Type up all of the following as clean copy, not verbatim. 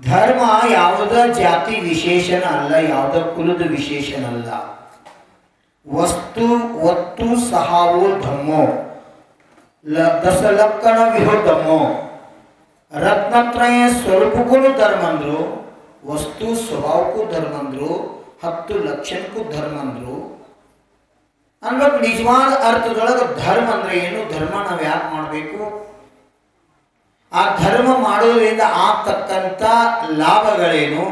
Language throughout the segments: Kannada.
ಧರ್ಮ ಯಾವುದ ಜಾತಿ ವಿಶೇಷಣ ಅಲ್ಲ, ಯಾವುದ ಕುಲದ ವಿಶೇಷಣ ಅಲ್ಲ. ವಸ್ತು ಒತ್ತು ಸಹಾವೋ ಧಮ್ಮೋ ದಶಲಕ್ಷಣ ವಿಹೋ ಧಮ್ಮೋ. ರತ್ನತ್ರಯ ಸ್ವರೂಪಕ್ಕೂ ಧರ್ಮ ಅಂದ್ರು, ವಸ್ತು ಸ್ವಭಾವಕ್ಕೂ ಧರ್ಮ ಅಂದ್ರು, 10 ಲಕ್ಷಣಕ್ಕೂ ಧರ್ಮ ಅಂದ್ರು. ಅನ್ಬೇಕು ನಿಜವಾದ ಅರ್ಥದೊಳಗೆ ಧರ್ಮ ಅಂದ್ರೆ ಏನು, ಧರ್ಮ ನಾವು ಯಾಕೆ ಮಾಡಬೇಕು, ಆ ಧರ್ಮ ಮಾಡೋದ್ರಿಂದ ಆಗ್ತಕ್ಕಂಥ ಲಾಭಗಳೇನು,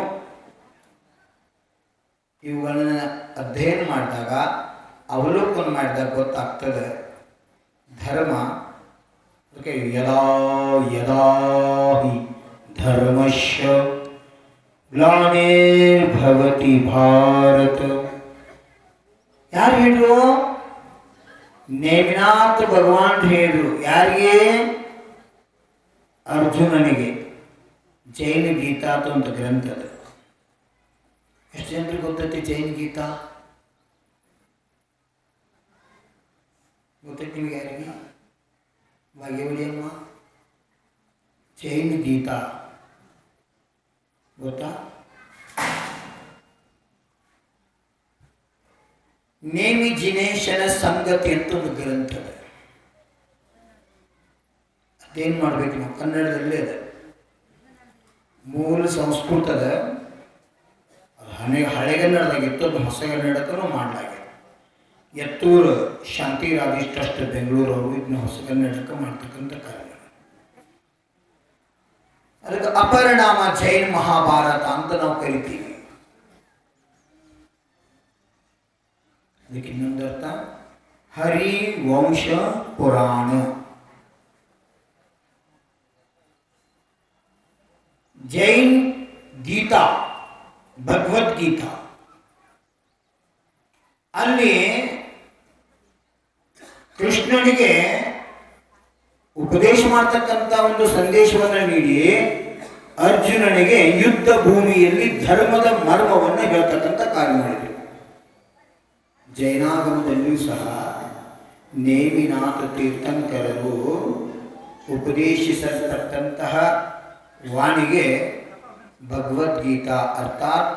ಇವುಗಳನ್ನ ಅಧ್ಯಯನ ಮಾಡಿದಾಗ ಅವಲೋಕನ ಮಾಡಿದಾಗ ಗೊತ್ತಾಗ್ತದೆ. ಧರ್ಮ ಅದಕ್ಕೆ ಯದಾ ಯದಾ ಹಿ ಧರ್ಮಶ್ಯ ಗ್ಲಾನಿರ್ಭವತಿ ಭಾರತ. ಯಾರು ಹೇಳ್ರು? ನೇಮಿನಾಥ ಭಗವಾನ್ ಹೇಳ್ರು. ಯಾರಿಗೆ? ಅರ್ಜುನನಿಗೆ. ಜೈನ ಗೀತಾ ಅಂತ ಒಂದು ಗ್ರಂಥ ಅದ. ಎಷ್ಟು ಜನರಿಗೆ ಗೊತ್ತೈತಿ ಜೈನ ಗೀತಾ? ಗೊತ್ತೈತಿ ನಿಮಗೆ? ಯಾರಿಗೆ? ಭಾಗ್ಯವಳಿಯಮ್ಮ, ಜೈನ ಗೀತಾ ಗೊತ್ತಾ? ನೇಮಿ ಜಿನೇಶನ ಸಂಗತಿ ಅಂತ ಒಂದು ಗ್ರಂಥ ಅದ. ಅದೇನು ಮಾಡ್ಬೇಕು ನಾವು? ಕನ್ನಡದಲ್ಲೇ ಅದ, ಮೂಲ ಸಂಸ್ಕೃತದ, ಹಳೆಗನ್ನಡದಾಗಿತ್ತು, ಅದು ಹೊಸಗನ್ನಡಕ್ಕೂ ಮಾಡಲಾಗಿದೆ. ಎತ್ತೂರು ಶಾಂತಿರಾಜ್ ಟ್ರಸ್ಟ್ ಬೆಂಗಳೂರು ಅವರು ಇದನ್ನ ಹೊಸಗನ್ನಡಕ್ಕೆ ಮಾಡ್ತಕ್ಕಂಥ ಕಾರ್ಯ. ಅದಕ್ಕೆ ಅಪರಿಣಾಮ ಜೈನ್ ಮಹಾಭಾರತ ಅಂತ ನಾವು ಕರಿತೀವಿ. ಅದಕ್ಕೆ ಇನ್ನೊಂದು ಅರ್ಥ ಹರಿವಂಶ ಪುರಾಣ. ಜೈನ್ ಗೀತಾ, ಭಗವದ್ಗೀತಾ, ಅಲ್ಲಿ ಕೃಷ್ಣನಿಗೆ ಉಪದೇಶ ಮಾಡ್ತಕ್ಕಂಥ ಒಂದು ಸಂದೇಶವನ್ನು ನೀಡಿ ಅರ್ಜುನನಿಗೆ ಯುದ್ಧ ಭೂಮಿಯಲ್ಲಿ ಧರ್ಮದ ಮರ್ಮವನ್ನು ಹೇಳ್ತಕ್ಕಂಥ ಕಾರ್ಯ ಮಾಡಿದರು. ಜೈನಾಗಮದಲ್ಲಿಯೂ ಸಹ ನೇಮಿನಾಥ ತೀರ್ಥಂಕರರು ಉಪದೇಶಿಸತಕ್ಕಂತಹ ವಾಣಿಗೆ ಭಗವದ್ಗೀತಾ ಅರ್ಥಾತ್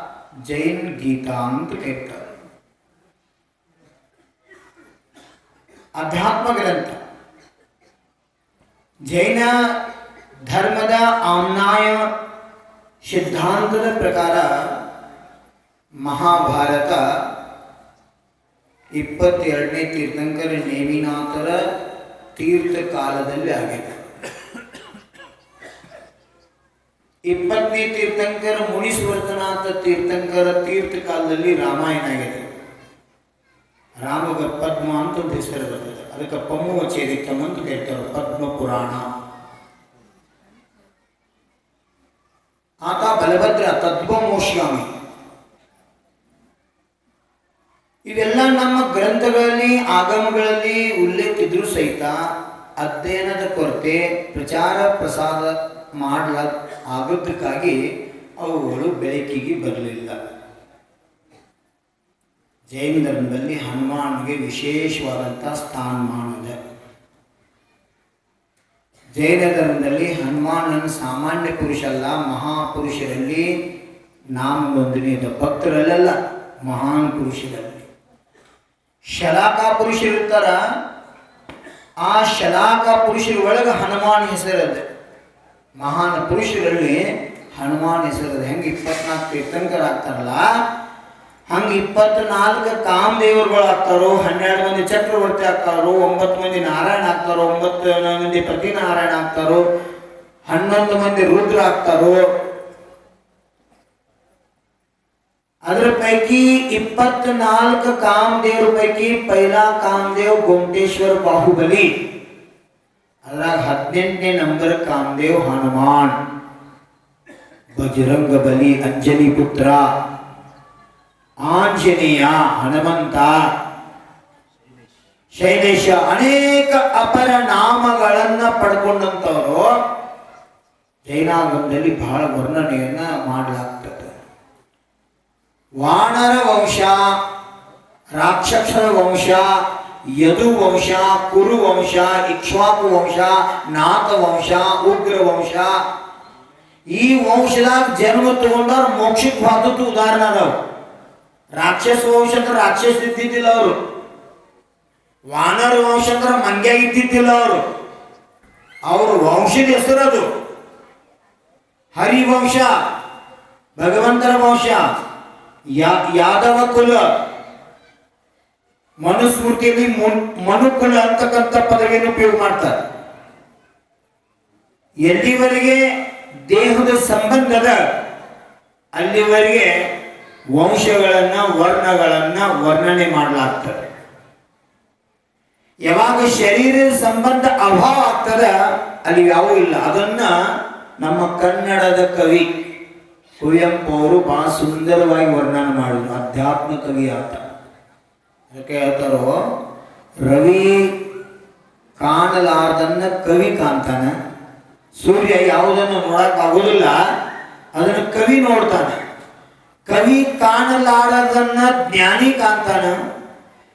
ಜೈನ್ ಗೀತಾ ಅಂತ ಕರೀತಾರೆ. ಅಧ್ಯಾತ್ಮ ಗ್ರಂಥ. ಜೈನ ಧರ್ಮದ ಆಮ್ನಾಯ ಸಿದ್ಧಾಂತದ ಪ್ರಕಾರ ಮಹಾಭಾರತ 22ನೇ ತೀರ್ಥಂಕರ ನೇಮಿನಾಥರ ತೀರ್ಥ ಕಾಲದಲ್ಲಿ ಆಗಿದೆ. 20ನೇ ತೀರ್ಥಂಕರ ಮುನೀಶ್ವರನಾಥ ತೀರ್ಥಂಕರ ತೀರ್ಥ ಕಾಲದಲ್ಲಿ ರಾಮಾಯಣ ಆಗಿದೆ. ರಾಮಗ ಪದ್ಮ ಅಂತ ಒಂದು ಹೆಸರು ಬರ್ತದೆ. ಅದಕ್ಕೆ ಪಮ್ಮುವ ಚೇರಿತಮ್ ಅಂತ ಕರೀತಾರೆ, ಪದ್ಮ ಪುರಾಣ. ಆತ ಬಲಭದ್ರ ತದ್ವಮೋಷ್ಯಾಮಿ. ಇವೆಲ್ಲ ನಮ್ಮ ಗ್ರಂಥಗಳಲ್ಲಿ ಆಗಮಗಳಲ್ಲಿ ಉಲ್ಲೇಖಿದ್ರು ಸಹಿತ ಅಧ್ಯಯನದ ಕೊರತೆ, ಪ್ರಚಾರ ಪ್ರಸಾರ ಆಗದ್ದಕ್ಕಾಗಿ ಅವುಗಳು ಬೆಳಕಿಗೆ ಬರಲಿಲ್ಲ. ಜೈನ ಧರ್ಮದಲ್ಲಿ ಹನುಮಾನ್ಗೆ ವಿಶೇಷವಾದಂಥ ಸ್ಥಾನಮಾನ ಇದೆ. ಜೈನ ಧರ್ಮದಲ್ಲಿ ಹನುಮಾನನ ಸಾಮಾನ್ಯ ಪುರುಷ ಅಲ್ಲ, ಮಹಾಪುರುಷರಲ್ಲಿ ನಾಮನೊಂದನೆಯದ. ಭಕ್ತರಲ್ಲೆಲ್ಲ ಮಹಾನ್ ಪುರುಷರಲ್ಲಿ ಶಲಾಕಾ ಪುರುಷರಿರ್ತಾರ. ಆ ಶಲಾಕಾ ಪುರುಷರ ಒಳಗೆ ಹನುಮಾನ್ ಹೆಸರದ. ಮಹಾನ್ ಪುರುಷರಲ್ಲಿ ಹನುಮಾನ್ ಹೆಸರದ. ಹೆಂಗೆ 24 ತೀರ್ಥಂಕರ ಆಗ್ತಾರಲ್ಲ, ಹಂಗೆ 24 ಕಾಮದೇವರುಗಳು ಆಗ್ತಾರೋ, 12 ಮಂದಿ ಚಕ್ರವರ್ತಿ ಆಗ್ತಾರೋ, 9 ಮಂದಿ ನಾರಾಯಣ ಆಗ್ತಾರೋ, 9 ಮಂದಿ ಪ್ರತಿನಾರಾಯಣ ಆಗ್ತಾರೋ, 11 ಮಂದಿ ರುದ್ರ ಆಗ್ತಾರೋ. ಅದರ ಪೈಕಿ 24 ಕಾಮದೇವ್ರ ಪೈಕಿ ಪೈಲಾ ಕಾಮದೇವ್ ಗೋಮಟೇಶ್ವರ ಬಾಹುಬಲಿ. ಅದ್ರಾಗ 18ನೇ ನಂಬರ್ ಕಾಮದೇವ್ ಹನುಮಾನ್. ಬಜರಂಗ ಬಲಿ ಅಂಜನಿ ಪುತ್ರ, ಆಂಜನೇಯ ಹನುಮಂತ, ಶೈಲೇಶ, ಅನೇಕ ಅಪರ ನಾಮಗಳನ್ನ ಪಡ್ಕೊಂಡಂತವರು ಜೈನಾಗಮದಲ್ಲಿ ಬಹಳ ವರ್ಣನೆಯನ್ನ ಮಾಡಲಾಗ್ತದೆ. ವಾನರ ವಂಶ, ರಾಕ್ಷಸರ ವಂಶ, ಯದು ವಂಶ, ಕುರು ವಂಶ, ಇಕ್ಷ್ವಾಕು ವಂಶ, ನಾಥ ವಂಶ, ಉಗ್ರ ವಂಶ, ಈ ವಂಶದಾಗ ಜನ್ಮ ತಗೊಂಡವ್ರು ಮೋಕ್ಷಕ್ಕೆ ಹೋದದ್ದು ಉದಾಹರಣೆ ಅದಾವ. ರಾಕ್ಷಸ ವಂಶ ಅಂದ್ರೆ ರಾಕ್ಷಸ ಇದ್ದಿದ್ದಿಲ್ಲ ಅವರು. ವಾನರ ವಂಶ ಅಂದ್ರೆ ಮಂಗ್ಯ ಇದ್ದಿದ್ದಿಲ್ಲ ಅವರು. ಅವರು ವಂಶದ ಹೆಸರದು ಹರಿವಂಶ, ಭಗವಂತರ ವಂಶ, ಯಾದವ ಕುಲ. ಮನುಸ್ಮೃತಿಯಲ್ಲಿ ಮನುಕುಲ ಅಂತಕ್ಕಂಥ ಪದವಿಯನ್ನು ಉಪಯೋಗ ಮಾಡ್ತಾರೆ. ಎಲ್ಲಿವರೆಗೆ ದೇಹದ ಸಂಬಂಧದ ಅಲ್ಲಿವರೆಗೆ ವಂಶಗಳನ್ನ ವರ್ಣಗಳನ್ನ ವರ್ಣನೆ ಮಾಡಲಾಗ್ತದೆ. ಯಾವಾಗ ಶರೀರದ ಸಂಬಂಧ ಅಭಾವ ಆಗ್ತದ ಅಲ್ಲಿ ಯಾವೂ ಇಲ್ಲ. ಅದನ್ನ ನಮ್ಮ ಕನ್ನಡದ ಕವಿ ಕುವೆಂಪು ಅವರು ಬಹಳ ಸುಂದರವಾಗಿ ವರ್ಣನೆ ಮಾಡಿದ್ರು. ಅಧ್ಯಾತ್ಮ ಕವಿ ಅಂತ ಅದಕ್ಕೆ ಹೇಳ್ತಾರೋ, ರವಿ ಕಾಣಲಾರ್ದನ್ನ ಕವಿ ಕಾಣ್ತಾನೆ. ಸೂರ್ಯ ಯಾವುದನ್ನು ನೋಡಕ್ ಆಗೋದಿಲ್ಲ ಅದನ್ನು ಕವಿ ನೋಡ್ತಾನೆ. ಕವಿ ಕಾಣಲಾರದನ್ನ ಜ್ಞಾನಿ ಕಾಣ್ತಾನ.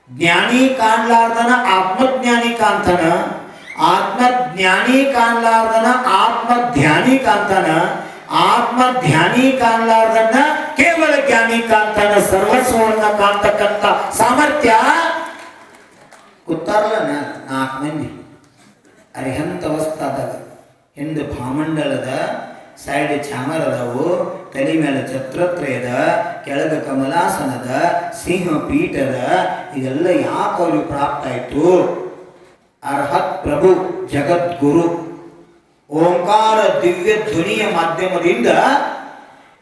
ಜ್ಞಾನಿ ಕಾಣಲಾರ್ದನ ಆತ್ಮಜ್ಞಾನಿ ಕಾಣ್ತಾನ. ಆತ್ಮಜ್ಞಾನಿ ಕಾಣಲಾರ್ದನ ಆತ್ಮಧ್ಯಾನಿ ಕಾಣ್ತಾನ. ಆತ್ಮಧ್ಯಾನಿ ಕಾಣಲಾರ್ದನ್ನ ಕೇವಲ ಜ್ಞಾನಿ ಕಾಣ್ತಾನ. ಸರ್ವಸ್ವವನ್ನ ಕಾಣ್ತಕ್ಕಂಥ ಸಾಮರ್ಥ್ಯ ಗೊತ್ತಾರಲ್ಲ 4 ಮಂದಿ ಅರಿಹಂತ ಅವಸ್ಥಾದಾಗ ಹಿಂದೆ ಭಾಮಂಡಲದ ಸೈಡ್ ಚಾಮರ ಅದಾವು, ತಲೆ ಮೇಲೆ ಛತ್ರತ್ರಯದ, ಕೆಳಗ ಕಮಲಾಸನದ, ಸಿಂಹ ಪೀಠದ. ಇದೆಲ್ಲ ಯಾಕೆ ಅವ್ರಿಗೆ ಪ್ರಾಪ್ತ ಆಯ್ತು? ಅರ್ಹತ್ ಪ್ರಭು ಜಗದ್ಗುರು ಓಂಕಾರ ದಿವ್ಯ ಧ್ವನಿಯ ಮಾಧ್ಯಮದಿಂದ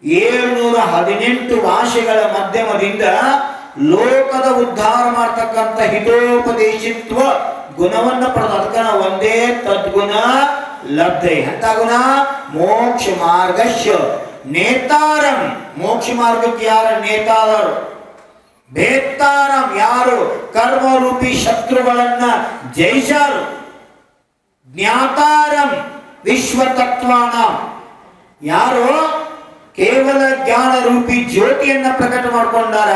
718 ಭಾಷೆಗಳ ಮಾಧ್ಯಮದಿಂದ ಲೋಕದ ಉದ್ಧಾರ ಮಾಡ್ತಕ್ಕಂಥ ಹಿತೋಪದೇಶಿತ್ವ ಗುಣವನ್ನು ಪಡೆದ. ಅದಕ್ಕೆ ಒಂದೇ ತದ್ಗುಣ ಲಬ್ಧೆ. ಅಂತ ಗುಣ ಮೋಕ್ಷ ಮಾರ್ಗಶ್ಯ ನೇತಾರಂ. ಮೋಕ್ಷ ಮಾರ್ಗಕ್ಕೆ ಯಾರು ನೇತಾರರು? ಭೇತ್ತಾರಂ ಯಾರು ಕರ್ಮರೂಪಿ ಶತ್ರುಗಳನ್ನ ಜಯಿಸಾರು. ಜ್ಞಾತಾರಂ ವಿಶ್ವತತ್ವಾನ ಯಾರು ಕೇವಲ ಜ್ಞಾನ ರೂಪಿ ಜ್ಯೋತಿಯನ್ನ ಪ್ರಕಟ ಮಾಡಿಕೊಂಡಾರ.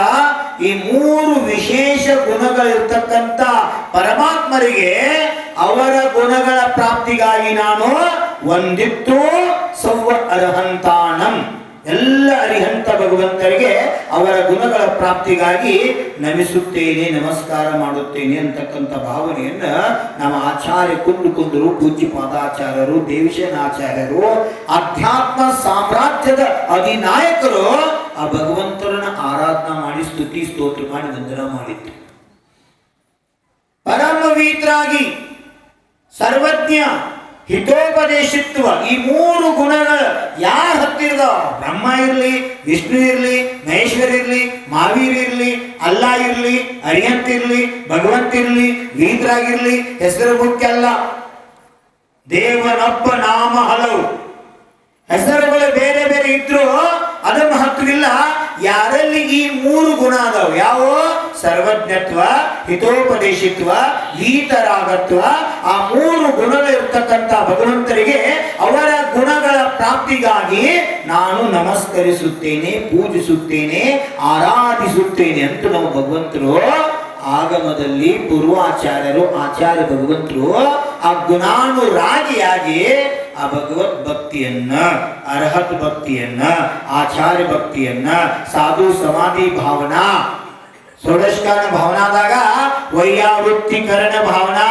ಈ 3 ವಿಶೇಷ ಗುಣಗಳಿರ್ತಕ್ಕಂಥ ಪರಮಾತ್ಮರಿಗೆ ಅವರ ಗುಣಗಳ ಪ್ರಾಪ್ತಿಗಾಗಿ ನಾನು ಒಂದಿತ್ತು ಸೌವ ಅರ್ಹಂತಾನಂ. ಎಲ್ಲ ಅರಿಹಂತ ಭಗವಂತರಿಗೆ ಅವರ ಗುಣಗಳ ಪ್ರಾಪ್ತಿಗಾಗಿ ನಮಿಸುತ್ತೇನೆ, ನಮಸ್ಕಾರ ಮಾಡುತ್ತೇನೆ ಅಂತಕ್ಕಂಥ ಭಾವನೆಯನ್ನ ನಮ್ಮ ಆಚಾರ್ಯ ಕುಂದರು ಪೂಜ್ಯ ಪಾದಾಚಾರ್ಯರು, ದೇವಿಶನಾಚಾರ್ಯರು, ಅಧ್ಯಾತ್ಮ ಸಾಮ್ರಾಜ್ಯದ ಅಧಿನಾಯಕರು ಆ ಭಗವಂತರನ್ನ ಆರಾಧನಾ ಮಾಡಿ ಸ್ತುತಿ ಸ್ತೋತ್ರ ಮಾಡಿ ವಂದನಾ ಮಾಡಿದ್ರು. ಪರಮವೀತರಾಗಿ ಸರ್ವಜ್ಞ ಹಿತೋಪದೇಶಿತ್ವ ಈ 3 ಗುಣಗಳು ಯಾರ ಹತ್ತಿರದವ? ಬ್ರಹ್ಮ ಇರಲಿ, ವಿಷ್ಣು ಇರಲಿ, ಮಹೇಶ್ವರ ಇರಲಿ, ಮಹಾವೀರ್ ಇರಲಿ, ಅಲ್ಲ ಇರಲಿ, ಅರಿಹಂತ ಇರಲಿ, ಭಗವಂತ ಇರಲಿ, ವೀತರಾಗಿರ್ಲಿ, ಹೆಸರು ಮುಖ್ಯ ಅಲ್ಲ. ದೇವನೊಬ್ಬ ನಾಮ ಹಲವು. ಹೆಸರುಗಳು ಬೇರೆ ಬೇರೆ ಇದ್ರು ಅದು ಮಹತ್ವವಿಲ್ಲ. ಯಾರಲ್ಲಿ ಈ 3 ಗುಣ ಅದಾವ, ಯಾವ? ಸರ್ವಜ್ಞತ್ವ, ಹಿತೋಪದೇಶಿತ್ವ, ಗೀತರಾಗತ್ವ. ಆ 3 ಗುಣಗಳಿರ್ತಕ್ಕಂಥ ಭಗವಂತರಿಗೆ ಅವರ ಗುಣಗಳ ಪ್ರಾಪ್ತಿಗಾಗಿ ನಾನು ನಮಸ್ಕರಿಸುತ್ತೇನೆ, ಪೂಜಿಸುತ್ತೇನೆ, ಆರಾಧಿಸುತ್ತೇನೆ ಅಂತ ನಮ್ಮ ಭಗವಂತರು ಆಗಮದಲ್ಲಿ ಪೂರ್ವಾಚಾರ್ಯರು ಆಚಾರ್ಯ ಭಗವಂತರು ಆ ಗುಣಾನುರಾಗಿಯಾಗಿ ಆ ಭಗವತ್ ಭಕ್ತಿಯನ್ನ, ಅರ್ಹತ್ ಭಕ್ತಿಯನ್ನ, ಆಚಾರ್ಯ ಭಕ್ತಿಯನ್ನ, ಸಾಧು ಸಮಾಧಿ ಭಾವನಾ, ಷೋಡಶಕರಣ ಭಾವನಾದಾಗ ವೈಯಾವೃತ್ತಿಕರಣ ಭಾವನಾ.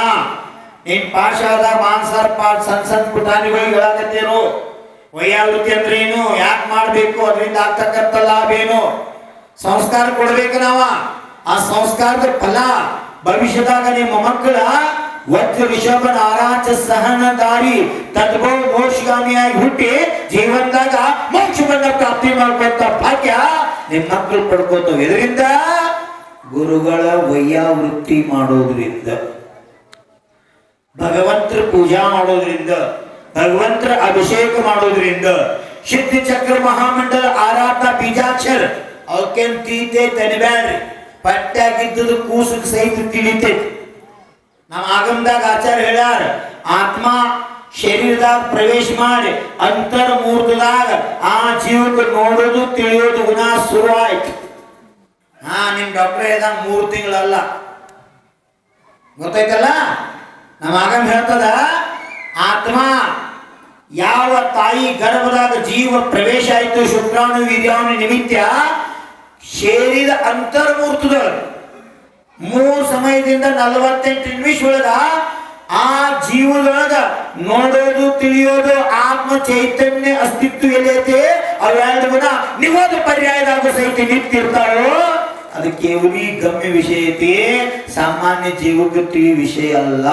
ನೀನ್ ಪಾಠಶಾಲದಾಗ ಮಾನ್ಸರ್ ಪಾಠ ಸಣ್ಣ ಪುಟಾಣಿಗಳಿಗೆ ಹೇಳಕತ್ತೇನು? ವೈಯಾವೃತ್ತಿ ಅಂದ್ರೆ ಏನು, ಯಾಕೆ ಮಾಡ್ಬೇಕು, ಅದರಿಂದ ಆಗ್ತಕ್ಕಂಥ ಲಾಭ ಏನು, ಸಂಸ್ಕಾರ ಕೊಡ್ಬೇಕು ನಾವ. ಆ ಸಂಸ್ಕಾರದ ಫಲ ಭವಿಷ್ಯದಾಗ ನಿಮ್ಮ ಮಕ್ಕಳ ವಜ್ರ ರಿಷಭ ನಾರಾಚ ಸಹನ ದಾರಿ ತದ್ಭವ ಮೋಕ್ಷಗಾಮಿಯಾಗಿ ಹುಟ್ಟಿ ಜೀವನದಾಗ ಮೋಕ್ಷವನ್ನ ಪ್ರಾಪ್ತಿ ಮಾಡ್ಕೊಂತ ಭಾಗ್ಯ ನಿಮ್ಮ ಮಕ್ಕಳು ಪಡ್ಕೋತಾವ. ಇದರಿಂದ ಗುರುಗಳ ವೈಯಾವೃತ್ತಿ ಮಾಡೋದ್ರಿಂದ, ಭಗವಂತರ ಪೂಜಾ ಮಾಡೋದ್ರಿಂದ, ಭಗವಂತರ ಅಭಿಷೇಕ ಮಾಡೋದ್ರಿಂದ, ಸಿದ್ಧ ಚಕ್ರ ಮಹಾಮಂಡಲ ಆರಾಧನಾ ಬೀಜಾಕ್ಷರ ಅವಕ್ಕೇನ್ ತೀತೆ ತನಿಬ್ಯಾಡ್ರಿ. ಪಟ್ಟಾಗಿದ್ದುದು ಕೂಸು ಸಹಿತ ತಿಳಿತೈತಿ. ನಮ್ಮ ಆಗಮದಾಗ ಆಚಾರ್ಯ ಹೇಳ್ಯಾರ, ಆತ್ಮ ಶರೀರದಾಗ ಪ್ರವೇಶ ಮಾಡಿ ಅಂತರ್ಮೂರ್ತದಾಗ ಆ ಜೀವಕ್ಕೆ ನೋಡೋದು ತಿಳಿಯೋದು ಗುಣ ಶುರುವಾಯ್ತು. ನಿಮ್ ಡಾಕ್ಟರ್ ಹೇಳ್ದಂಗ 3 ತಿಂಗಳಲ್ಲ, ಗೊತ್ತಾಯ್ತಲ್ಲ. ನಮ್ಮ ಆಗಮ ಹೇಳ್ತದ, ಆತ್ಮ ಯಾವ ತಾಯಿ ಗರ್ಭದಾಗ ಜೀವ ಪ್ರವೇಶ ಆಯಿತು ಶುಕ್ರಾಣು ವೀರ್ಯಾಣು ನಿಮಿತ್ತ ಸೇರಿದ ಅಂತರ್ಮೂರ್ತದೊಳಗೆ 3 ಸಮಯದಿಂದ 48 ನಿಮಿಷ ಒಳಗ ಆ ಜೀವದೊಳಗ ನೋಡೋದು ತಿಳಿಯೋದು ಆತ್ಮ ಚೈತನ್ಯ ಅಸ್ತಿತ್ವ ಎಲ್ಲೈತೆ ಅವೆರಡು ನಿವಾದ ಪರ್ಯಾಯದಾಗ ಸಹಿತ ನಿಂತಿರ್ತಾರೋ ಅದು ಕೇವಲಿ ಗಮ್ಯ ವಿಷಯ ಐತಿ, ಸಾಮಾನ್ಯ ಜೀವಕ್ಕೆ ವಿಷಯ ಅಲ್ಲ.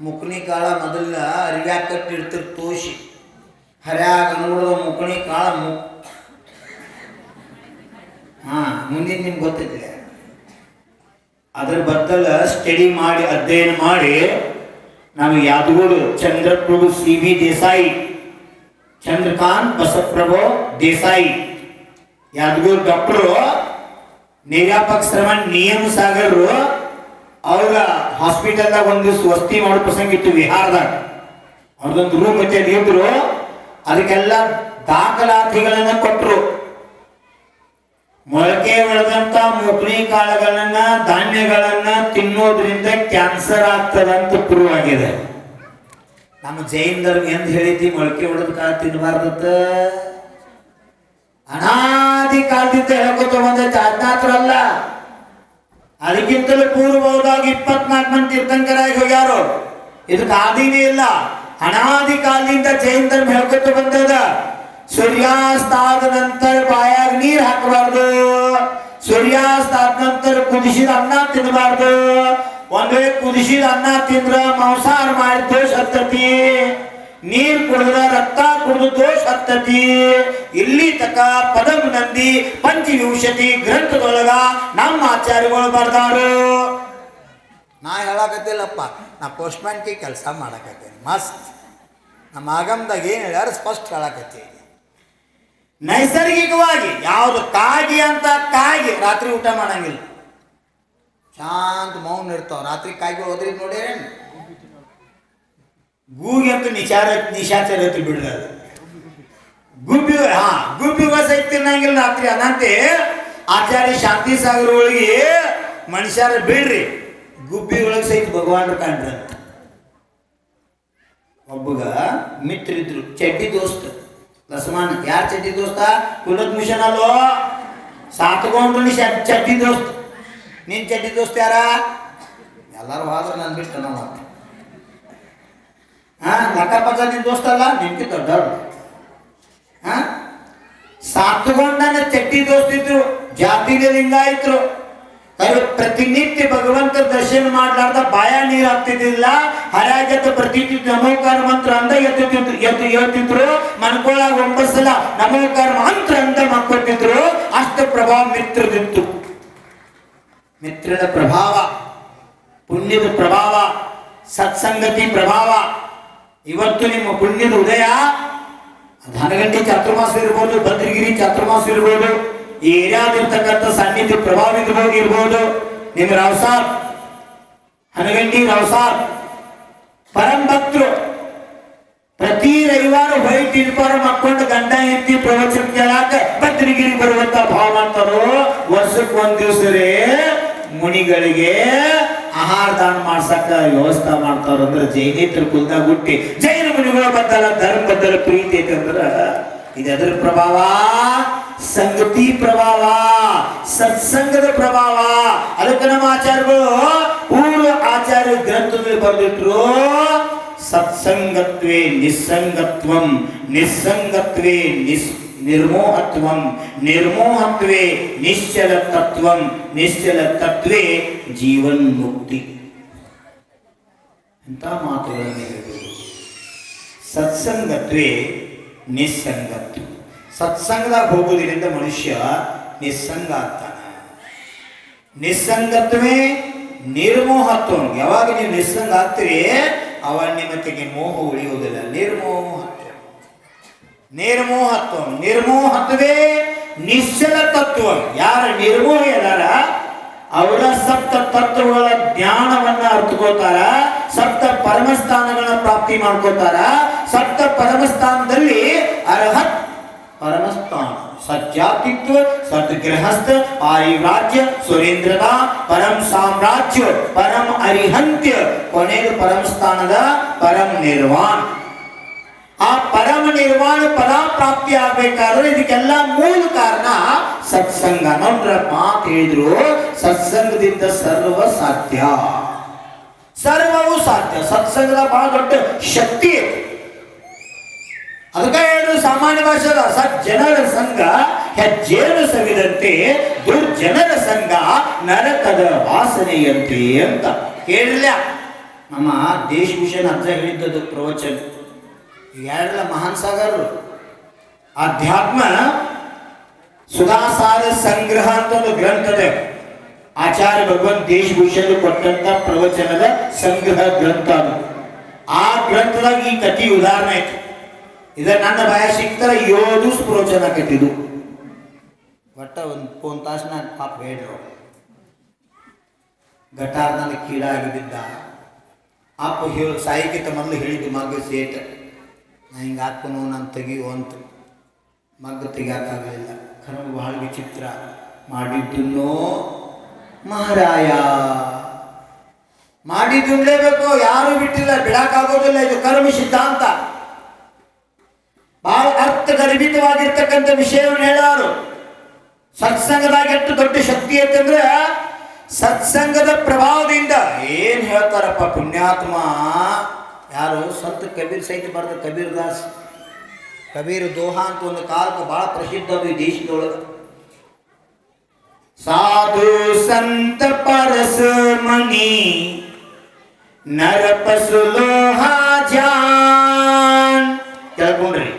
ಮುಕುಣಿ ಕಾಳ ಮೊದಲ ಅರಿವ್ಯಾಗ ಕಟ್ಟಿರ್ತಿರ್ ತೋಷಿ ಹರ್ಯಾಗ ನೋಡುವ ಮುಕುಣಿ ಕಾಳ ಮುಂದಿನ ನಿಮ್ಗೆ ಗೊತ್ತಿದೆ. ಅದ್ರ ಬದ್ದಲ ಸ್ಟಡಿ ಮಾಡಿ ಅಧ್ಯಯನ ಮಾಡಿ ನಾವು ಯಾದಗೂರು ಚಂದ್ರಪ್ರಭು CV ದೇಸಾಯಿ, ಚಂದ್ರಕಾಂತ್ ಬಸಪ್ರಭು ದೇಸಾಯಿ ಯಾದಗೂರು ಡಾಕ್ಟರು, ನಿರ್ಯಾಪಕ ಶ್ರವಣ್ ನಿಯಮ ಸಾಗರರು ಅವ್ರ ಹಾಸ್ಪಿಟಲ್ದಾಗ ಒಂದು ದಿವಸ ವಸ್ತಿ ಮಾಡೋ ಪ್ರಸಂಗ ಇತ್ತು ವಿಹಾರದಾಗ. ಅವ್ರದೊಂದು ರೂಮ್ ಮತ್ತೆ ಇದ್ರು, ಅದಕ್ಕೆಲ್ಲ ದಾಖಲಾತಿಗಳನ್ನ ಕೊಟ್ಟರು. ಮೊಳಕೆ ಒಳದಂತ ಮುಕುಣಿ ಕಾಳುಗಳನ್ನ ಧಾನ್ಯಗಳನ್ನ ತಿನ್ನೋದ್ರಿಂದ ಕ್ಯಾನ್ಸರ್ ಆಗ್ತದಂತ ಪ್ರೂವ್ ಆಗಿದೆ. ನಮ್ಮ ಜೈನ್ ಧರ್ಮ ಎಂದ್ ಹೇಳಿದ್ವಿ ಮೊಳಕೆ ಹೊಡೆದ ಕಾಳು ತಿನ್ನಬಾರ್ದತ್ತ. ಅನಾದಿ ಕಾಲದಿಂದ ಹೇಳ್ಕೊತ ಬಂದೈತೆ, ಅಜ್ಞಾತ್ರ ಅಲ್ಲ. ಅದಕ್ಕಿಂತಲೂ ಪೂರ್ವವಾಗಿ 24 ಮಂದಿ ತೀರ್ಥಂಕರಾಗಿ ಹೋಗ್ಯಾರು. ಇದಕ್ಕೆ ಆದಿನೇ ಇಲ್ಲ, ಅನಾದಿ ಕಾಲದಿಂದ ಜೈನ ಧರ್ಮ ಹೇಳ್ಕೊತ ಬಂದದ. ಸೂರ್ಯಾಸ್ತ ಆದ ನಂತರ ಬಾಯಾಗ ನೀರು ಹಾಕಬಾರ್ದು, ಸೂರ್ಯಾಸ್ತ ಆದ ನಂತರ ಕುದಿಸಿದ ಅನ್ನ ತಿನ್ನಬಾರ್ದು. ಒಂದ್ ವೇಳೆ ಕುದಿಸಿದ ಅನ್ನ ತಿಂದ್ರ ಮಾಂಸಾಹಾರ ಮಾಡಿ ದೋಷ ಹತ್ತತಿ, ನೀರು ಕುಡಿದ್ರ ರಕ್ತ ಕುಡಿದು ದೋಷ ಹತ್ತತಿ. ಇಲ್ಲಿ ತಕ ಪದಂ ನಂದಿ ಪಂಚವಿಂಶತಿ ಗ್ರಂಥದೊಳಗ ನಮ್ಮ ಆಚಾರ್ಯಗಳು ಬರ್ದಾರು. ನಾ ಹೇಳಕತ್ತಿಲ್ಲಪ್ಪ, ನಾ ಪೋಸ್ಟ್ ಮ್ಯಾನ್ಗೆ ಕೆಲಸ ಮಾಡಕತ್ತೇನೆ ಮಸ್ತ್. ನಮ್ಮ ಆಗಮದಾಗ ಏನು ಹೇಳ್ಯಾರ ಸ್ಪಷ್ಟ ಹೇಳಕತ್ತೀನಿ. ನೈಸರ್ಗಿಕವಾಗಿ ಯಾವುದು ಕಾಗಿ ಅಂತ ಕಾಗಿ ರಾತ್ರಿ ಊಟ ಮಾಡಂಗಿಲ್ಲ, ಶಾಂತ ಮೌನ ಇರ್ತಾವ. ರಾತ್ರಿ ಕಾಗಿ ಹೋದ್ರಿ ನೋಡಿ, ಗೂಗಿ ಅಂತೂ ನಿಶಾಚರ ಬಿಡ್ದ. ಗುಬ್ಬಿ ಗುಬ್ಬಿಗ ಸಹಿತ ತಿನ್ನಂಗಿಲ್ಲ ರಾತ್ರಿ. ಅದಂತೆ ಆಚಾರ್ಯ ಶಾಂತಿ ಸಾಗರ ಒಳಗೆ ಮನುಷ್ಯರ ಬಿಡ್ರಿ, ಗುಬ್ಬಿ ಒಳಗೆ ಸಹಿತ ಭಗವಾನ್ ಕಂಡ್ರ. ಒಬ್ಬಗ ಮಿತ್ರ ಇದ್ರು, ಚಡ್ಡಿ ದೋಸ್ತ ಲಸ್ಮಾನ್. ಯಾರ ಚಡ್ಡಿ ದೋಸ್ತ? ಕುಲದ್ ಮಿಷನ್ ಅಲ್ವೋ, ಸಾತ್ಕೊಂಡ್ರು ಚಡ್ಡಿ ದೋಸ್ತ. ನಿನ್ ಚಡ್ಡಿ ದೋಸ್ತ ಯಾರ? ಎಲ್ಲಾರು ಹೋದ್ರೆ ನನ್ ಬಿಟ್ಟು ನಾವು ಲಕ್ಕಪ್ಪಜ ನಿನ್ ದೋಸ್ತ ಅಲ್ಲ, ನಿನ್ಗೆ ದೊಡ್ಡವ್ರು. ಸಾತ್ಕೊಂಡನ ಚಡ್ಡಿ ದೋಸ್ತಿದ್ರು, ಜಾತಿಗೆ ಲಿಂಗಾಯಿತ್ರು. ಅವರು ಪ್ರತಿನಿತ್ಯ ಭಗವಂತ ದರ್ಶನ ಮಾಡ್ಲಾರ್ದ ಬಾಯ ನೀರು ಹಾಕ್ತಿದ್ದಿಲ್ಲ. ಹರಾಜತ ಪ್ರತೀತಿ ನಮೋಕಾರ ಮಂತ್ರ ಅಂದ ಹೇಳ್ತಿದ್ರು. ಮನ್ಕೊಳಾಗ 9 ಸಲ ನಮೋಕಾರ ಮಂತ್ರ ಅಂತ ಮಕ್ಕೊತಿದ್ರು. ಅಷ್ಟು ಪ್ರಭಾವ ಮಿತ್ರದಿತ್ತು. ಮಿತ್ರದ ಪ್ರಭಾವ, ಪುಣ್ಯದ ಪ್ರಭಾವ, ಸತ್ಸಂಗತಿ ಪ್ರಭಾವ. ಇವತ್ತು ನಿಮ್ಮ ಪುಣ್ಯದ ಉದಯ ಧನಗಂಟಿ ಚಾತುರ್ಮಾಸ ಇರ್ಬೋದು, ಭದ್ರಗಿರಿ ಚಾತುರ್ಮಾಸ ಇರ್ಬೋದು, ಈ ಏರಿಯಾದಿರ್ತಕ್ಕಂಥ ಸಾನ್ನಿಧ್ಯ ಪ್ರಭಾವ ಇರ್ಬೋದು. ನಿಮ್ಮ ರಾವ್ ಸಾಬ್ ಹನಗಂಡಿ ರಾವ್ ಸಾಬ್ ಪರಂ ಭಕ್ತರು ಪ್ರತಿ ರವಿವಾರ ವೈಟ್ ಇಲ್ಪಾರ ಮಕ್ಕೊಂಡು ಗಂಡ ಹೆಂಡತಿ ಪ್ರವಚನ ಕೇಳಾಕ ಭದ್ರಗಿರಿ ಬರುವಂತ ಭಾವಂತರು ವರ್ಷಕ್ಕೆ 1 ದಿವಸ ಮುನಿಗಳಿಗೆ ಆಹಾರ ದಾನ ಮಾಡ್ಸಕ ವ್ಯವಸ್ಥೆ ಮಾಡ್ತಾರ. ಅಂದ್ರೆ ಜೈನೇತರ ಕುಲ್ದಾಗ ಹುಟ್ಟಿ ಜೈನ ಮುನಿಗಳ ಬದ್ದಲ್ಲ ಧರ್ಮ ಬದ್ದಲ ಪ್ರೀತಿ ಐತೆ ಅಂದ್ರ ಇದರ ಪ್ರಭಾವ, ಸಂಗತಿ ಪ್ರಭಾವ, ಸತ್ಸಂಗದ ಪ್ರಭಾವ. ಅದಕ್ಕೆ ನಮ್ಮ ಆಚಾರ್ಯಗಳು ಪೂರ್ವ ಆಚಾರ್ಯ ಗ್ರಂಥದಲ್ಲಿ ಬರೆದಿಟ್ರು, ಸತ್ಸಂಗತ್ವೇ ನಿಸ್ಸಂಗತ್ವಂ, ನಿಸ್ಸಂಗತ್ವೇ ನಿರ್ಮೋಹತ್ವಂ, ನಿರ್ಮೋಹತ್ವೇ ನಿಶ್ಚಲ ತತ್ವಂ, ನಿಶ್ಚಲ ತತ್ವೇ ಜೀವನ್ ಮುಕ್ತಿ ಅಂತ ಮಾತುಗಳನ್ನು ಹೇಳಿದರು. ಸತ್ಸಂಗತ್ವೇ ನಿಸ್ಸಂಗತ್ವ. ಸತ್ಸಂಗದಾಗ ಹೋಗೋದ್ರಿಂದ ಮನುಷ್ಯ ನಿಸ್ಸಂಗ ಆಗ್ತಾನೆ. ನಿಸ್ಸಂಗತ್ವೇ ನಿರ್ಮೋಹತ್ವ. ಯಾವಾಗ ನೀವು ನಿಸ್ಸಂಗ ಆಗ್ತೀರಿ ಅವಾಗ ನಿಮ್ಮತ್ತಿಗೆ ಮೋಹ ಉಳಿಯುವುದಿಲ್ಲ. ನಿರ್ಮೋಹತ್ವ, ನಿರ್ಮೋಹತ್ವ, ನಿರ್ಮೋಹತ್ವೇ ನಿಶ್ಚಲ ತತ್ವ. ಯಾರ ನಿರ್ಮೋಹ ಇದಾರ ಅವರ ಸಪ್ತ ತತ್ವಗಳ ಜ್ಞಾನವನ್ನ ಅರ್ಥಕೋತಾರ, ಸಪ್ತ ಪರಮಸ್ಥಾನಗಳನ್ನ ಪ್ರಾಪ್ತಿ ಮಾಡ್ಕೋತಾರ. ಸಪ್ತ ಪರಮಸ್ಥಾನದಲ್ಲಿ ಅರ್ಹತ್ ಪರಮಸ್ಥಾನ, ಸಜ್ಜಾತಿತ್ವ ಸದ್ಗೃಹಸ್ಥ ಪಾರಿವ್ರಾಜ್ಯ ಸುರೇಂದ್ರದ ಪರಂ ಸಾಮ್ರಾಜ್ಯ ಪರಂ ಅರಿಹಂತ್ಯ ಕೊನೆಗೆ ಪರಂ ಸ್ಥಾನದ ಪರಂ ನಿರ್ವಾಣ. ಆ ಪರಮ ನಿರ್ವಾಣ ಪದ ಪ್ರಾಪ್ತಿ ಆಗ್ಬೇಕಾದ್ರೆ ಇದಕ್ಕೆಲ್ಲ ಮೂಲ ಕಾರಣ ಸತ್ಸಂಗ. ನೋಡ್ರ ಮಾತು ಹೇಳಿದ್ರು, ಸತ್ಸಂಗದಿಂದ ಸರ್ವ ಸಾಧ್ಯ, ಸರ್ವವು ಸಾಧ್ಯ. ಸತ್ಸಂಗದ ಬಹಳ ದೊಡ್ಡ ಶಕ್ತಿ ಐತಿ. ಅದಕ್ಕೆ ಹೇಳಿದ್ರು ಸಾಮಾನ್ಯ ಭಾಷೆದ ಸಜ್ಜನರ ಸಂಘ ಹೆಜ್ಜೇನು ಸವಿದಂತೆ ದುರ್ಜನರ ಸಂಘ ನರಕದ ವಾಸನೆಯಂತೆ ಅಂತ ಕೇಳಿಲ್ಲ. ನಮ್ಮ ದೇಶಭೂಷಣ್ ಅಜ್ಜ ಹೇಳಿದ್ದದು ಪ್ರವಚನ. ಯಾರೆಲ್ಲ ಮಹಾನ್ ಸಾಗರರು. ಅಧ್ಯಾತ್ಮ ಸುಧಾಸಾರ ಸಂಗ್ರಹ ಅಂತ ಒಂದು ಗ್ರಂಥದ ಆಚಾರ್ಯ ಭಗವಾನ್ ದೇಶಭೂಷಣ್ ಕೊಟ್ಟಂತ ಪ್ರವಚನದ ಸಂಗ್ರಹ ಗ್ರಂಥ ಅದು. ಆ ಗ್ರಂಥದಾಗ ಈ ಕಥೆ ಉದಾಹರಣೆ ಐತಿ. ಇದ ನನ್ನ ಭಯ ಸಿಗ್ತಾರ 7 ದಿವಸ ಪ್ರವಚನ ಆಕೈತಿದು. ಒಟ್ಟ ಒಂದು ತಾಸನಾಗ ಪಾಪ ಹೇಳ್ರು ಗಟಾರ್ನಲ್ಲಿ ಕೀಡಾಗಿ ಬಿದ್ದ. ಅಪ್ಪ ಹೇಳಿ ಸಾಯಿಗಿಂತ ಮೊದಲು ಹೇಳಿದ್ದು ಮಗ ಸೇಟ ನಾ ಹಿಂಗೆ ಹಾಕ್ಕೊನು ನಾನು ತೆಗಿಯೋ ಅಂತ. ಮಗ್ಗ ತೆಗಿಯೋಕ್ಕಾಗಲಿಲ್ಲ. ಕರ್ಮ ಬಹಳ ವಿಚಿತ್ರ. ಮಾಡಿದ್ದನ್ನೋ ಮಹಾರಾಯ ಮಾಡಿದ್ದುಂಡೇಬೇಕು, ಯಾರೂ ಬಿಟ್ಟಿಲ್ಲ, ಬಿಡಕ್ಕಾಗೋದಿಲ್ಲ. ಇದು ಕರ್ಮ ಸಿದ್ಧಾಂತ. ಬಹಳ ಅರ್ಥಗರ್ಭಿತವಾಗಿರ್ತಕ್ಕಂಥ ವಿಷಯವನ್ನು ಹೇಳೋರು. ಸತ್ಸಂಗದಾಗ ಎಷ್ಟು ದೊಡ್ಡ ಶಕ್ತಿ ಐತಂದ್ರೆ ಸತ್ಸಂಗದ ಪ್ರಭಾವದಿಂದ ಏನ್ ಹೇಳ್ತಾರಪ್ಪ ಪುಣ್ಯಾತ್ಮ. ಯಾರು ಸಂತ ಕಬೀರ್ ಸಹಿತ ಬರೆದ ಕಬೀರ್ ದಾಸ್. ಕಬೀರ್ ದೋಹಾ ಅಂತ ಒಂದು ಕಾಲಕ್ಕೆ ಬಹಳ ಪ್ರಸಿದ್ಧ ಅದು ಈ ದೇಶದೊಳಗೆ. ಸಾಧು ಸಂತ ಪರಸ ಮನಿ ನರ ಪಶು ಲೋಹ ಜಾನ್. ಕೇಳ್ಕೊಂಡ್ರಿ?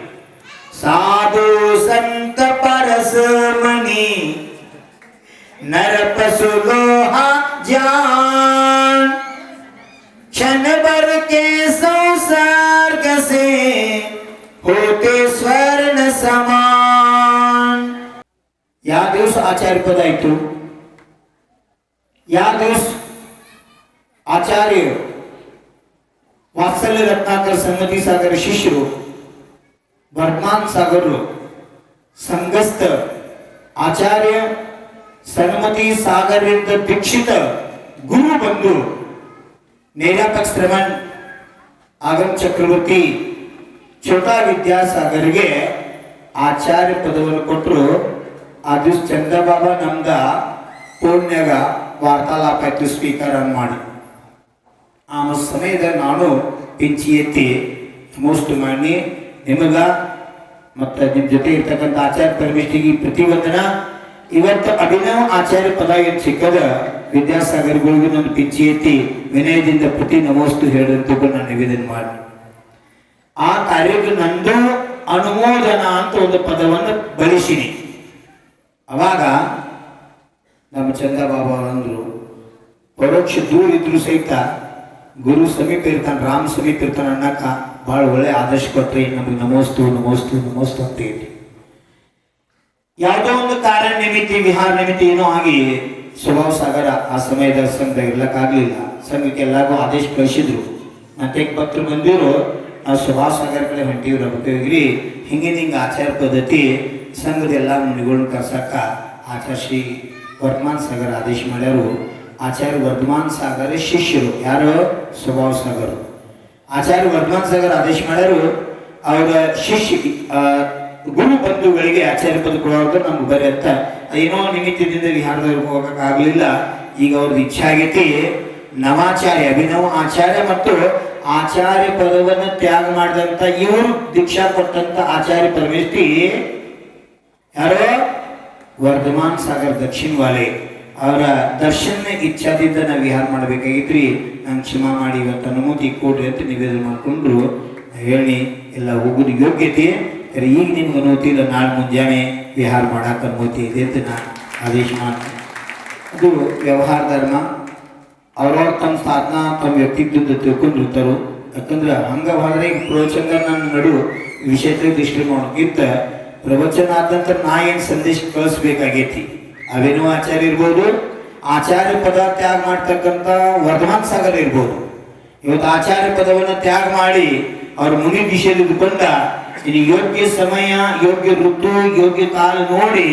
ಸಾಧು ಸಂತ ಪರಸ ಮನಿ नर पशु लोहा जान क्षण भर के संसर्ग से होते स्वर्ण समान. या दिवस आचार्य पद आयतु. या दिवस आचार्य वात्सल्य रत्नाकर संगती सागर शिष्यರು वर्धमान सागर संगस्थ आचार्य सन्मती सागरविंद दीक्षित गुरु बंधु ನೇರಾಪಕ್ ಶ್ರವಣ್ ಆಗಮ್ ಚಕ್ರವರ್ತಿ ಛೋಟಾ ವಿದ್ಯಾಸಾಗರ್ಗೆ ಆಚಾರ್ಯ ಪದವನ್ನು ಕೊಟ್ಟರು. ಆ ದಿವಸ ಚಂದ್ರಬಾಬಾ ನಮ್ದ ಪೂರ್ಣ್ಯಾಗ ವಾರ್ತಾಲಾಪ ಆಯ್ತು ಸ್ಪೀಕರ್ ಅನ್ ಮಾಡಿ. ಆ ಸಮಯದ ನಾನು ಪಿಂಚಿ ಎತ್ತಿ ಮೋಸ್ಟ್ ಮಾಡಿ ನಿಮಗ ಮತ್ತು ನಿಮ್ಮ ಜೊತೆ ಇರ್ತಕ್ಕಂಥ ಆಚಾರ್ಯ ಪರಮೇಶ್ವರಿಗೆ ಪ್ರತಿವಂದನ. ಇವತ್ತು ಅಭಿನವ ಆಚಾರ್ಯ ಪದ ಏನು ಸಿಕ್ಕದ ವಿದ್ಯಾಸಾಗರ್ಗಳಿಗೂ ನನ್ನ ಪಿಂಚಿ ಎತ್ತಿ ವಿನಯದಿಂದ ಪ್ರತಿ ನಮೋಸ್ತು ಹೇಳಂತ ನಾನು ನಿವೇದನೆ ಮಾಡಿ. ಆ ಕಾರ್ಯಕ್ಕೆ ನಂದು ಅನುಮೋದನ ಅಂತ ಒಂದು ಪದವನ್ನು ಬಳಸಿನಿ. ಅವಾಗ ನಮ್ಮ ಚಂದ್ರಬಾಬಾ ಅವರಂದ್ರು ಪರೋಕ್ಷ ದೂರ ಇದ್ರು ಸಹಿತ ಗುರು ಸಮೀಪ ಇರ್ತಾನೆ, ರಾಮ್ ಸಮೀಪ ಇರ್ತಾನೆ ಅನ್ನಕ ಭಾಳ ಒಳ್ಳೆ ಆದರ್ಶ ಕೊಟ್ರಿ. ನಮಗೆ ನಮೋಸ್ತು ನಮೋಸ್ತು ನಮೋಸ್ತು ಅಂತ ಹೇಳಿ ಯಾವುದೋ ಒಂದು ಕಾರಣ ನಿಮಿತ್ತಿ ವಿಹಾರ ನಿಮಿತ್ತಿ ಏನೋ ಆಗಿ ಸ್ವಭಾವ ಸಾಗರ ಆ ಸಮಯದ ಸಂಘದಾಗ ಇರ್ಲಕ್ಕಾಗಲಿಲ್ಲ. ಸಂಘಕ್ಕೆ ಎಲ್ಲರಿಗೂ ಆದೇಶ ಕಳಿಸಿದ್ರು. ಮತ್ತೆ ಭಕ್ತರು ಬಂದಿರು ನಾವು ಸ್ವಭಾವ ಸಾಗರ ಕಡೆ ಹೊಂಟಿವ್ರು ಹೋಗಿರಿ. ಹಿಂಗೆ ಆಚಾರ ಪದ್ಧತಿ ಸಂಘದ ಎಲ್ಲ ಮುನಿಗಳನ್ನ ಕರ್ಸಕ್ಕ ಆಚಾರ್ಯ ಶ್ರೀ ವರ್ಧಮಾನ್ ಸಾಗರ್ ಆದೇಶ ಮಾಡ್ಯಾರು. ಆಚಾರ್ಯ ವರ್ಧಮಾನ್ ಸಾಗರ ಶಿಷ್ಯರು ಯಾರು? ಸ್ವಭಾವ ಸಾಗರ್. ಆಚಾರ್ಯ ವರ್ಧಮಾನ್ ಸಾಗರ್ ಆದೇಶ ಮಾಡ್ಯಾರು. ಅವರ ಶಿಷ್ಯ ಗುರು ಬಂಧುಗಳಿಗೆ ಆಚಾರ್ಯ ಪದ ಕೊಡೋದು ನಮ್ಗೆ ಬರೀ ಅಂತ ಏನೋ ನಿಮಿತ್ತದಿಂದ ವಿಹಾರದವ್ರಿಗೆ ಹೋಗಕ್ಕಾಗಲಿಲ್ಲ. ಈಗ ಅವ್ರದ್ದು ಇಚ್ಛೆ ಆಗೈತಿ ನವಾಚಾರ್ಯ ಅಭಿನವ ಆಚಾರ್ಯ ಮತ್ತು ಆಚಾರ್ಯ ಪದವನ್ನು ತ್ಯಾಗ ಮಾಡಿದಂತ ಇವರು ದೀಕ್ಷಾ ಕೊಟ್ಟಂತ ಆಚಾರ್ಯ ಪರಮೇಶ್ವರಿ ಯಾರೋ ವರ್ಧಮಾನ್ ಸಾಗರ್ ದಕ್ಷಿಣ ವಾಲೆ ಅವರ ದರ್ಶನ ಇಚ್ಛಾದಿಂದ ನಾವು ವಿಹಾರ ಮಾಡಬೇಕಾಗಿತ್ರಿ. ನಂಗೆ ಕ್ಷಮಾ ಮಾಡಿ ಇವತ್ತು ಅನುಮತಿ ಕೊಡ್ರಿ ಅಂತ ನಿವೇದನೆ ಮಾಡಿಕೊಂಡ್ರು. ಹೇಳಿ ಎಲ್ಲ ಹೋಗೋದು ಯೋಗ್ಯತೆ ಈಗ ನಿಮ್ಗೆ ಅನುಮತಿ ಇಲ್ಲ, ನಾಳೆ ಮುಂಜಾನೆ ವಿಹಾರ ಮಾಡಕ್ಕೆ ಅನುಮತಿ ಇದೆ ಅಂತ ನಾನು ಆದೇಶ ಮಾಡ್ತೀನಿ. ಅದು ವ್ಯವಹಾರ ಧರ್ಮ. ಅವ್ರವ್ರ ತಮ್ಮ ಸಾಧನ ತಮ್ಮ ವ್ಯಕ್ತಿತ್ವದ ತಿಳ್ಕೊಂಡಿರ್ತಾರೋ. ಯಾಕಂದ್ರೆ ಹಂಗೆ ಹೋದ್ರೆ ಈಗ ಪ್ರವಚನ ನನ್ನ ನಡು ವಿಷಯದ ದೃಷ್ಟಿ ಮಾಡೋಕ್ಕಿಂತ ಪ್ರವಚನ ಆದ ನಂತರ ನಾ ಏನು ಸಂದೇಶ ಕಳಿಸ್ಬೇಕಾಗೈತಿ. ಅವೇನೋ ಆಚಾರ್ಯ ಇರ್ಬೋದು, ಆಚಾರ್ಯ ಪದ ತ್ಯಾಗ ಮಾಡ್ತಕ್ಕಂಥ ವರ್ಧಮಾನ್ ಸಾಗರ್ ಇರ್ಬೋದು. ಇವತ್ತು ಆಚಾರ್ಯ ಪದವನ್ನು ತ್ಯಾಗ ಮಾಡಿ ಅವ್ರ ಮುನಿ ದಿಶೆಲಿದ್ದುಕೊಂಡ ಇನ್ನು ಯೋಗ್ಯ ಸಮಯ, ಯೋಗ್ಯ ಋತು, ಯೋಗ್ಯ ಕಾಲ ನೋಡಿ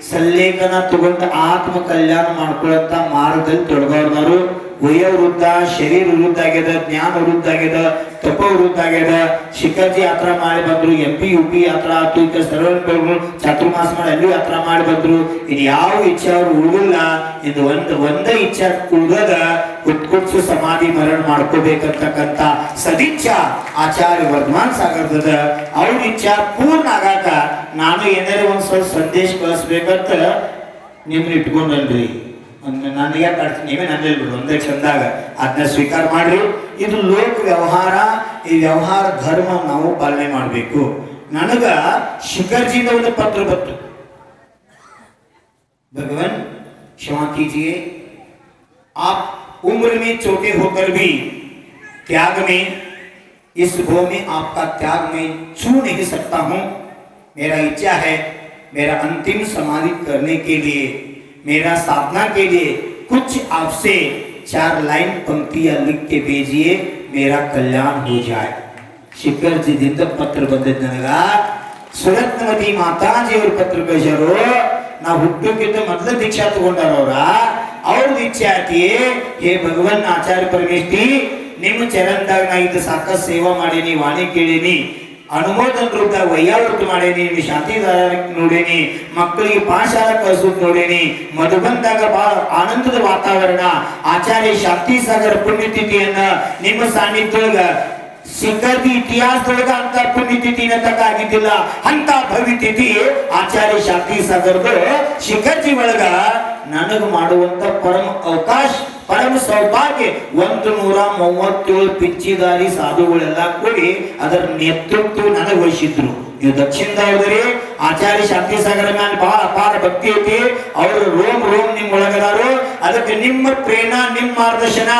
ಸಲ್ಲೇಖನ ತಗೊಂಡ ಆತ್ಮ ಕಲ್ಯಾಣ ಮಾಡ್ಕೊಳತ್ತ ಮಾರ್ಗದಲ್ಲಿ ತೊಡಗವ್ರದವರು. ವಯ ವೃದ್ಧ, ಶರೀರ ವೃದ್ಧ ಆಗ್ಯದ, ಜ್ಞಾನ ವೃದ್ಧ ಆಗ್ಯದ, ತಪ ವೃದ್ಧ ಆಗ್ಯದ. ಶಿಖರ್ಜಿ ಯಾತ್ರಾ ಮಾಡಿ ಬಂದ್ರು, MP UP ಯಾತ್ರಾ ಆಯ್ತು, ಈಗ ಸರ್ವ ಚಾತುರ್ಮಾಸ ಮಾಡಿ ಅಲ್ಲಿ ಯಾತ್ರಾ ಮಾಡಿ ಬಂದ್ರು. ಇನ್ ಯಾವ ಇಚ್ಛೆ ಅವ್ರು ಉಳಿಲ್ಲ. ಇದು ಒಂದೇ ಇಚ್ಛೆ ಉಳಿದ ಉತ್ಕೃಷ್ಟ ಸಮಾಧಿ ಮರಣ ಮಾಡ್ಕೋಬೇಕಂತಕ್ಕಂತ ಸದಿಚ್ಛಾ ಆಚಾರ್ಯ ವರ್ಧಮಾನ್ ಸಾಗರದ. ಅವ್ರ ಇಚ್ಛಾ ಪೂರ್ಣ ಆಗಾಕ ನಾನು ಏನಾರ ಒಂದ್ ಸ್ವಲ್ಪ ಸಂದೇಶ ಕಳಿಸ್ಬೇಕಂತ ನಿಮ್ನ ಇಟ್ಕೊಂಡಲ್ರಿ. ನಾನು ಯಾಕೆ ಕಾಡ್ತೀನಿ, ನೀವೇ ನಂದೇ ಬಿಡು ಒಂದೇ ಚಂದಾಗ ಅದನ್ನ ಸ್ವೀಕಾರ ಮಾಡ್ರಿ. ಇದು ಲೋಕ ವ್ಯವಹಾರ, ಈ ವ್ಯವಹಾರ ಧರ್ಮ ನಾವು ಪಾಲನೆ ಮಾಡಬೇಕು. ನನಗ ಶಿಖರ್ಜಿಯಿಂದ ಒಂದು ಪತ್ರ ಬಂತು. भगवान क्षमा कीजिए, आप उम्र में छोटे होकर भी त्याग में, इस भव में आपका त्याग मैं छू नहीं सकता हूं. मेरा इच्छा है मेरा अंतिम समाधि करने के लिए, मेरा साधना के लिए कुछ आपसे 4 लाइन पंक्तियां लिख के भेजिए, मेरा कल्याण हो जाए. ಶಿಖರ್ ಜಿದಿಂದ ಪತ್ರ ಬಂದಿದ್ದ ನನಗ. ಸುರತ್ನವತಿ ಮಾತಾಜಿಯವ್ರ ಪತ್ರ ಕಳಿಸ್ಯಾರು. ನಾವು ಹುಟ್ಟೋಕ್ಕಿಂತ ಮೊದಲ ದೀಕ್ಷಾ ತಗೊಂಡಾರ ಅವ್ರದ್ದು ಇಚ್ಛೆ ಆತಿ, ಹೇ ಭಗವನ್ ಆಚಾರ್ಯ ಪರಮೇಶ್ವರಿ, ನಿಮ್ಮ ಚರಣದಾಗ ನಾ ಇದು ಸಾಕಷ್ಟು ಸೇವಾ ಮಾಡೀನಿ, ವಾಣಿ ಕೇಳೀನಿ, ಅನುಮೋದನ ರೂಪದಾಗ ವೈಯಾವೃತ ಮಾಡೇನಿ, ನಿಮ್ಗೆ ಶಾಂತಿದಾರ ನೋಡೇನಿ, ಮಕ್ಕಳಿಗೆ ಪಾಠಶಾಲ ಕಳಿಸೋದು ನೋಡೇನಿ, ಮಧುಬಂದಾಗ ಬಹಳ ಆನಂದದ ವಾತಾವರಣ, ಆಚಾರ್ಯ ಶಾಂತಿ ಸಾಗರ ಪುಣ್ಯತಿಥಿಯನ್ನ ನಿಮ್ಮ ಸಾನ್ನಿಧ್ಯದೊಳಗ ಶಿಖರ್ಜಿ ಇತಿಹಾಸದೊಳಗ ಅಂತ ಪುಣ್ಯತಿಥಿನ ತಕ್ಕ ಆಗಿದ್ದಿಲ್ಲ. ಅಂತ ಭವಿತಿಥಿ ಆಚಾರ್ಯ ಶಾಂತಿ ಸಾಗರದ ಶಿಖರ್ಜಿ ಒಳಗ ನನಗ ಮಾಡುವಂತ ಪರಮ ಅವಕಾಶ, ಪರಮ ಸೌಭಾಗ್ಯ. 137 ಪಿಚ್ಚಿದಾರಿ ಸಾಧುಗಳೆಲ್ಲ ಕೂಡಿ ಅದರ ನೇತೃತ್ವ ನನಗೆ ವಹಿಸಿದ್ರು. ನೀವು ದಕ್ಷಿಣದವ್ರಿ ಆಚಾರ್ಯ ಶಾಂತಿ ಸಾಗರ ಮ್ಯಾಲ ಬಹಳ ಅಪಾರ ಭಕ್ತಿ ಐತಿ. ಅವರು ರೋಮ್ ನಿಮ್ ಒಳಗದಾರು. ಅದಕ್ಕೆ ನಿಮ್ಮ ಪ್ರೇರಣಾ, ನಿಮ್ಮ ಮಾರ್ಗದರ್ಶನ,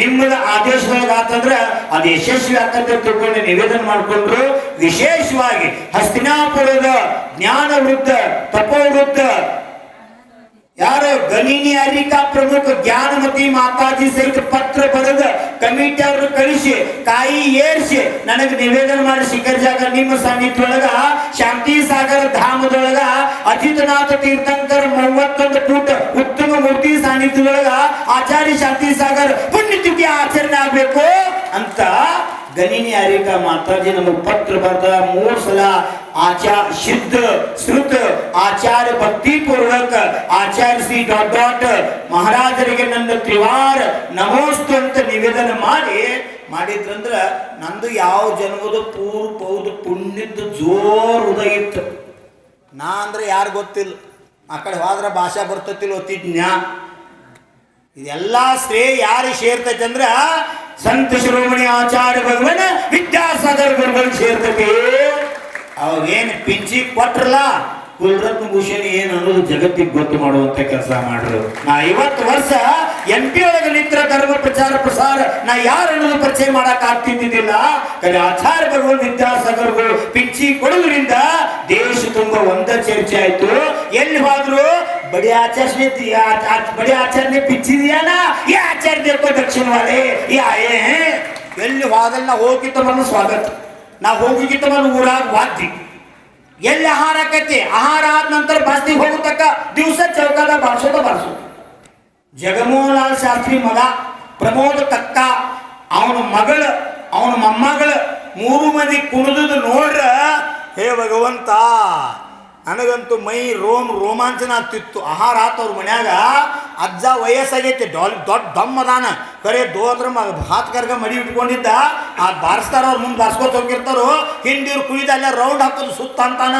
ನಿಮ್ಮದ ಆದೇಶದೊಳಗ ಆತಂದ್ರ ಅದು ಯಶಸ್ವಿ ಆಗ್ತದೆ ತಿಳ್ಕೊಂಡು ನಿವೇದನೆ ಮಾಡ್ಕೊಂಡ್ರು. ವಿಶೇಷವಾಗಿ ಹಸ್ತಿನಾಪುರದ ಜ್ಞಾನ ವೃದ್ಧ, ತಪೋವೃದ್ಧ ಯಾರು ಗಣಿನಿ ಅರಿಕಾ ಪ್ರಮುಖ ಜ್ಞಾನಮತಿ ಮಾತಾಜಿ ಸಹಿತ ಪತ್ರ ಬರೆದ ಕಮಿಟಿ ಅವರು ಕಳಿಸಿ ಕಾಯಿ ಏರ್ಸಿ ನನಗೆ ನಿವೇದನೆ ಮಾಡಿ ಶಿಖರ್ಜಾಗ ನಿಮ್ಮ ಸಾನ್ನಿಧ್ಯವೊಳಗ ಶಾಂತಿ ಸಾಗರ ಧಾಮದೊಳಗ ಅಜಿತನಾಥ ತೀರ್ಥಂಕರ 31 ಫೂಟ್ ಉತ್ತಮ ಮೂರ್ತಿ ಸಾನ್ನಿಧ್ಯವೊಳಗ ಆಚಾರ್ಯ ಶಾಂತಿ ಸಾಗರ ಪುಣ್ಯತಿಥಿ ಆಚರಣೆ ಆಗ್ಬೇಕು ಅಂತ ಗಣಿನಿ ಅರಿಕಾ ಮಾತಾಜಿ ನಮಗೆ ಪತ್ರ ಬರೆದ 3 ಸಲ ಆಚಾರ್ಯ ಸಿದ್ಧ ಶ್ರುತ ಆಚಾರ್ಯ ಭಕ್ತಿ ಪೂರ್ವಕ ಆಚಾರ್ಯ ಶ್ರೀ ಡಾಟ್ ಮಹಾರಾಜರಿಗೆ ನನ್ನ ತ್ರಿವಾರ ನಮೋಸ್ತು ಅಂತ ನಿವೇದನೆ ಮಾಡಿದ್ರಂದ್ರ ನಂದು ಯಾವ ಜನ್ಮದ ಪೂರ್ವ ಪುಣ್ಯದ ಜೋರ್ ಉದಯ ಇತ್ತು. ನಾ ಅಂದ್ರೆ ಯಾರು ಗೊತ್ತಿಲ್ಲ, ಆ ಕಡೆ ಹೋದ್ರ ಭಾಷಾ ಬರ್ತತಿಲ್ಲ ಓದ್ತಿದ್ನ್ಯಾ. ಇದೆಲ್ಲ ಶ್ರೇಯ ಯಾರಿಗೆ ಸೇರ್ತೈತೆ ಅಂದ್ರ ಸಂತ ಶಿರೋಮಣಿ ಆಚಾರ್ಯ ಭಗವನ್ ವಿದ್ಯಾಸಾಗರ ಗುರುಗಳು ಸೇರ್ತೈತಿ. ಅವ್ರೇನು ಪಿಂಚಿ ಕೊಟ್ರಲ್ಲ, ಕುಲರತ್ನ ಭೂಷಣ್ ಏನು ಅನ್ನೋದು ಜಗತ್ತಿಗೆ ಗೊತ್ತು ಮಾಡುವಂತ ಕೆಲಸ ಮಾಡ್ರು. ನಾ 50 ವರ್ಷ MP ಒಳಗೆ ನಿತ್ರ ಧರ್ಮ ಪ್ರಚಾರ ಪ್ರಸಾರ ನಾ ಯಾರು ಅನ್ನೋದು ಪರಿಚಯ ಮಾಡಕ್ ಆಗ್ತಿದ್ದಿಲ್ಲ. ಕಡೆ ಆಚಾರ್ಯ ಭಗವನ್ ವಿದ್ಯಾಸಾಗರ್ಗಳು ಪಿಂಚಿ ಕೊಡೋದ್ರಿಂದ ದೇಶ ತುಂಬಾ ಒಂದ ಚರ್ಚೆ ಆಯ್ತು. ಎಲ್ಲಿ ಹೋದ್ರು ಬಡಿ ಆಚಾರ್ಯ ಪಿಚ್ಚಿದ್ಯಾನ ಈ ಆಚಾರ್ಯ ದೇವೋ ದಕ್ಷಿಣ ವಾಲೆ ಈ ಆಯೇ ಎಲ್ಲಿ ಹೋದಲ್ಲ ನಾ ಹೋಗಿತ್ತ ಮನ ಸ್ವಾಗತ, ನಾ ಹೋಗಿಗಿತ್ತ ಮನ ಊರಾಗ ವಾದ್ಯ. ಎಲ್ಲಿ ಆಹಾರ ಆಕೈತಿ, ಆಹಾರ ಆದ ನಂತರ ಬಸ್ತಿಗೆ ಹೋಗತಕ್ಕ ದಿವಸ ಚೌಕಾದ ಬಾರಿಸೋದ. ಜಗಮೋಹನ್ ಲಾಲ್ ಶಾಸ್ತ್ರಿ ಮಗ ಪ್ರಮೋದ್ ಕಕ್ಕ, ಅವನ ಮಗಳು, ಅವನ ಮೊಮ್ಮಗಳು 3 ಮಂದಿ ಕುಣಿದು ನೋಡ್ರ, ಹೇ ಭಗವಂತ ನನಗಂತೂ ಮೈ ರೋಮಾಂಚನ ಆಗ್ತಿತ್ತು. ಆಹಾರ ಆತವ್ರ ಮನ್ಯಾಗ ಅಜ್ಜ ವಯಸ್ಸಾಗೈತಿ, ದೊಡ್ಡ ದಮ್ಮದಾನ, ಕರೆ ದೋದ್ರ ಹಾತ್ ಕರ್ಗ ಮಡಿ ಇಟ್ಕೊಂಡಿದ್ದ. ಆ ಬಾರಿಸ್ತಾರ, ಅವ್ರ ಮುಂದೆ ಬಾರಿಸ್ಕೊತ ಹೋಗಿರ್ತಾರೋ, ಹಿಂದಿವ್ರು ಕುಯ್ದ ಅಲ್ಲ ರೌಂಡ್ ಹಾಕೋದು ಸುತ್ತ ಅಂತಾನ.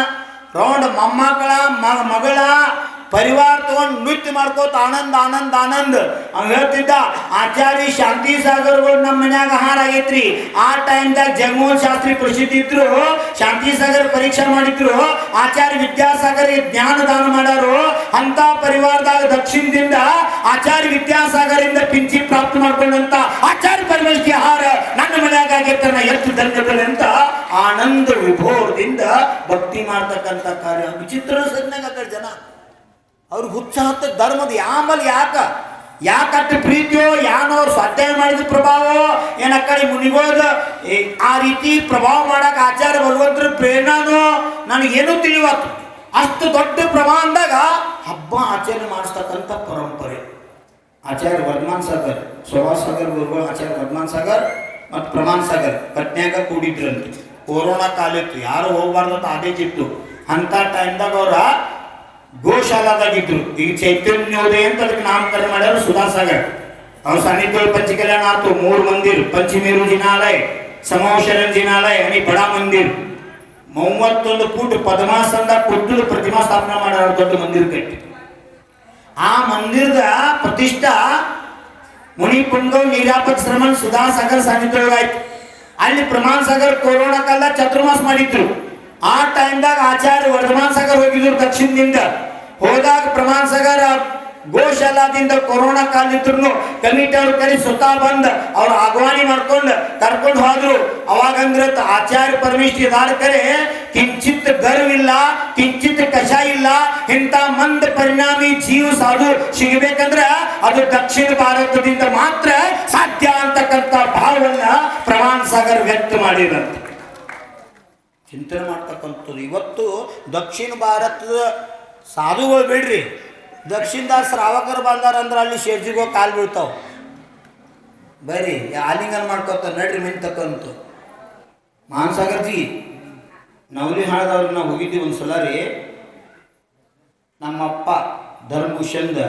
ರೌಂಡ್ ಮೊಮ್ಮಕ್ಕಳ ಮಗಳ ಪರಿವಾರ ತಗೊಂಡು ನೃತ್ಯ ಮಾಡ್ಕೋತ ಆನಂದ ಆನಂದ ಆನಂದ ಅವ್ ಹೇಳ್ತಿದ್ದ. ಆಚಾರ್ಯ ಶಾಂತಿ ಸಾಗರ್ಗಳು ನಮ್ಮ ಮನ್ಯಾಗ ಆಹಾರ ಆಗೈತ್ರಿ. ಆ ಟೈಮ್ದಾಗ ಜಗಮೋಹನ್ ಶಾಸ್ತ್ರಿ ಪ್ರಸಿದ್ಧಿ ಇದ್ರು, ಶಾಂತಿ ಸಾಗರ್ ಪರೀಕ್ಷೆ ಮಾಡಿದ್ರು, ಆಚಾರ್ಯ ವಿದ್ಯಾಸಾಗರ್ ಜ್ಞಾನ ದಾನ ಮಾಡ್ಯಾರು. ಅಂತ ಪರಿವಾರದಾಗ ದಕ್ಷಿಣದಿಂದ ಆಚಾರ್ಯ ವಿದ್ಯಾಸಾಗರಿಂದ ಪಿಂಚಿ ಪ್ರಾಪ್ತಿ ಮಾಡ್ಕೊಂಡಂತ ಆಚಾರ್ಯ ಪರಮೇಶ್ವರಿ ಆಹಾರ ನನ್ನ ಮನ್ಯಾಗ ಆಗೈತೆ, ಎಷ್ಟು ಧನ್ಯತೆ ಅಂತ ಆನಂದ ವಿಭೋರದಿಂದ ಭಕ್ತಿ ಮಾಡ್ತಕ್ಕಂಥ ಕಾರ್ಯ. ವಿಚಿತ್ರ ಸಜ್ಞಾಗ ಜನ ಅವ್ರಿಗೆ ಹುಚ್ಚ ಹತ್ತ ಧರ್ಮದ ಆಮೇಲೆ ಯಾಕ ಯಾಕಟ್ಟು ಪ್ರೀತಿಯೋ ಯಾನೋ ಅವ್ರು ಸ್ವಾಧ್ಯಾಯ ಮಾಡಿದ ಪ್ರಭಾವ ಏನ ಕಡೆ ಮುನಿಗೋದ ಆ ರೀತಿ ಪ್ರಭಾವ ಮಾಡಕ್ಕೆ ಆಚಾರ್ಯ ಭಗವಂತರ ಪ್ರೇರಣಾನೋ ನನಗೇನು ತಿಳಿವತ್ತು. ಅಷ್ಟು ದೊಡ್ಡ ಪ್ರಮಾಣದಾಗ ಹಬ್ಬ ಆಚರಣೆ ಮಾಡಿಸ್ತಕ್ಕಂಥ ಪರಂಪರೆ ಆಚಾರ್ಯ ವರ್ಧಮಾನ್ ಸಾಗರ್, ಸುಭಾಷ್ ಸಾಗರ್ ಗುರುಗಳು ಆಚಾರ್ಯ ವರ್ಧಮಾನ್ ಸಾಗರ್ ಮತ್ತು ಪ್ರಮಾಣ್ ಸಾಗರ್ ಪಟ್ನ್ಯಾಗ ಕೂಡಿದ್ರಂತೆ. ಕೊರೋನಾ ಕಾಲ ಇತ್ತು, ಯಾರು ಹೋಗ್ಬಾರ್ದು ಅಂತ ಆದೇಶ ಇತ್ತು. ಅಂಥ ಟೈಮ್ದಾಗ ಅವ್ರ ಗೋಶಾಲಾದಾಗಿದ್ರು. ಈಗ ಚೈತನ್ಯೋದಯ ಅಂತ ಅದಕ್ಕೆ ನಾಮಕರಣ ಮಾಡ್ಯಾರ ಸುಧಾಸಾಗರ್. ಅವ್ರ ಸಾನ್ನಿಧ್ಯ ಪಂಚಕಲ್ಯಾಣ ಆಯ್ತು. 3 ಮಂದಿರ, ಪಂಚಮೇರು ಜಿನಾಲಯ, ಸಮವಶರಣ ಜಿನಾಲಯ आणि ಬಡಾ ಮಂದಿರ. 31 ಫೂಟ್ ಪದ್ಮಾಸನದ ಕುಟ್ಟದ ಪ್ರತಿಮಾ ಸ್ಥಾಪನೆ ಮಾಡ್ಯಾರ. ದೊಡ್ಡ ಮಂದಿರ ಕಟ್ಟಿ ಆ ಮಂದಿರದ ಪ್ರತಿಷ್ಠಾ ಮುನಿ ಪುಂಗವ್ ನೀರಾಪತ್ ಶ್ರಮಣ್ ಸುಧಾಸಾಗರ್ ಸಾನ್ನಿಧ್ಯ ಅಲ್ಲಿ ಪ್ರಮಾಣ್ ಸಾಗರ್ ಕೊರೋನಾ ಕಾಲ ಚತುರ್ಮಾಸ ಮಾಡಿದ್ರು. ಆ ಟೈಮ್ದಾಗ ಆಚಾರ್ಯ ವರ್ಧಮಾನ್ ಸಾಗರ್ ಹೋಗಿದ್ರು. ದಕ್ಷಿಣದಿಂದ ಹೋದಾಗ ಪ್ರಮಾಣ್ ಸಾಗರ್ ಗೋಶಾಲಾದಿಂದ ಕೊರೋನಾ ಕಾಲ ಇದ್ರು ಕಮಿಟಿ ಅವ್ರ ಕರೆ ಸ್ವತಃ ಬಂದ ಅವ್ರ ಆಹ್ವಾನಿ ಮಾಡ್ಕೊಂಡು ಕರ್ಕೊಂಡು ಹೋದ್ರು. ಅವಾಗಂದ್ರ ಆಚಾರ್ಯ ಪರಮೇಶ್ವರ ಕರೆ ಕಿಂಚಿತ್ ಗರ್ವಿಲ್ಲ, ಕಿಂಚಿತ್ ಕಷಾಯ ಇಲ್ಲ. ಇಂಥ ಮಂದ ಪರಿಣಾಮಿ ಜೀವ ಸಾಧು ಸಿಗಬೇಕಂದ್ರ ಅದು ದಕ್ಷಿಣ ಭಾರತದಿಂದ ಮಾತ್ರ ಸಾಧ್ಯ ಅಂತಕ್ಕಂಥ ಭಾವವನ್ನ ಪ್ರಮಾಣ್ ಸಾಗರ್ ವ್ಯಕ್ತ ಮಾಡಿದಂತೆ. ಚಿಂತನೆ ಮಾಡ್ತಕ್ಕಂಥದ್ದು. ಇವತ್ತು ದಕ್ಷಿಣ ಭಾರತದ ಸಾಧುಗಳು ಬಿಡ್ರಿ, ದಕ್ಷಿಣದ ಶ್ರಾವಕರು ಬಂದಾರ ಅಂದ್ರೆ ಅಲ್ಲಿ ಶೇರ್ಜಿಗೋ ಕಾಲು ಬೀಳ್ತಾವ. ಬರ್ರಿ ಆಲಿಂಗನ ಮಾಡ್ಕೊತ ನಡ್ರಿ ಮೆನ್ ತಕ್ಕಂತು. ಮಾನ್ಸಾಗರ್ಜಿ ನವಲಿ ಹಾಳದವ್ರಿಗೆ ನಾವು ಹೋಗಿದ್ದೀವಿ ಒಂದ್ಸಲ ರೀ. ನಮ್ಮಪ್ಪ ಧರ್ಮಭೂಷಣದ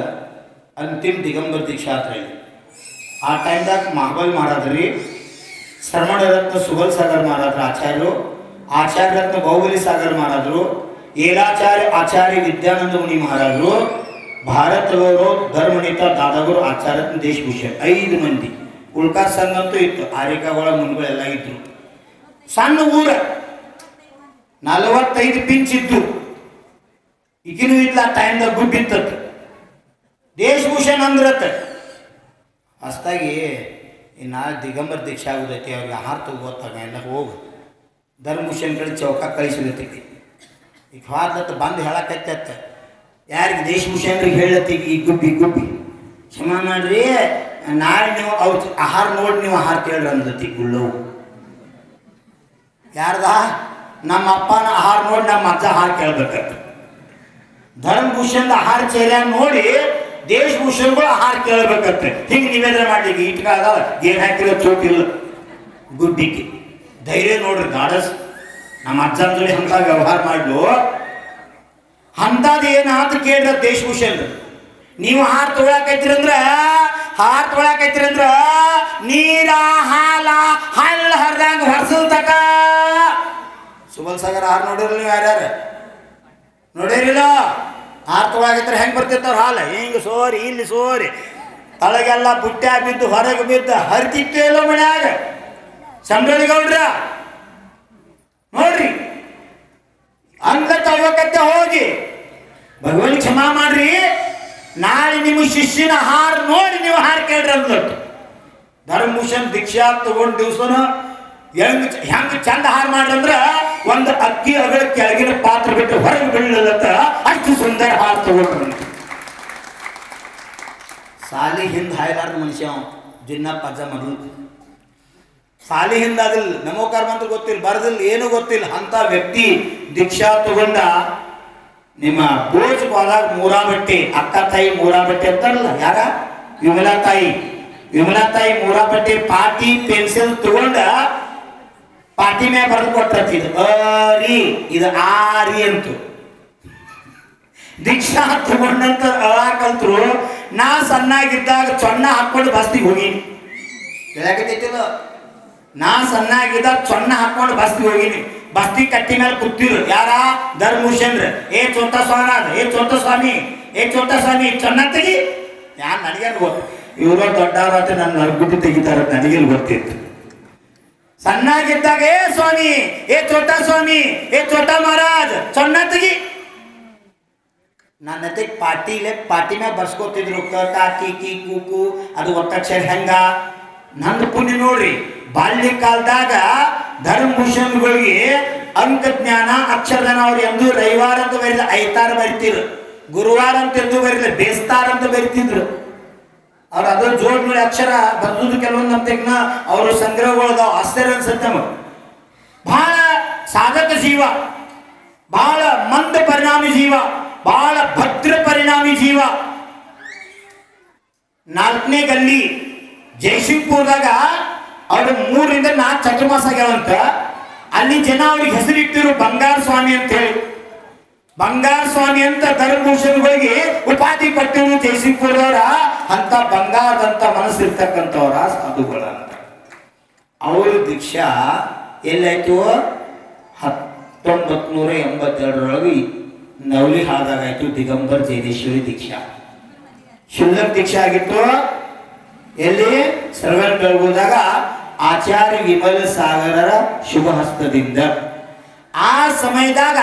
ಅಂತಿಮ ದಿಗಂಬರ ದೀಕ್ಷಾತ್ರಿ. ಆ ಟೈಮ್ದಾಗ ಮಹಾಬಲ್ ಮಹಾರಾಜ್ರಿ, ಶ್ರವಣ ರತ್ನ ಸುಗಲ್ ಸಾಗರ್ ಮಹಾರಾಜ್ರ ಆಚಾರ್ಯರು, ಆಚಾರ್ಯ ರತ್ನ ಬಾಹುಬಲಿ ಸಾಗರ್ ಮಹಾರಾಜರು, ಏಲಾಚಾರ್ಯ ಆಚಾರ್ಯ ವಿದ್ಯಾನಂದ ಮುನಿ ಮಹಾರಾಜರು, ಭಾರತ ಗೌರವ್ ಧರ್ಮಣಿತ ದಾದಾಗುರು ಆಚಾರ್ಯ ದೇಶಭೂಷಣ್ 5 ಮಂದಿ. ಉಳ್ಕಾರ್ ಸಂಘ ಅಂತೂ ಇತ್ತು, ಆರಿಕಾಗಳ ಮುನ್ಗಳೆಲ್ಲ ಇದ್ರು. ಸಣ್ಣ ಊರ 45 ಪಿಂಚ್ ಇದ್ದು. ಈಗಿನೂ ಇದ್ಲ ಆ ಟೈಮ್ದಾಗ ಗುಡ್ಡಿತ್ತತ್. ದೇಶಭೂಷಣ್ ಅಂದ್ರತ್ತ ಅಷ್ಟಾಗಿ ನಾಳೆ ದಿಗಂಬರ ದೀಕ್ಷೆ ಆಗೋದೈತಿ, ಅವ್ರಿಗೆ ಆಹಾರ ತಗೋತಾಗ ಎಲ್ಲ ಹೋಗು ಧರ್ಮಭೂಷಣ್ ಕಡೆ ಚೌಕ ಕಳಿಸಿದೈತಿ. ಈಗ ಹಾದ್ಲತ್ತ ಬಂದು ಹೇಳಕತ್ತ ಯಾರಿಗೆ ದೇಶಭೂಷಣ್ರಿಗೆ ಹೇಳತ್ತೀಗ ಈ ಗುಬ್ಬಿ ಕ್ಷಮ ಮಾಡ್ರಿ, ನಾಳೆ ನೀವು ಅವ್ರ ಆಹಾರ ನೋಡಿ ನೀವು ಆಹಾರ ಕೇಳ್ರಿ ಅಂದತಿ ಗುಳ್ಳವು. ಯಾರ್ದ? ನಮ್ಮ ಅಪ್ಪನ ಆಹಾರ ನೋಡಿ ನಮ್ಮ ಅಜ್ಜ ಆಹಾರ ಕೇಳ್ಬೇಕತ್ತ. ಧರ್ಮಭೂಷಣದ ಆಹಾರ ಚರ್ಯ ನೋಡಿ ದೇಶಭೂಷಣ್ಗಳು ಆಹಾರ ಕೇಳ್ಬೇಕತ್ತ. ಹಿಂಗೆ ನಿವೇದನೆ ಮಾಡ್ಲಿಕ್ಕೆ ಇಟ್ಕ ಅದಾವ, ಏನು ಹಾಕಿರೋ ಚೋಟಿಲ್ಲ ಗುಡ್ಡಿಗೆ. ಧೈರ್ಯ ನೋಡ್ರಿ ಗಾಡಸ್. ನಮ್ಮ ಅಜ್ಜನ ಜೋಡಿ ಅಂತ ವ್ಯವಹಾರ ಮಾಡ್ಲು ಅಂಥದ್ದು ಏನಾತ ಕೇಳ್ರ ದೇಶಭೂಷಣ್. ನೀವು ಹಾರ ತೊಗೊಳಕೈತಿರಂದ್ರ ನೀರ ಹಾಲ ಹಳ್ಳ ಹರಿದಂಗ ಹೊರಸಲ್ ತಕ. ಸುಬಲ್ ಸಾಗರ್ ಹಾರ ನೋಡಿರಲ್ಲ ನೀವು? ಯಾರ್ಯಾರು ನೋಡಿರಿಲ್ಲ? ಹಾರ ತೊಗೊಳಕೈತ್ರ ಹೆಂಗೆ ಬರ್ತಿರ್ತಾವ್ರ ಹಾಲು ಹಿಂಗೆ ಸೋರಿ ಇಲ್ಲಿ ಸೋರಿ ತಳಗೆಲ್ಲ ಬುಟ್ಟ್ಯಾಗ ಬಿದ್ದು ಹೊರಗೆ ಬಿದ್ದು ಹರಿತಿತ್ತು ಎಲ್ಲೋ ಮನ್ಯಾಗ. ಸಂಬಳಿಗೌಡ್ರ ನೋಡ್ರಿ ಅಂತ ತಗೋಕತ್ತೆ ಹೋಗಿ ಭಗವನ್ ಕ್ಷಮಾ ಮಾಡ್ರಿ, ನಾಳೆ ನಿಮ್ಮ ಶಿಷ್ಯನ ಹಾರ ನೋಡಿ ನೀವು ಹಾರ ಕೇಳ್ರಿ ಅಂದ್ಲಟ್ಟು. ಧರ್ಮಭೂಷಣ್ ದೀಕ್ಷಾ ತಗೊಂಡು ದಿವ್ಸನ ಹೆಂಗ್ ಚಂದ ಹಾರ ಮಾಡ್ರಂದ್ರ ಒಂದು ಅಕ್ಕಿ ಅಗಳ ಕೆಳಗಿನ ಪಾತ್ರ ಬಿಟ್ಟು ಹೊರಗೆ ಬೀಳಲತ್ತ ಅಷ್ಟು ಸುಂದರ ಹಾರ ತಗೊಂಡ್ರು. ಸಾಲಿ ಹಿಂದ ಹಾಯ್ಲಾರ್ದ ಮನುಷ್ಯ ಜಿನ್ನಪ್ಪ ಅಜ್ಜ ಮೊದಲು. ಸಾಲಿ ಹಿಂದ ಅದಿಲ್ಲ, ನಮೋಕಾರ ಮಂತ್ರ ಗೊತ್ತಿಲ್ಲ, ಬರದಿಲ್ಲ, ಏನು ಗೊತ್ತಿಲ್ಲ ಅಂತ ವ್ಯಕ್ತಿ ದೀಕ್ಷಾ ತಗೊಂಡ. ನಿಮ್ಮ ಬೋಜ್ ಹೋದಾಗ ಮೂರಾಬಟ್ಟಿ ಅಕ್ಕ ತಾಯಿ ಮೂರಾಬಟ್ಟಿ ಅಂತಾರಲ್ಲ, ಯಾರ? ವಿಮಲಾ ತಾಯಿ ಮೂರಾಬಟ್ಟಿ ಪಾಟಿ ಪೆನ್ಸಿಲ್ ತಗೊಂಡ ಪಾಟಿ ಮ್ಯಾಗ ಬರೆದು ಕೊಟ್ಟತಿ. ಇದು ಅರಿ, ಇದು ಆರಿ ಅಂತು. ದೀಕ್ಷಾ ತಗೊಂಡಂತ ಕಲ್ತರು. ನಾ ಸಣ್ಣಾಗಿದ್ದಾಗ ಚೊಣ್ಣ ಹಾಕೊಂಡು ಬಸ್ತಿಗೆ ಹೋಗಿನಿ. ಹೇಳಕತ್ತಿಲ್ಲ, ನಾ ಸಣ್ಣಾಗಿದ್ದಾಗ ಚೊಣ್ಣ ಹಾಕೊಂಡು ಬಸ್ತಿಗೆ ಹೋಗಿನಿ. ಬಸ್ತಿ ಕಟ್ಟಿ ಮೇಲೆ ಕೂತಿರು ಯಾರ? ಧರ್ಮಭೂಷಣ್ರ. ಏ ಚೋಟ ಸ್ವಾಮಿ ಚೊಣ್ಣ ತೆಗಿ. ಯಾರು ನನಗೇನು ಗೊತ್ತು, ಇವರು ದೊಡ್ಡವರಾತ ನನ್ನ ನರ್ಗುಟ್ಟು ತೆಗಿತಾರ, ನನಗೇನು ಗೊತ್ತಿತ್ತು. ಸಣ್ಣಾಗಿದ್ದಾಗ ಏ ಸ್ವಾಮಿ, ಏ ಚೋಟ ಮಹಾರಾಜ್ ಚೊಣ್ಣ ತೆಗಿ. ನನ್ನ ಪಾಟಿ ಮ್ಯಾಗ ಬರ್ಸ್ಕೊತಿದ್ರು ಕ ಕಿ ಕಿ ಕೂಕು, ಅದು ಒತ್ತಕ್ಷರ ಹೆಂಗ. ನಂದು ಪುಣ್ಯ ನೋಡ್ರಿ, ಬಾಲ್ಯ ಕಾಲದಾಗ ಧರ್ಮಭೂಷಣ್ಗಳಿಗೆ ಅಂಕ ಜ್ಞಾನ ಅಕ್ಷರದಾನ ಅವ್ರು ಎಂದು ರವಿವಾರ ಅಂತ ಬರೀಲ್ಲ, ಐತಾರ ಬರಿತಿದ್ರು. ಗುರುವಾರ ಅಂತ ಎಂದು ಬರೀಲ್ಲ, ಬೇಸ್ತಾರ ಅಂತ ಬರಿತಿದ್ರು. ಅವ್ರು ಅದ್ರ ಜೋಡ್ ನೋಡಿ ಅಕ್ಷರ ಬರ್ದುದು ಕೆಲವೊಂದು ನಮ್ತೆಗ್ನ ಅವ್ರ ಸಂಗ್ರಹಗಳದಾವ ಆಶ್ಚರ್ಯ ಅನ್ಸುತ್ತೆ ನಮಗೆ. ಬಹಳ ಸಾಧಕ ಜೀವ, ಬಹಳ ಮಂದ ಪರಿಣಾಮಿ ಜೀವ, ಬಹಳ ಭದ್ರ ಪರಿಣಾಮಿ ಜೀವ. 4ನೇ ಗಲ್ಲಿ ಜಯಸಿಂಗ್ಪುರದಾಗ ಅವ್ರು 3 ರಿಂದ 4 ಚತುರ್ಮಾಸ ಆಗ್ಯಾವಂತ. ಅಲ್ಲಿ ಜನ ಅವ್ರಿಗೆ ಹೆಸರಿಟ್ಟಿರು ಬಂಗಾರ ಸ್ವಾಮಿ ಅಂತ ಹೇಳಿ. ಬಂಗಾರ ಸ್ವಾಮಿ ಅಂತ ಧರ್ಮಭೂಷಣಗಳಿಗೆ ಉಪಾಧಿ ಪಟ್ಟಿರು ಜಯಸಿಂಗ್ಪುರದವರ. ಅಂತ ಬಂಗಾರದಂತ ಮನಸ್ಸಿರ್ತಕ್ಕಂಥವ್ರ ಸಾಧುಗಳ ಅಂತ. ಅವ್ರ ದೀಕ್ಷಾ ಎಲ್ಲಾಯ್ತು? 1982 ನವಲಿ ಹಾದಾಗಾಯ್ತು. ದಿಗಂಬರ್ ಜಯದೇಶ್ವರಿ ದೀಕ್ಷಾ, ಶುಲ್ಲಕ್ ದೀಕ್ಷಾ ಆಗಿತ್ತು. ಎಲ್ಲಿ? ಸರ್ವರ್ ಬೆಳಗುದಾಗ ಆಚಾರ್ಯ ವಿಮಲ ಸಾಗರರ ಶುಭ ಹಸ್ತದಿಂದ. ಆ ಸಮಯದಾಗ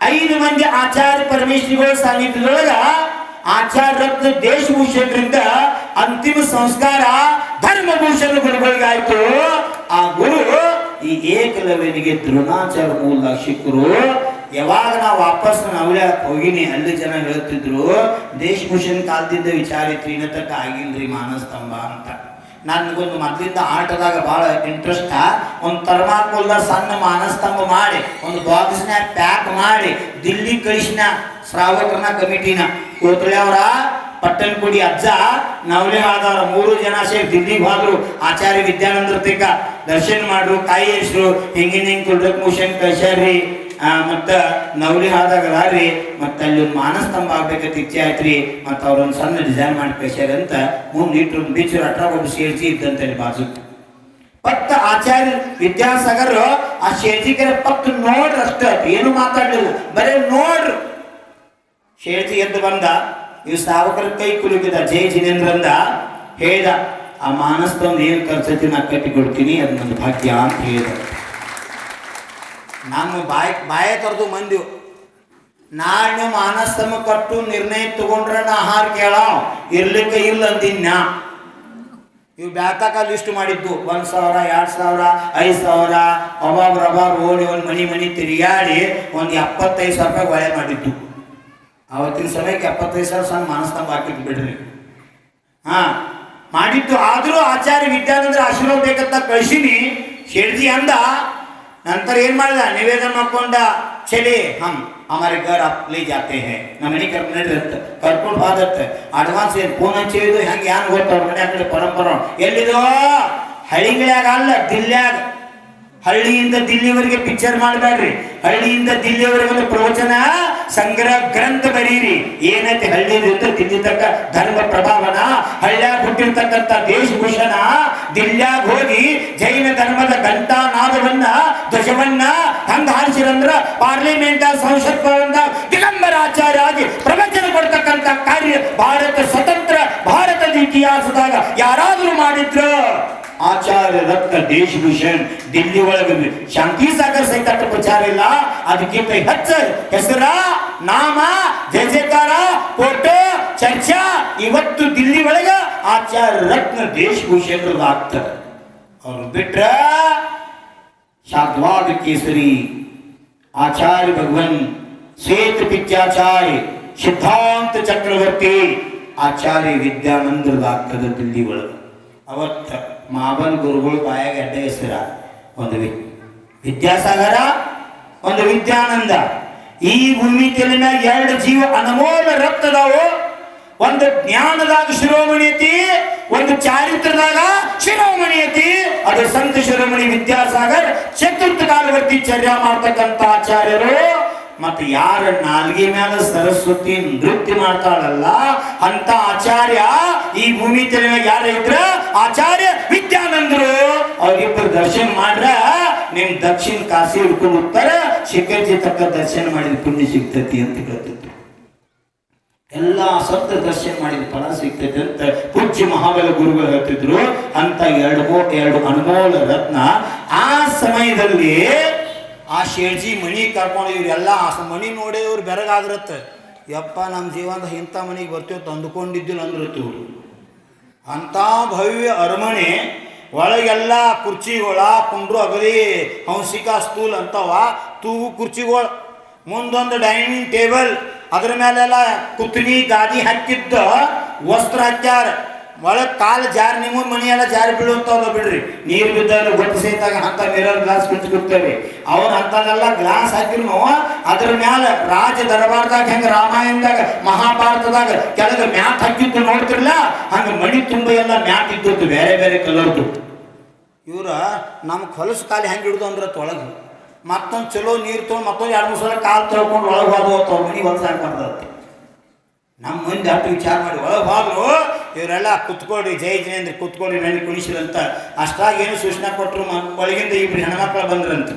5 ಮಂದಿ ಆಚಾರ್ಯ ಪರಮೇಶ್ವರಿಗಳ ಸಾನ್ನಿಧ್ಯದೊಳಗ ಆಚಾರ್ಯ ರತ್ನ ದೇಶಭೂಷಣರಿಂದ ಅಂತಿಮ ಸಂಸ್ಕಾರ ಧರ್ಮಭೂಷಣ ಗುರುಗಳಿಗಾಯ್ತು. ಆ ಗುರು ಈ ಏಕಲವ್ಯನಿಗೆ ದ್ರೋಣಾಚಾರ್ಯ ಮೂಲದಾಗ ಸಿಕ್ಕರು. ಯಾವಾಗ ನಾವು ವಾಪಸ್ ನವಲೆ ಹೋಗಿನಿ, ಅಲ್ಲಿ ಜನ ಹೇಳ್ತಿದ್ರು ದೇಶಭೂಷಣ್ ಕಾಲದಿಂದ ವಿಚಾರ ಇತ್ತು, ಇನ್ನತಕ್ಕ ಆಗಿಲ್ರಿ ಮಾನಸ್ತಂಭ ಅಂತ. ನನ್ಗೊಂದು ಮೊದಲಿಂದ ಆಟದಾಗ ಭಾಳ ಇಂಟ್ರೆಸ್ಟ್. ಒಂದು ಥರ್ಮಾಕೋಲ್ದಾಗ ಸಣ್ಣ ಮಾನಸ್ತಂಭ ಮಾಡಿ ಒಂದು ಬಾಕ್ಸ್ನ್ಯಾಗ ಪ್ಯಾಕ್ ಮಾಡಿ ದಿಲ್ಲಿ ಕಳಿಸಿನ ಶ್ರಾವಕರನ ಕಮಿಟಿನ ಕೋತಳೆ ಅವರ ಪಟ್ಟಣಕುಡಿ ಅಜ್ಜ ನವಲೆ ಆದವ್ರ 3 ಜನ ಸೇರಿ ದಿಲ್ಲಿಗೆ ಹೋದ್ರು. ಆಚಾರ್ಯ ವಿದ್ಯಾನಂದ್ರ ತೇಕ ದರ್ಶನ ಮಾಡ್ರು, ಕಾಯಿ ಎಸ್ರು, ಹಿಂಗಿನ ಕುಲ್ರಕ್ ಮುಷನ್ ಕಳ್ಸ್ಯಾರ್ರಿ. ಮತ್ತು ನವಲಿ ಆದಾಗದಾರ್ರಿ. ಮತ್ತು ಅಲ್ಲಿ ಒಂದು ಮಾನಸ್ತಂಭ ಆಗ್ಬೇಕಂತ ಇಚ್ಛೆ ಆಯ್ತ್ರಿ. ಮತ್ತು ಅವ್ರೊಂದು ಸಣ್ಣ ಡಿಸೈನ್ ಮಾಡಿ ಕಳ್ಸ್ಯಾರ ಅಂತ ಮುಂದೆ ಇಟ್ಟರು. ಬೀಚರು 18 ಸೇರ್ಜಿ ಇದ್ದಂತಲ್ಲಿ ಬಾಜು ಪಕ್ಕ ಆಚಾರ್ಯ ವಿದ್ಯಾಸಾಗರ್ ಆ ಶೇರ್ಜಿಗೆ ಪಕ್ಕ ನೋಡ್ರಿ ಅಷ್ಟ, ಏನು ಮಾತಾಡ್ಲಿಲ್ಲ, ಬರೇ ನೋಡ್ರಿ. ಶೇರ್ಜಿ ಎದ್ದು ಬಂದ, ಇವ್ ಸಾವಕರ ಕೈ ಕುಲುಕಿದ ಜಯ ಜಿನೇಂದ್ರಂದ ಹೇಳ್ದ, ಆ ಮಾನಸ್ತಂಭ ಏನು ಖರ್ಚತಿ ನಾ ಕಟ್ಟಿ ಕೊಡ್ತೀನಿ, ಅದು ನನ್ನ ಭಾಗ್ಯ ಅಂತ ಹೇಳಿದ. ನಮ್ಮ ಬಾಯ ತರದು ಮಂದಿ ನಾಳೆ ಮಾನಸ್ತಂಭ ಕಟ್ಟು ನಿರ್ಣಯ ತಗೊಂಡ್ರೆ ನಾ ಆಹಾರ ಕೇಳ ಇರ್ಲಿಕ್ಕೆ ಇಲ್ಲ ಅಂದಿನ. ಇವು ಬ್ಯಾತಾಕ ಲಿಸ್ಟ್ ಮಾಡಿದ್ದು 1,000, 2,000, 5,000 ಒಬ್ಬೊಬ್ರು ಓಡಿ ಒಂದು ಮನಿ ತಿರುಗಾಡಿ ಒಂದು 75,000 ರೂಪಾಯಿ ಒಳ್ಳೆ ಮಾಡಿದ್ದು. ಆವತ್ತಿನ ಸಮಯಕ್ಕೆ 75,000 ಸಣ್ಣ ಮಾನಸ್ತಂಭ ಹಾಕಿದ್ದು ಬಿಡ್ರಿ. ಮಾಡಿದ್ದು. ಆದರೂ ಆಚಾರ್ಯ ವಿದ್ಯಾನಂದ್ರ ಆಶೀರ್ವಾದ ಬೇಕಂತ ಕಳಿಸಿನಿ. ಶೇರ್ಜಿ ಅಂದ. ನಂತರ ಏನ್ ಮಾಡಿದ, ನಿವೇದನ ಮಾಡ್ಕೊಂಡ, ಚಲಿ ಹಮಾರೆ ಘರ್ ಆಪ್ ಲೇ ಜಾತೆ ಹೇ, ನಮ್ಮ ಮನೆ ಕರ್ಕೊಂಡು ಹೋದತ್ತೆ. ಅಡ್ವಾನ್ಸ್ ಏನು ಫೋನ್ ಹಚ್ಚಿದ್ದು ಹೆಂಗೆ ಯಾನ್ ಗೊತ್ತ, ಅವ್ರ ಮನೆ ಆ ಕಡೆ ಪರಂಪರ ಎಲ್ಲಿದೋ ಹಳ್ಳಿಗ್ಯಾಗ ಅಲ್ಲ, ದಿಲ್ಲ್ಯಾಗ. ಹಳ್ಳಿಯಿಂದ ದಿಲ್ಲಿವರೆಗೆ ಪಿಕ್ಚರ್ ಮಾಡಬೇಡ್ರಿ, ಹಳ್ಳಿಯಿಂದ ದಿಲ್ಲಿವರೆಗೆ ಪ್ರವಚನ ಸಂಗ್ರಹ ಗ್ರಂಥ ಬರೀರಿ. ಏನೈತೆ ಹಳ್ಳಿಯಿಂದ ದಿಲ್ಲಿ ತಕ್ಕ ಧರ್ಮ ಪ್ರಭಾವನ, ಹಳ್ಳ್ಯಾಗ ಹುಟ್ಟಿರ್ತಕ್ಕಂಥ ದೇಶಭೂಷಣ, ದಿಲ್ಲ್ಯಾಗ ಹೋಗಿ ಜೈನ ಧರ್ಮದ ಘಂಟಾನಾದವನ್ನ ಧ್ವಜವನ್ನ ಹಂಗ ಹಾರಿಸಿರಂದ್ರ ಪಾರ್ಲಿಮೆಂಟ್ ಸಂಸತ್ ಭವನದಾಗ ದಿಗಂಬರಾಚಾರ್ಯ ಆಗಿ ಪ್ರವಚನ ಕೊಡ್ತಕ್ಕಂಥ ಕಾರ್ಯ ಭಾರತ ಸ್ವತಂತ್ರ ಭಾರತದ ಇತಿಹಾಸದಾಗ ಯಾರಾದ್ರೂ ಮಾಡಿದ್ರ ಆಚಾರ್ಯ ರತ್ನ ದೇಶಭೂಷಣ್. ದಿಲ್ಲಿ ಒಳಗೆ ಶಾಂತಿ ಸಾಗರ್ ಸಹಿತ ಪ್ರಚಾರ ಇಲ್ಲ. ಅದಕ್ಕಿಂತ ಹೆಚ್ಚ ಹೆಸರ, ನಾಮ, ಜಯ ಜಯಕಾರ, ಫೋಟೋ, ಚರ್ಚಾ ಇವತ್ತು ದಿಲ್ಲಿ ಒಳಗ ಆಚಾರ್ಯ ರತ್ನ ದೇಶಭೂಷಣ್ ಆಗ್ತದೆ. ಅವ್ರು ಬಿಟ್ರ ಶಾದ್ವಾದ ಕೇಸರಿ ಆಚಾರ್ಯ ಭಗವನ್ ಶ್ವೇತ ಪಿತ್ಯಾಚಾರ್ಯ ಸಿದ್ಧಾಂತ ಚಕ್ರವರ್ತಿ ಆಚಾರ್ಯ ವಿದ್ಯಾನಂದರಾಗ್ತದೆ ದಿಲ್ಲಿ ಒಳಗೆ. ಅವತ್ತ ಮಾಬನ್ ಗುರುಗಳು ಬಾಯಾಗ ಅಡ್ಡ ಹೆಸರ, ಒಂದು ವಿದ್ಯಾಸಾಗರ, ಒಂದು ವಿದ್ಯಾನಂದ. ಈ ಭೂಮಿ ತೆಲಿನ 2 ಜೀವ ಅನಮೋಲ ರಕ್ತದಾವು. ಒಂದು ಜ್ಞಾನದಾಗ ಶಿರೋಮಣಿ ಐತಿ, ಒಂದು ಚಾರಿತ್ರದಾಗ ಶಿರೋಮಣಿ ಐತಿ. ಅದು ಸಂತ ಶಿರೋಮಣಿ ವಿದ್ಯಾಸಾಗರ್ ಚತುರ್ಥ ಕಾಲವರ್ತಿ ಚರ್ಯ ಮಾಡ್ತಕ್ಕಂಥ ಆಚಾರ್ಯರು. ಮತ್ತೆ ಯಾರ ನಾಲ್ಗೆ ಮೇಲೆ ಸರಸ್ವತಿ ನೃತ್ಯ ಮಾಡ್ತಾಳಲ್ಲ ಅಂತ ಆಚಾರ್ಯ ಈ ಭೂಮಿ ತೆಲಿನ ಯಾರ ಇದ್ರ ಆಚಾರ್ಯ ವಿದ್ಯಾನಂದರು. ಅವ್ರಿಬ್ಬರು ದರ್ಶನ ಮಾಡ್ರ ನಿಮ್ ದಕ್ಷಿಣ ಕಾಶಿ ಹಿಡ್ಕೊಂಡು ಹೋಗ್ತಾರ, ಶಿಖರ್ಜಿ ತಕ್ಕ ದರ್ಶನ ಮಾಡಿದ ಪುಣ್ಯ ಸಿಗ್ತತಿ ಅಂತ ಹೇಳ್ತಿದ್ರು. ಎಲ್ಲಾ ಸತ್ತ ದರ್ಶನ ಮಾಡಿದ ಫಲ ಸಿಗ್ತೈತೆ ಅಂತ ಪೂಜ್ಯ ಮಹಾಬಲ ಗುರುಗಳು ಹೇಳ್ತಿದ್ರು. ಅಂತ 2 ಅನುಮೋಲ ರತ್ನ ಆ ಸಮಯದಲ್ಲಿ ಆ ಶೇರ್ಜಿ ಮನಿ ಕರ್ಕೊಂಡು ಇವ್ರೆಲ್ಲ ಆ ಮನಿ ನೋಡಿ ಇವ್ರು ಬೆರಗಾದ್ರತ್ತ. ಯಪ್ಪ ನಮ್ಮ ಜೀವನದ ಇಂಥ ಮನೆಗೆ ಬರ್ತೀವಿ ತಂದುಕೊಂಡಿದ್ದಿಲ್ಲ ಅಂದ್ರತ್ತು ಇವರು. ಅಂಥ ಭವ್ಯ ಅರಮನೆ ಒಳಗೆಲ್ಲ ಕುರ್ಚಿಗಳ ಕುಂಡ್ರು ಅಗದಿ ಹಂಸಿಕ ಸ್ಟೂಲ್ ಅಂತವ ತೂಗು ಕುರ್ಚಿಗಳು, ಮುಂದೊಂದು ಡೈನಿಂಗ್ ಟೇಬಲ್, ಅದ್ರ ಮೇಲೆಲ್ಲ ಕುತ್ನಿ ಗಾದಿ ಹಾಕಿದ್ದ ವಸ್ತ್ರ ಹಾಕ್ಯಾರ. ಒಳಗೆ ಕಾಲು ಜಾರಿ ನಿಮ್ಮ ಮನೆಯೆಲ್ಲ ಜಾರಿ ಬೀಳುವಂಥವ್ರು ಬಿಡ್ರಿ. ನೀರು ಬಿದ್ದಲ್ಲಿ ಗೊತ್ತು ಸಹಿತಾಗ ಅಂತ ಮಿರರ್ ಗ್ಲಾಸ್ ಬಿಡ್ತೇವೆ. ಅವ್ರು ಅಂಥದೆಲ್ಲ ಗ್ಲಾಸ್ ಹಾಕಿರ್ನು ಅದ್ರ ಮ್ಯಾಲ ರಾಜ ದರ್ಬಾರ್ದಾಗ ಹೆಂಗೆ ರಾಮಾಯಣದಾಗ ಮಹಾಭಾರತದಾಗ ಕೆಳಗೆ ಮ್ಯಾಟ್ ಹಾಕಿದ್ದು ನೋಡ್ತಿರ್ಲ, ಹಂಗೆ ಮಣಿ ತುಂಬ ಎಲ್ಲ ಮ್ಯಾಟ್ ಇದ್ದದ್ದು ಬೇರೆ ಬೇರೆ ಕಲರ್ದು. ಇವ್ರ ನಮ್ಮ ಹೊಲಸು ಕಾಲು ಹೆಂಗೆ ಹಿಡ್ದು ಅಂದ್ರೆ ತೊಳಗೆ ಮತ್ತೊಂದು ಚಲೋ ನೀರು ತೊಗೊಂಡು ಮತ್ತೊಂದು 2-3 ಸಲ ಕಾಲು ತೊಳ್ಕೊಂಡು ಒಳಗೆ ಹೋದ ಅವ್ರ ಮನೆ ಹೊಲಸು ಹಾಕ್ಬಾರ್ದು. ನಮ್ಮ ಮಂದಿ ಅಷ್ಟು ವಿಚಾರ ಮಾಡಿ ಒಳಗೆ ಹೋದ್ರು. ಇವರೆಲ್ಲ ಕುತ್ಕೊಡ್ರಿ, ಜೈ ಜಯೇಂದ್ರ ಕುತ್ಕೊಡ್ರಿ, ನನಗೆ ಕುಣಿಸಿರಂತ. ಅಷ್ಟಾಗಿ ಏನು ಸೂಚನೆ ಕೊಟ್ಟರು. ಒಳಗಿಂದ 2 ಹೆಣ್ಮಕ್ಳು ಬಂದ್ರಂತ.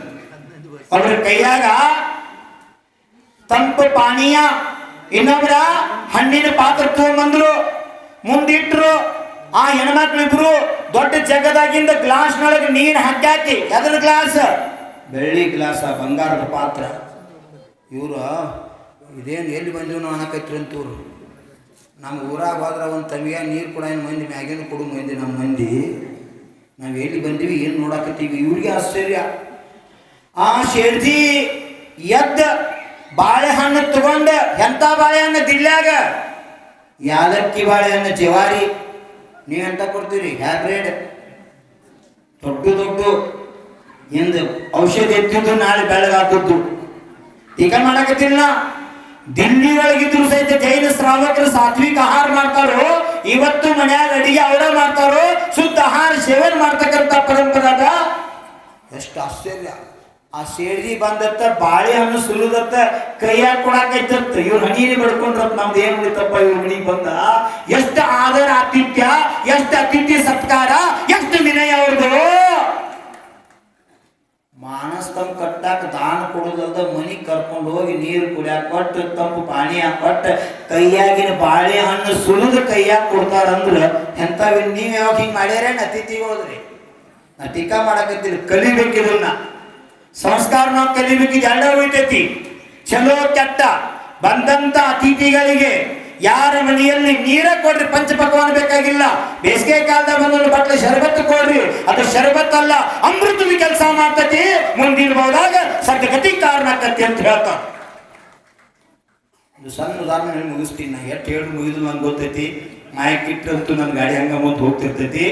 ಅವ್ರ ಕೈಯಾಗ ತಂಪು ಪಾನೀಯ, ಇನ್ನೊಬ್ರ ಹಣ್ಣಿನ ಪಾತ್ರ ತಗೊಂಡ್ಬಂದ್ರು, ಮುಂದಿಟ್ರು. ಆ ಹೆಣ್ಮಕ್ಳಿಬ್ರು ದೊಡ್ಡ ಜಗದಾಗಿಂದ ಗ್ಲಾಸ್ನೊಳಗೆ ನೀರು ಹಾಕಿ, ಎದ್ರ ಗ್ಲಾಸ್? ಬೆಳ್ಳಿ ಗ್ಲಾಸ, ಬಂಗಾರದ ಪಾತ್ರ. ಇವರು ಇದೇನು ಎಲ್ಲಿ ಬಂದೀವಿ ನಾವು ಅನ್ನಕೈತ್ರಿ ಅಂತವ್ರು. ನಮ್ಮ ಊರಾಗ ಹೋದ್ರೆ ಒಂದು ತಮಿಯ ನೀರು ಕೂಡ ಏನು ಮಂದಿ ಮ್ಯಾಗಿಂದ ಕೊಡು ಮಂದಿ. ನಮ್ಮ ಮಂದಿ ನಾವು ಎಲ್ಲಿ ಬಂದೀವಿ, ಏನು ನೋಡಕತ್ತೀವಿ? ಇವ್ರಿಗೆ ಆಶ್ಚರ್ಯ. ಆ ಶೇರ್ಜಿ ಎದ್ದ ಬಾಳೆಹಣ್ಣು ತಗೊಂಡ, ಎಂಥ ಬಾಳೆಹಣ್ಣು ದಿಲ್ಲಾಗ? ಯಾಲಕ್ಕಿ ಬಾಳೆಹಣ್ಣು, ಜವಾರಿ. ನೀವೆಂತ ಕೊಡ್ತೀರಿ? ಹ್ಯಾಬ್ರೇಡ್ ದೊಡ್ಡ ದೊಡ್ಡ ಎಂದು ಔಷಧಿ ಎತ್ತಿದ್ದು ನಾಳೆ ಬೆಳಗಾಗ್ತದ್ದು. ಈಗ ಮಾಡಕತ್ತಿಲ್ಲ. ದಿಲ್ಲಿ ಒಳಗಿದ್ರು ಸಹಿತ ಜೈನ ಶ್ರಾವಕರು ಸಾತ್ವಿಕ ಆಹಾರ ಮಾಡ್ತಾರೋ, ಇವತ್ತು ಮನ್ಯಾಗ ಅಡಿಗೆ ಅವರ ಮಾಡ್ತಾರೋ, ಶುದ್ಧ ಆಹಾರ ಸೇವನೆ ಮಾಡ್ತಕ್ಕಂಥ ಪರಂಪರಾದ. ಎಷ್ಟು ಆಶ್ಚರ್ಯ. ಆ ಸೇಡ್ಜಿ ಬಂದತ್ತ, ಬಾಳೆಹಣ್ಣು ಸುಲಿದತ್ತ, ಕೈಯಾಗ ಕೊಡಾಕೈತತ್ತ. ಇವ್ರು ಹಣೀನಿ ಬಡ್ಕೊಂಡ್ರತ್. ನಮ್ದು ಏನ್ ಉಳಿತಪ್ಪ ಇವ್ರ ಮನಿಗೆ ಬಂದ. ಎಷ್ಟು ಆದರ ಆತಿಥ್ಯ, ಎಷ್ಟು ಅತಿಥಿ ಸತ್ಕಾರ, ಎಷ್ಟು ವಿನಯ ಅವ್ರದ್ದು. ಮಾನಸ್ತಂಭ ಕಟ್ಟಾಕ ದಾನ ಕೊಡೋದಲ್ದ ಮನಿಗೆ ಕರ್ಕೊಂಡು ಹೋಗಿ ನೀರು ಕುಡಿಯಾಕ ಕೊಟ್ಟು, ತಂಪು ಪಾನೀಯ ಕೊಟ್ಟು, ಕೈಯಾಗಿನ ಬಾಳೆಹಣ್ಣು ಸುಲಿದು ಕೈಯಾಗ ಕೊಡ್ತಾರಂದ್ರ ಎಂಥವ್. ನೀವು ಯಾವಾಗ ಹಿಂಗೆ ಮಾಡ್ಯಾರೇನು ಅತಿಥಿಗೋದ್ರಿ? ನಾ ಟೀಕಾ ಮಾಡಕತ್ತೀರಿ. ಕಲಿಬೇಕಿದನ್ನ ಸಂಸ್ಕಾರ ನಾವು ಕಲಿಬೇಕಿದ್. ಎರಡ ಹೋಯ್ತೈತಿ, ಚಲೋ ಕೆಟ್ಟ. ಬಂದಂತ ಅತಿಥಿಗಳಿಗೆ ಯಾರ ಮನೆಯಲ್ಲಿ ನೀರ ಕೊಡ್ರಿ, ಪಂಚಪಕ್ವಾನ ಬೇಕಾಗಿಲ್ಲ. ಬೇಸಿಗೆ ಕಾಲದಾಗ ಬಂದೊಂದು ಬಟ್ಲೆ ಶರಬತ್ತು ಕೊಡ್ರಿ. ಅದು ಶರಬತ್ ಅಲ್ಲ, ಅಮೃತದ ಕೆಲಸ ಮಾಡ್ತತಿ. ಮುಂದಿನ ಹೋದಾಗ ಸದ್ಗತಿ ಕಾರಣ ಆಕತಿ ಅಂತ ಹೇಳ್ತಾರ. ಇದು ಸಣ್ಣ ಉದಾಹರಣೆ ಹೇಳಿ ಮುಗಿಸ್ತೀನಿ. ನಾ ಎಷ್ಟು ಹೇಳಿ ಮುಗಿದು ನಂಗೆ ಗೊತ್ತೈತಿ. ಮಾಯಕ್ಕಿಟ್ಟಂತೂ ನನ್ನ ಗಾಡಿ ಹಂಗ ಮುಂದೆ ಹೋಗ್ತಿರ್ತೈತಿ.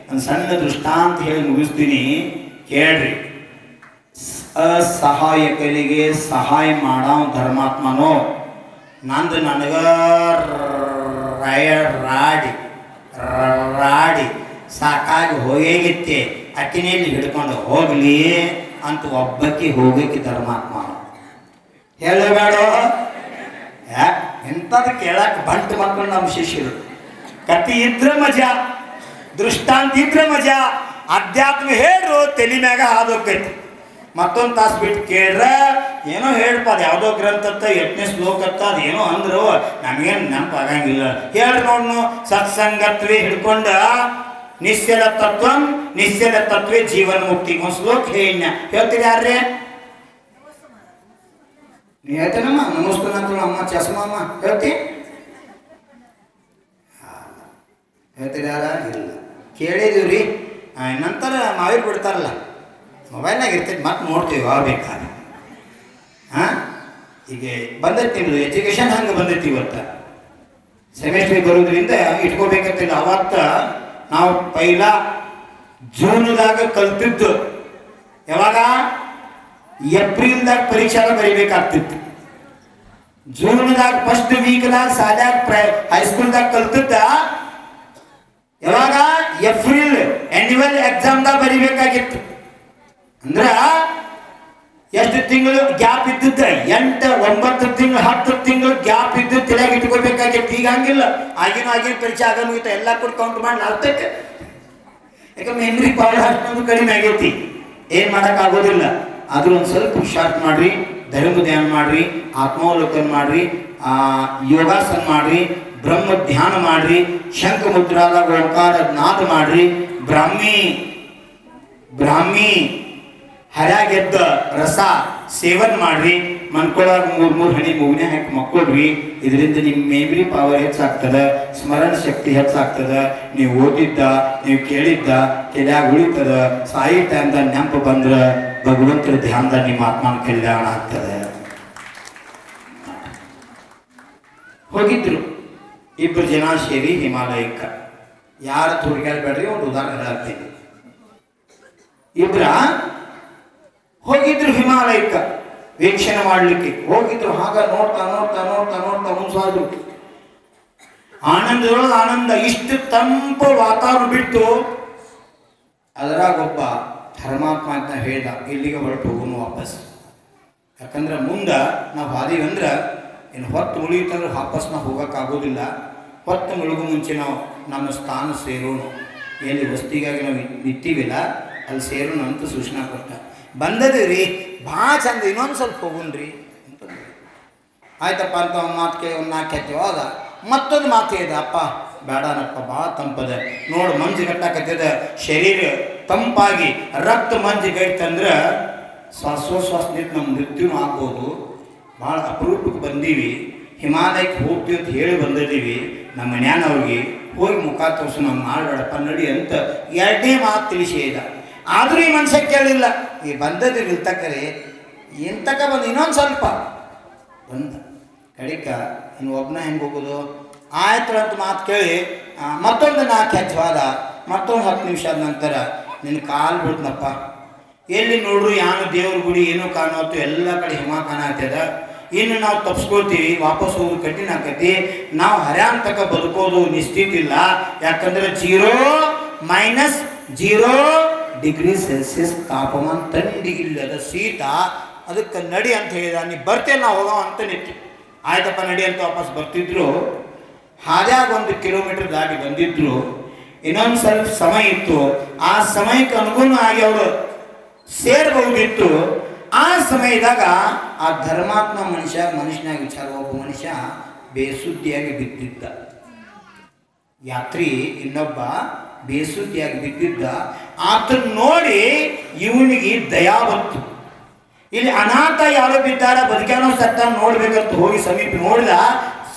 ಒಂದು ಸಣ್ಣ ದೃಷ್ಟಾಂತ ಹೇಳಿ ಮುಗಿಸ್ತೀನಿ, ಕೇಳ್ರಿ. ಅಸಹಾಯಕರಿಗೆ ಸಹಾಯ ಮಾಡೋ ಧರ್ಮಾತ್ಮನೋ, ನಂದು ನನಗ ರಾಡಿ ರಾಡಿ ಸಾಕಾಗಿ ಹೋಗೇಗಿತ್ತೆ, ಅಕ್ಕಿನಲ್ಲಿ ಹಿಡ್ಕೊಂಡು ಹೋಗ್ಲಿ ಅಂತ ಒಬ್ಬಕ್ಕೆ ಹೋಗಕ್ಕೆ ಧರ್ಮಾತ್ಮ. ಹೇಳಬೇಡ ಎಂಥದ್ದು ಕೇಳಕ್ಕೆ ಬಂಟು ಮಕ್ಕಳು ನಮ್ಮ ಶಿಷ್ಯರು. ಕತಿ ಇದ್ರೆ ಮಜಾ, ದೃಷ್ಟಾಂತ ಇದ್ರೆ ಮಜಾ. ಅಧ್ಯಾತ್ಮ ಹೇಳ್ರು ತಲೆ ಮ್ಯಾಗ ಹಾದೋಕೈತಿ. ಮತ್ತೊಂದು ತಾಸು ಬಿಟ್ಟು ಕೇಳ್ರ ಏನೋ ಹೇಳ್ಪ, ಅದು ಯಾವುದೋ ಗ್ರಂಥತ್ತ 8ನೇ ಶ್ಲೋಕ ಅತ್ತ, ಅದೇನೋ ಅಂದ್ರು ನಮಗೇನು ನೆನಪಾಗಂಗಿಲ್ಲ. ಹೇಳ್ರಿ ನೋಡ್ನು. ಸತ್ಸಂಗತ್ವೇ ಹಿಡ್ಕೊಂಡ ನಿಶ್ಚಲ ತತ್ವಂ ನಿಶ್ಚಲ ತತ್ವೇ ಜೀವನ ಮುಕ್ತಿ. ಒಂದು ಶ್ಲೋಕ ಹೇಳ್ತೀರಿ ಯಾರ್ರಿ? ನೀ ಹೇಳ್ತೇನಮ್ಮ? ನಮಸ್ಕಾರ ಅಮ್ಮ ಚಸ್ಮಮ್ಮ ಹೇಳ್ತಿ? ಹೇಳ್ತೀರಿ ಯಾರ? ಇಲ್ಲ, ಕೇಳಿದೀವ್ರಿ. ನಂತರ ಮಾವಿರ್ ಬಿಡ್ತಾರಲ್ಲ, ಮೊಬೈಲ್ನಾಗ ಇರ್ತೈತಿ, ಮತ್ತೆ ನೋಡ್ತೀವಿ ಯಾವ ಬೇಕಾದ್ರೆ. ಈಗ ಬಂದೈತಿ ನಿಮ್ಮದು ಎಜುಕೇಷನ್ ಹಂಗೆ ಬಂದೈತಿ. ಇವತ್ತು ಸೆಮಿಸ್ಟ್ರಿಗೆ ಬರೋದ್ರಿಂದ ಇಟ್ಕೋಬೇಕಂತಿಲ್ಲ. ಅವತ್ತ ನಾವು ಪೈಲ ಜೂನ್ದಾಗ ಕಲ್ತಿದ್ದು. ಯಾವಾಗ? ಏಪ್ರಿಲ್ದಾಗ ಪರೀಕ್ಷೆ ಬರೀಬೇಕಾಗ್ತಿತ್ತು. ಜೂನ್ದಾಗ ಫಸ್ಟ್ ವೀಕ್ದಾಗ ಶಾಲ್ಯಾಗ ಹೈಸ್ಕೂಲ್ದಾಗ ಕಲ್ತಿದ್ದ. ಯಾವಾಗ? ಏಪ್ರಿಲ್ ಆನ್ಯುವಲ್ ಎಕ್ಸಾಮ್ದಾಗ ಬರೀಬೇಕಾಗಿತ್ತು. ಅಂದ್ರ ಎಷ್ಟು ತಿಂಗಳು ಗ್ಯಾಪ್ ಇದ್ದಿದ್ದ? 8, 9 ತಿಂಗಳು 10 ತಿಂಗಳು ಗ್ಯಾಪ್ ಇದ್ದು ತಲೆಯಾಗಿ ಇಟ್ಕೋಬೇಕಾಗಿತ್ತು. ಈಗ ಹಂಗಿಲ್ಲ. ಆಗಿನ ಪರೀಕ್ಷೆ ಆಗ ಮುಗಿತ ಎಲ್ಲ ಕೂಡ ಕೌಂಟ್ ಮಾಡಿ ಅರ್ಥಕ್ಕೆ. ಯಾಕಂದ್ರೆ ಮೆಮ್ರಿ ಪವರ್ ಅಷ್ಟೊಂದು ಕಡಿಮೆ ಆಗೈತಿ. ಏನ್ ಮಾಡಕ್ ಆಗೋದಿಲ್ಲ. ಆದ್ರೂ ಒಂದು ಸ್ವಲ್ಪ ಶಾರ್ಟ್ ಮಾಡ್ರಿ, ಧರ್ಮ ಧ್ಯಾನ ಮಾಡ್ರಿ, ಆತ್ಮಾವಲೋಕನ ಮಾಡ್ರಿ, ಯೋಗಾಸನ ಮಾಡ್ರಿ, ಬ್ರಹ್ಮ ಧ್ಯಾನ ಮಾಡ್ರಿ, ಶಂಖ ಮುದ್ರಾದಾಗ ಓಂಕಾರ ನಾದ ಮಾಡ್ರಿ, ಬ್ರಾಹ್ಮಿ ಹರ್ಯಾಗೆದ್ದ ರಸ ಸೇವನ್ ಮಾಡ್ರಿ. ಮನ್ಕೊಳಾಗ 3 ಹನಿ ಮೂಗನೆ ಹಾಕಿ ಮಕ್ಕೊಳ್ರಿ. ಇದರಿಂದ ನಿಮ್ಮ ಮೆಮರಿ ಪವರ್ ಹೆಚ್ಚಾಗ್ತದ, ಸ್ಮರಣ ಶಕ್ತಿ ಹೆಚ್ಚಾಗ್ತದ. ನೀವು ಓದಿದ್ದ, ನೀವು ಕೇಳಿದ್ದ ತಲೆಯಾಗ ಉಳಿತದ. ಸಾಯಿ ಟೈಮ್ದಾಗ ನೆನಪು ಬಂದ್ರ ಭಗವಂತರ ಧ್ಯಾನದ ನಿಮ್ಮ ಆತ್ಮನ ಕಲ್ಯಾಣ ಆಗ್ತದೆ. ಹೋಗಿದ್ರು 2 ಜನ ಸೇರಿ ಹಿಮಾಲಯಕ್ಕೆ. ಯಾರ ಹುಡುಗಾಡ್ಬೇಡ್ರಿ, ಒಂದು ಉದಾಹರಣೆ ಹೇಳ್ತೀನಿ. ಇಬ್ರ ಹೋಗಿದ್ರು ಹಿಮಾಲಯಕ್ಕೆ ವೀಕ್ಷಣೆ ಮಾಡ್ಲಿಕ್ಕೆ ಹೋಗಿದ್ರು. ಹಾಗ ನೋಡ್ತಾ ನೋಡ್ತಾ ನೋಡ್ತಾ ನೋಡ್ತಾ ಮುಂಸಾದ್ರು. ಆನಂದದೊಳಗೆ ಆನಂದ. ಇಷ್ಟು ತಂಪು ವಾತಾವರಣ ಬಿಟ್ಟು ಅದರಾಗ ಒಬ್ಬ ಪರಮಾತ್ಮ ಅಂತ ಹೇಳ್ದ, ಇಲ್ಲಿಗೆ ಹೊರಟು ಹೋಗೋನು ವಾಪಸ್. ಯಾಕಂದ್ರೆ ಮುಂದೆ ನಾವು ಹಾದೀವಂದ್ರೆ ಇನ್ನು ಹೊತ್ತು ಮುಳುಗಿತಂದ್ರೆ ವಾಪಸ್ ನಾವು ಹೋಗೋಕ್ಕಾಗೋದಿಲ್ಲ. ಹೊತ್ತು ಮುಳುಗು ಮುಂಚೆ ನಾವು ನಮ್ಮ ಸ್ಥಾನ ಸೇರೋನು, ಎಲ್ಲಿ ವಸ್ತಿಗಾಗಿ ನಾವು ನಿಂತೀವಿಲ್ಲ ಅಲ್ಲಿ ಸೇರೋನು ಅಂತ ಸೂಚನಾ ಕೊಟ್ಟ. ಬಂದದ್ರಿ ರೀ ಭಾಳ ಚಂದ, ಇನ್ನೊಂದು ಸ್ವಲ್ಪ ಹೋಗುಣ್ರಿ ಅಂತಂದ್ರೆ ಆಯ್ತಪ್ಪ ಅಂತ ಒಂದು ಮಾತಿಗೆ ಒಂದು 4 ಹೆಜ್ಜೆ ಹೋದ. ಮತ್ತೊಂದು ಮಾತು ಇದೆ, ಅಪ್ಪ ಬೇಡನಪ್ಪ ಭಾಳ ತಂಪದ ನೋಡು, ಮಂಜು ಗಟ್ಟಾಕತ್ತಿದ, ಶರೀರ ತಂಪಾಗಿ ರಕ್ತ ಮಂಜು ಗೈತಂದ್ರೆ ಶ್ವಾಸೋಶ್ವಾಸ ನಿಂತು ನಮ್ಮ ಮೃತ್ಯುನೂ ಆಗ್ಬೋದು. ಭಾಳ ಅಪರೂಪಕ್ಕೆ ಬಂದೀವಿ, ಹಿಮಾಲಯಕ್ಕೆ ಹೋಗ್ತೀವಿ ಅಂತ ಹೇಳಿ ಬಂದಿದ್ದೀವಿ. ನಮ್ಮ ಮನ್ಯಾನವ್ರಿಗೆ ಹೋಗಿ ಮುಖ ತೋರಿಸು, ನಾವು ಮಾಡಬೇಡಪ್ಪ ನಡಿ ಅಂತ 2ನೇ ಮಾತು ತಿಳಿಸಿ ಇದ್ದ. ಆದರೂ ಈ ಮನುಷ್ಯ ಕೇಳಿಲ್ಲ. ಈ ಬಂದದಿರಿ ಇಲ್ತಕ್ಕರೆ ಇಂತಕ ಬಂದು ಇನ್ನೊಂದು ಸ್ವಲ್ಪ ಬಂದ ಕಡಿಕ ಇನ್ನು ಒಬ್ಬನ ಹೆಂಗೆ ಹೋಗೋದು ಆಯ್ತು ಅಂತ ಮಾತು ಕೇಳಿ ಮತ್ತೊಂದು 4 ಹೆಜ್ಜೆ ಹೋದ. ಮತ್ತೊಂದು 10 ನಿಮಿಷ ಆದ ನಂತರ ನಿನ್ನ ಕಾಲು ಬಿಡ್ನಪ್ಪ, ಎಲ್ಲಿ ನೋಡ್ರು ಯಾನು ದೇವ್ರ ಗುಡಿ ಏನೂ ಕಾಣೋತ್ತು, ಎಲ್ಲ ಕಡೆ ಹಿಮ ಕಾಣತ್ತದ. ಇನ್ನು ನಾವು ತಪ್ಸ್ಕೊಳ್ತೀವಿ, ವಾಪಸ್ ಹೋಗೋದು ಕಠಿಣ ಆಕತಿ. ನಾವು ಹರ್ಯಾನ್ ತಕ ಬದುಕೋದು ನಿಶ್ಚಿತ ಇಲ್ಲ. ಯಾಕಂದ್ರೆ 0 ಡಿಗ್ರಿ ಸೆಲ್ಸಿಯಸ್ ತಾಪಮಾನ, ಥಂಡಿಗಿಲ್ಲದ ಶೀತ. ಅದಕ್ಕೆ ನಡಿ ಅಂತ ಹೇಳಿದ. ನೀ ಬರ್ತೇನೆ ನಾವು ಹೋಗೋ ಅಂತ ನಿಂತು. ಆಯ್ತಪ್ಪ ನಡಿ ಅಂತ ವಾಪಸ್ ಬರ್ತಿದ್ರು. ಹಾದ್ಯಾಗ 1 ಕಿಲೋಮೀಟರ್ ದಾಟಿ ಬಂದಿದ್ರು. ಇನ್ನೊಂದು ಸ್ವಲ್ಪ ಸಮಯ ಇತ್ತು. ಆ ಸಮಯಕ್ಕೆ ಅನುಗುಣವಾಗಿ ಅವರು ಸೇರಬಹುದಿತ್ತು. ಆ ಸಮಯದಾಗ ಆ ಧರ್ಮಾತ್ಮ ಮನುಷ್ಯನಾಗ ವಿಚಾರ ಒಬ್ಬ ಮನುಷ್ಯ ಬೇಸುದ್ದಿಯಾಗಿ ಬಿದ್ದಿದ್ದ. ಯಾತ್ರಿ ಇನ್ನೊಬ್ಬ ಬೇಸುದ್ದಿಯಾಗಿ ಬಿದ್ದಿದ್ದ. ಆತನ ನೋಡಿ ಇವನಿಗೆ ದಯಾ ಬಂತು. ಇಲ್ಲಿ ಅನಾಥ ಯಾರೋ ಬಿದ್ದಾರ, ಬದುಕ್ಯಾನೋ ಸತ್ತ ನೋಡ್ಬೇಕಂತ ಹೋಗಿ ಸಮೀಪ ನೋಡಿದ.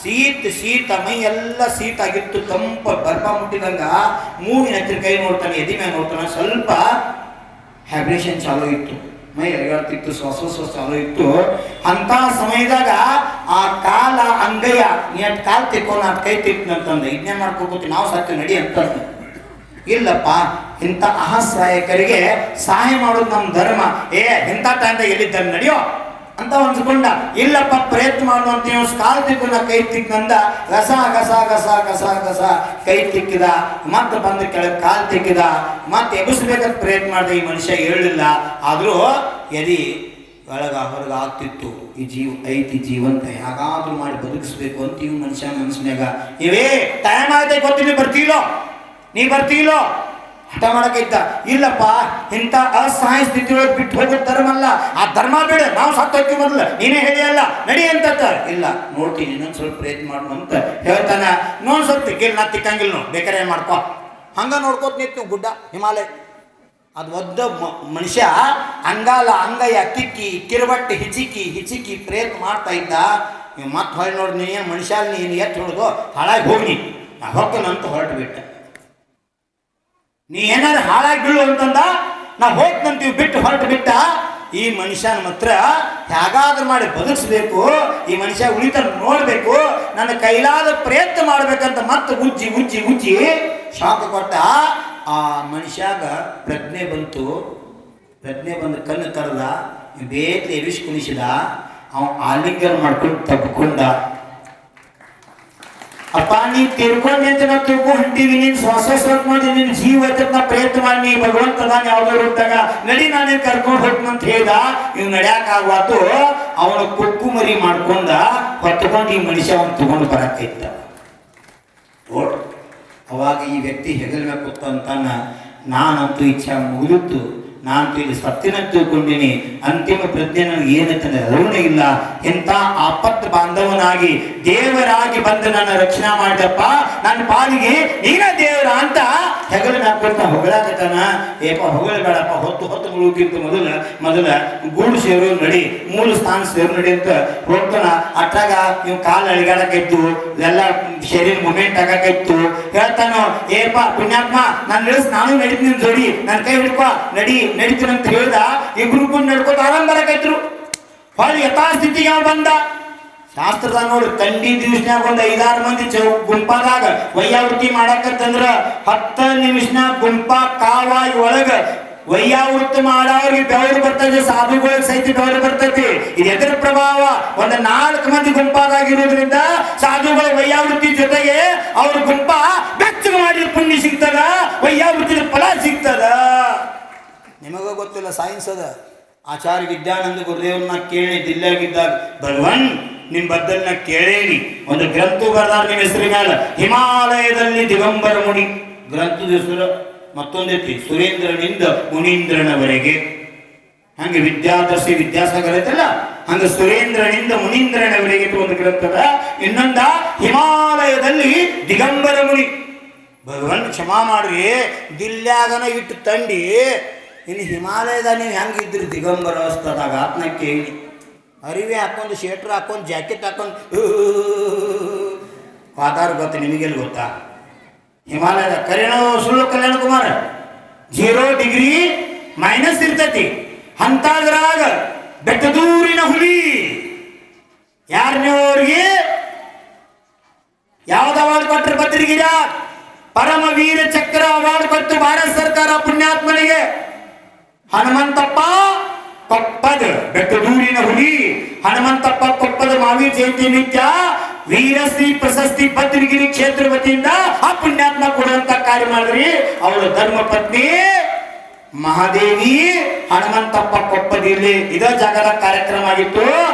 ಶೀತ ಮೈ ಎಲ್ಲ ಶೀತ ಆಗಿತ್ತು, ತಂಪ ಬರ್ಪ ಮುಟ್ಟಿದಂಗ. ಮೂಗಿನ ಹತ್ತಿರ ಕೈ ನೋಡ್ತಾನೆ, ಎದಿ ಮೇಲೆ ನೋಡ್ತಾನೆ. ಸ್ವಲ್ಪ ಹ್ಯಾಬ್ರೇಷನ್ ಚಾಲೂ ಇತ್ತು, ಮೈ ಎಳಗಾಡ್ತಿತ್ತು, ಶ್ವಾಸೋಶ್ವಾಸ ಚಾಲೂ ಇತ್ತು. ಅಂತ ಸಮಯದಾಗ ಆ ಕಾಲ ಅಂಗಯ್ಯ ನೀ ಅಟ್ ಕಾಲು ತಿಕ್ಕೊಂಡು ಅಟ್ ಕೈ ತಿಕ್ನಂತಂದ. ಇದನ್ನೇ ಮಾಡ್ಕೋತಿ ನಾವು ಸತ್ಯ ನಡಿ ಅಂತಂದ. ಇಲ್ಲಪ್ಪ, ಇಂಥ ಅಹಸ್ರಾಯಕರಿಗೆ ಸಹಾಯ ಮಾಡೋದು ನಮ್ಮ ಧರ್ಮ. ಇಂಥ ಟೈಮ್ದಾಗ ಎಲ್ಲಿದ್ದ ನಡಿಯೋ ಅಂತ ಅನ್ಸ್ಕೊಂಡ. ಇಲ್ಲಪ್ಪ ಪ್ರಯತ್ನ ಮಾಡುವಂತ ಕಾಲು ತಿಕ್ಕೊಂಡ ಕೈ ತಿಕ್ಕಂದ. ಗಸ ಗಸ ಗಸ ಗಸ ಗಸ ಕೈ ತಿಕ್ಕಿದ. ಮತ್ತೆ ಬಂದು ಕೆಳಗೆ ಕಾಲು ತಿಕ್ಕಿದ. ಮತ್ತೆ ಎಬ್ಬಿಸ್ಬೇಕಂತ ಪ್ರಯತ್ನ ಮಾಡಿದ. ಈ ಮನುಷ್ಯ ಹೇಳಿಲ್ಲ. ಆದರೂ ಎದಿ ಒಳಗ ಹೊರಗ ಆಗ್ತಿತ್ತು. ಈ ಐತಿ ಜೀವಂತ, ಯಾಗಾದ್ರೂ ಮಾಡಿ ಬದುಕಿಸ್ಬೇಕು ಅಂತ ಇವ್ ಮನುಷ್ಯ ಮನಸ್ಸಿನಾಗ. ಇವೇ ಟೈಮ್ ಆಗದೆ ಗೊತ್ತಿಲ್ಲ, ನೀ ಬರ್ತೀಲೋ ಹಠ ಮಾಡಕೈತ. ಇಲ್ಲಪ್ಪ, ಇಂಥ ಅಸಹಾಯ ಸ್ಥಿತಿಯೊಳಗೆ ಬಿಟ್ಟು ಹೋಗೋ ಧರ್ಮ ಅಲ್ಲ. ಆ ಧರ್ಮ ಬೇಡ, ನಾವು ಸತ್ತೋಗ್ತೀವಿ ಮೊದಲು, ನೀನೇ ಹೇಳಿಯಲ್ಲ ನಡಿ ಅಂತ. ಇಲ್ಲ ನೋಡ್ತೀನಿ, ಇನ್ನೊಂದು ಸ್ವಲ್ಪ ಪ್ರಯತ್ನ ಮಾಡು ಅಂತ ಹೇಳ್ತಾನ. ನೋಡ್ ಸ್ವಲ್ಪ ತಿಕ್ಕಿಲ್ಲ, ನಾ ತಿಕ್ಕಂಗಿಲ್ಲ, ನೋಡು ಬೇಕಾರೆ ಮಾಡ್ಕೊ. ಹಂಗ ನೋಡ್ಕೋತ ನಿಂತು ಗುಡ್ಡ ಹಿಮಾಲಯ. ಅದು ಒದ್ದ ಮನುಷ್ಯ ಅಂಗಾಲ ಅಂಗಯ್ಯ ತಿಕ್ಕಿ ಕಿರುಬಟ್ಟೆ ಹಿಚಿಕಿ ಪ್ರಯತ್ನ ಮಾಡ್ತಾ ಇದ್ದ. ನೀವು ಮತ್ತೆ ಹೊಳೆ ನೋಡಿ, ನೀನು ಮನುಷ್ಯ ನೀನು ಎತ್ತು ಹೊಡೆದು ಹಾಳಾಗಿ ಹೋಗಿ ನಾ ಹೋಗ್ತಾನಂತ ಹೊರಟು ಬಿಟ್ಟ. ನೀ ಏನಾದ್ರು ಹಾಳಾಗಿ ಬೀಳು ಅಂತಂದ, ನಾ ಹೋಗ್ತಂತೀವಿ ಬಿಟ್ಟು ಹೊರಟು ಬಿಟ್ಟ. ಈ ಮನುಷ್ಯನ ಮಾತ್ರ ಹೇಗಾದ್ರೂ ಮಾಡಿ ಬದುಕಿಸ್ಬೇಕು, ಈ ಮನುಷ್ಯ ಉಳಿತ ನೋಡ್ಬೇಕು, ನನ್ನ ಕೈಲಾದ ಪ್ರಯತ್ನ ಮಾಡ್ಬೇಕಂತ ಮತ್ತೆ ಉಜ್ಜಿ ಶಾಖ ಕೊಟ್ಟ. ಆ ಮನುಷ್ಯಾಗ ಪ್ರಜ್ಞೆ ಬಂದು ಕಣ್ಣು ತರದ ಬೇತ್ಲೆ ಎಬಿಸಿ ಕುಣಿಸಿದ. ಅವ ಆಲಿಂಗನ ಮಾಡ್ಕೊಂಡು ತಬ್ಕೊಂಡ. ಅಪ್ಪ ನೀ ತಿಳ್ಕೊಂಡೆ ಅಂತ ನಾವು ತಿಳ್ಕೊಂಡು ಹೊಂಟೀವಿ. ನೀನು ಶ್ವಾಸೋಶ್ವಾಸ ಮಾಡಿ ನಿನ್ನ ಜೀವ ನಾ ಪ್ರಯತ್ನ ಮಾಡಿ ನೀ ಭಗವಂತ ನಾನು ಯಾವುದೋ ರೂಪದಾಗ ನಡಿ, ನಾನು ಕರ್ಕೊಂಡು ಹೊಟ್ಟನಂತ ಹೇಳ್ದ. ಇವ್ ನಡ್ಯಾಕಾಗ್ವಾತು. ಅವನ ಕುಕ್ಕು ಮರಿ ಮಾಡ್ಕೊಂಡ ಹೊತ್ಕೊಂಡು ಈ ಮನುಷ್ಯ ಅವನು ತಗೊಂಡು ಬರಕೈತ. ಅವಾಗ ಈ ವ್ಯಕ್ತಿ ಹೆಗಲ ಮೇಲೆ ಕೂತ ಅಂತಾನ, ನಾನಂತೂ ಇಚ್ಛಾ ಮುಗಿದಿತ್ತು, ನಾನು ಇಲ್ಲಿ ಸತ್ತಿನ ತಿಳ್ಕೊಂಡಿನಿ. ಅಂತಿಮ ಪ್ರಜ್ಞೆ ನನಗೆ ಏನಂತಂದ್ರೆ ಅರುಣ ಇಲ್ಲ. ಎಂಥ ಆಪತ್ತು ಬಾಂಧವನಾಗಿ ದೇವರಾಗಿ ಬಂದು ನನ್ನ ರಕ್ಷಣಾ ಮಾಡಿದಪ್ಪ, ನನ್ನ ಪಾಲಿಗೆ ನೀನ ದೇವರ ಅಂತ ಹೆಗಲ ಹಾಕೊಳ್ತಾ ಹೊಗಳಾಕತ್ತಾನ. ಏಪ ಹೊಗಳಬೇಡಪ್ಪ, ಹೊತ್ತು ಮುಳುಗಿಂತ ಮೊದಲ ಗೂಡು ಸೇರು ನಡಿ, ಮೂಲ ಸ್ಥಾನ ಸೇರು ನಡಿ ಅಂತ ಹೋಗ್ತಾನ. ಅಟ್ರಾಗ ನೀವು ಕಾಲು ಅಳಿಗಾಡಕ್ಕಿತ್ತು, ಎಲ್ಲ ಶರೀರ ಮೂಮೆಂಟ್ ಆಗಕ್ಕಿತ್ತು. ಹೇಳ್ತಾನೋ, ಏಪ ಪುಣ್ಯಾತ್ಮ ನಾನು ಇಳಿಸ್, ನಾನು ನಡೀತೀನಿ ಜೋಡಿ, ನನ್ನ ಕೈ ಹಿಡ್ಕೊ ನಡೀತೀನಿ ಅಂತ ಹೇಳ್ದ. ಇಬ್ರು ಕೂಡ ನಡ್ಕೋತ ಆರಾಮ್ ಬರಕೈತ್ರು. ಹೊಳ್ಳಿ ಯಥಾಸ್ಥಿತಿಗೆ ಅವ ಬಂದ. ಶಾಸ್ತ್ರದಾಗ ನೋಡ್ರಿ, ತಂಡಿ ದಿವ್ಸನ್ಯಾಗ ಒಂದು 5-6 ಮಂದಿ ಗುಂಪಾದಾಗ ವೈಯಾವೃತ್ತಿ ಮಾಡಾಕತ್ತಂದ್ರ 10 ನಿಮಿಷನ್ಯಾಗ ಗುಂಪಾ ಕಾವಾಗಿ ಒಳಗ ವೈಯಾವೃತ್ತಿ ಮಾಡೋರಿಗೆ ಬೆವರು ಬರ್ತದೆ, ಸಾಧುಗಳಿಗೆ ಸಹಿತ ಬೆವರು ಬರ್ತೈತಿ. ಇದು ಎದರ ಪ್ರಭಾವ? ಒಂದು 4 ಮಂದಿ ಗುಂಪಾದಾಗಿರೋದ್ರಿಂದ ಸಾಧುಗಳ ವೈಯಾವೃತ್ತಿ ಜೊತೆಗೆ ಅವ್ರ ಗುಂಪ ಬೆಚ್ಚಗೆ ಮಾಡಿ ಪುಣ್ಯ ಸಿಗ್ತದ, ವೈಯಾವೃತ್ತಿನ ಫಲ ಸಿಗ್ತದ. ನಿಮಗ ಗೊತ್ತಿಲ್ಲ, ಸೈನ್ಸ್ ಅದ. ಆಚಾರ್ಯ ವಿದ್ಯಾನಂದ ಗುರುದೇವ್ರನ್ನ ಕೇಳಿ ದಿಲ್ಲಾಗಿದ್ದಾಗ, ಭಗವಾನ್ ನಿಮ್ಮ ಬದ್ದಲ್ನ ಕೇಳೇನಿ, ಒಂದು ಗ್ರಂಥ ಬರ್ದಾರ ನಿಮ್ಮ ಹೆಸರು ಮೇಲೆ, ಹಿಮಾಲಯದಲ್ಲಿ ದಿಗಂಬರ ಮುನಿ. ಗ್ರಂಥದ ಹೆಸರು ಮತ್ತೊಂದೈತಿ, ಸುರೇಂದ್ರನಿಂದ ಮುನೀಂದ್ರನವರೆಗೆ. ಹಂಗೆ ವಿದ್ಯಾದರ್ಶಿ ವಿದ್ಯಾಸಾಗರ ಐತಲ್ಲ, ಹಂಗ ಸುರೇಂದ್ರನಿಂದ ಮುನೀಂದ್ರನವರೆಗೆ ಒಂದು ಗ್ರಂಥದ. ಇನ್ನೊಂದ ಹಿಮಾಲಯದಲ್ಲಿ ದಿಗಂಬರ ಮುನಿ. ಭಗವಾನ್ ಕ್ಷಮಾ ಮಾಡ್ರಿ, ದಿಲ್ಯಾಗನ ಇಟ್ಟು ತಂಡಿ, ಇನ್ನು ಹಿಮಾಲಯದಾಗ ನೀವು ಹೆಂಗಿದ್ರಿ ದಿಗಂಬರ ಅವಸ್ಥಾದಾಗ? ಆತ್ನ ಕೇಳಿ, ಅರಿವೆ ಹಾಕೊಂಡು ಶೇಟ್ರ್ ಹಾಕೊಂಡು ಜಾಕೆಟ್ ಹಾಕೊಂಡು ವಾತಾರ ಗೊತ್ತ, ನಿಮಗೆಲ್ಲಿ ಗೊತ್ತಾ? ಹಿಮಾಲಯದ ಕರೆಣೋ ಸುಳ್ಳು ಕಲ್ಯಾಣ ಕುಮಾರ 0 ಡಿಗ್ರಿ ಮೈನಸ್ ಇರ್ತೈತಿ. ಅಂತಾದ್ರಾಗ ಬೆಟ್ಟದೂರಿನ ಹುಲಿ ಯಾರನೇವ್ರಿಗೆ ಯಾವ್ದು ಅವಾರ್ಡ್ ಕೊಟ್ಟರು? ಬದ್ರಿಗಿರ ಪರಮ ವೀರ ಚಕ್ರ ಅವಾರ್ಡ್ ಕೊಟ್ಟು ಭಾರತ ಸರ್ಕಾರ ಪುಣ್ಯಾತ್ಮನಿಗೆ. ಹನುಮಂತಪ್ಪ ಕೊಪ್ಪದ ಬೆಟ್ಟದೂರಿನ ಹುಲಿ ಹನುಮಂತಪ್ಪ ಕೊಪ್ಪದ ಮಹಾವೀರ ಜಯಂತಿ ನಿತ್ಯ ವೀರಶ್ರೀ ಪ್ರಶಸ್ತಿ ಬದ್ರಿಗಿರಿ ಕ್ಷೇತ್ರ ವತಿಯಿಂದ ಆ ಪುಣ್ಯಾತ್ಮ ಕೊಡುವಂತ ಕಾರ್ಯ ಮಾಡಿದ್ರಿ. ಅವಳ ಧರ್ಮ ಪತ್ನಿ ಮಹಾದೇವಿ ಹನುಮಂತಪ್ಪ ಕೊಪ್ಪದಿಲ್ಲಿ ಇದ ಜಾಗದ ಕಾರ್ಯಕ್ರಮ ಆಗಿತ್ತು.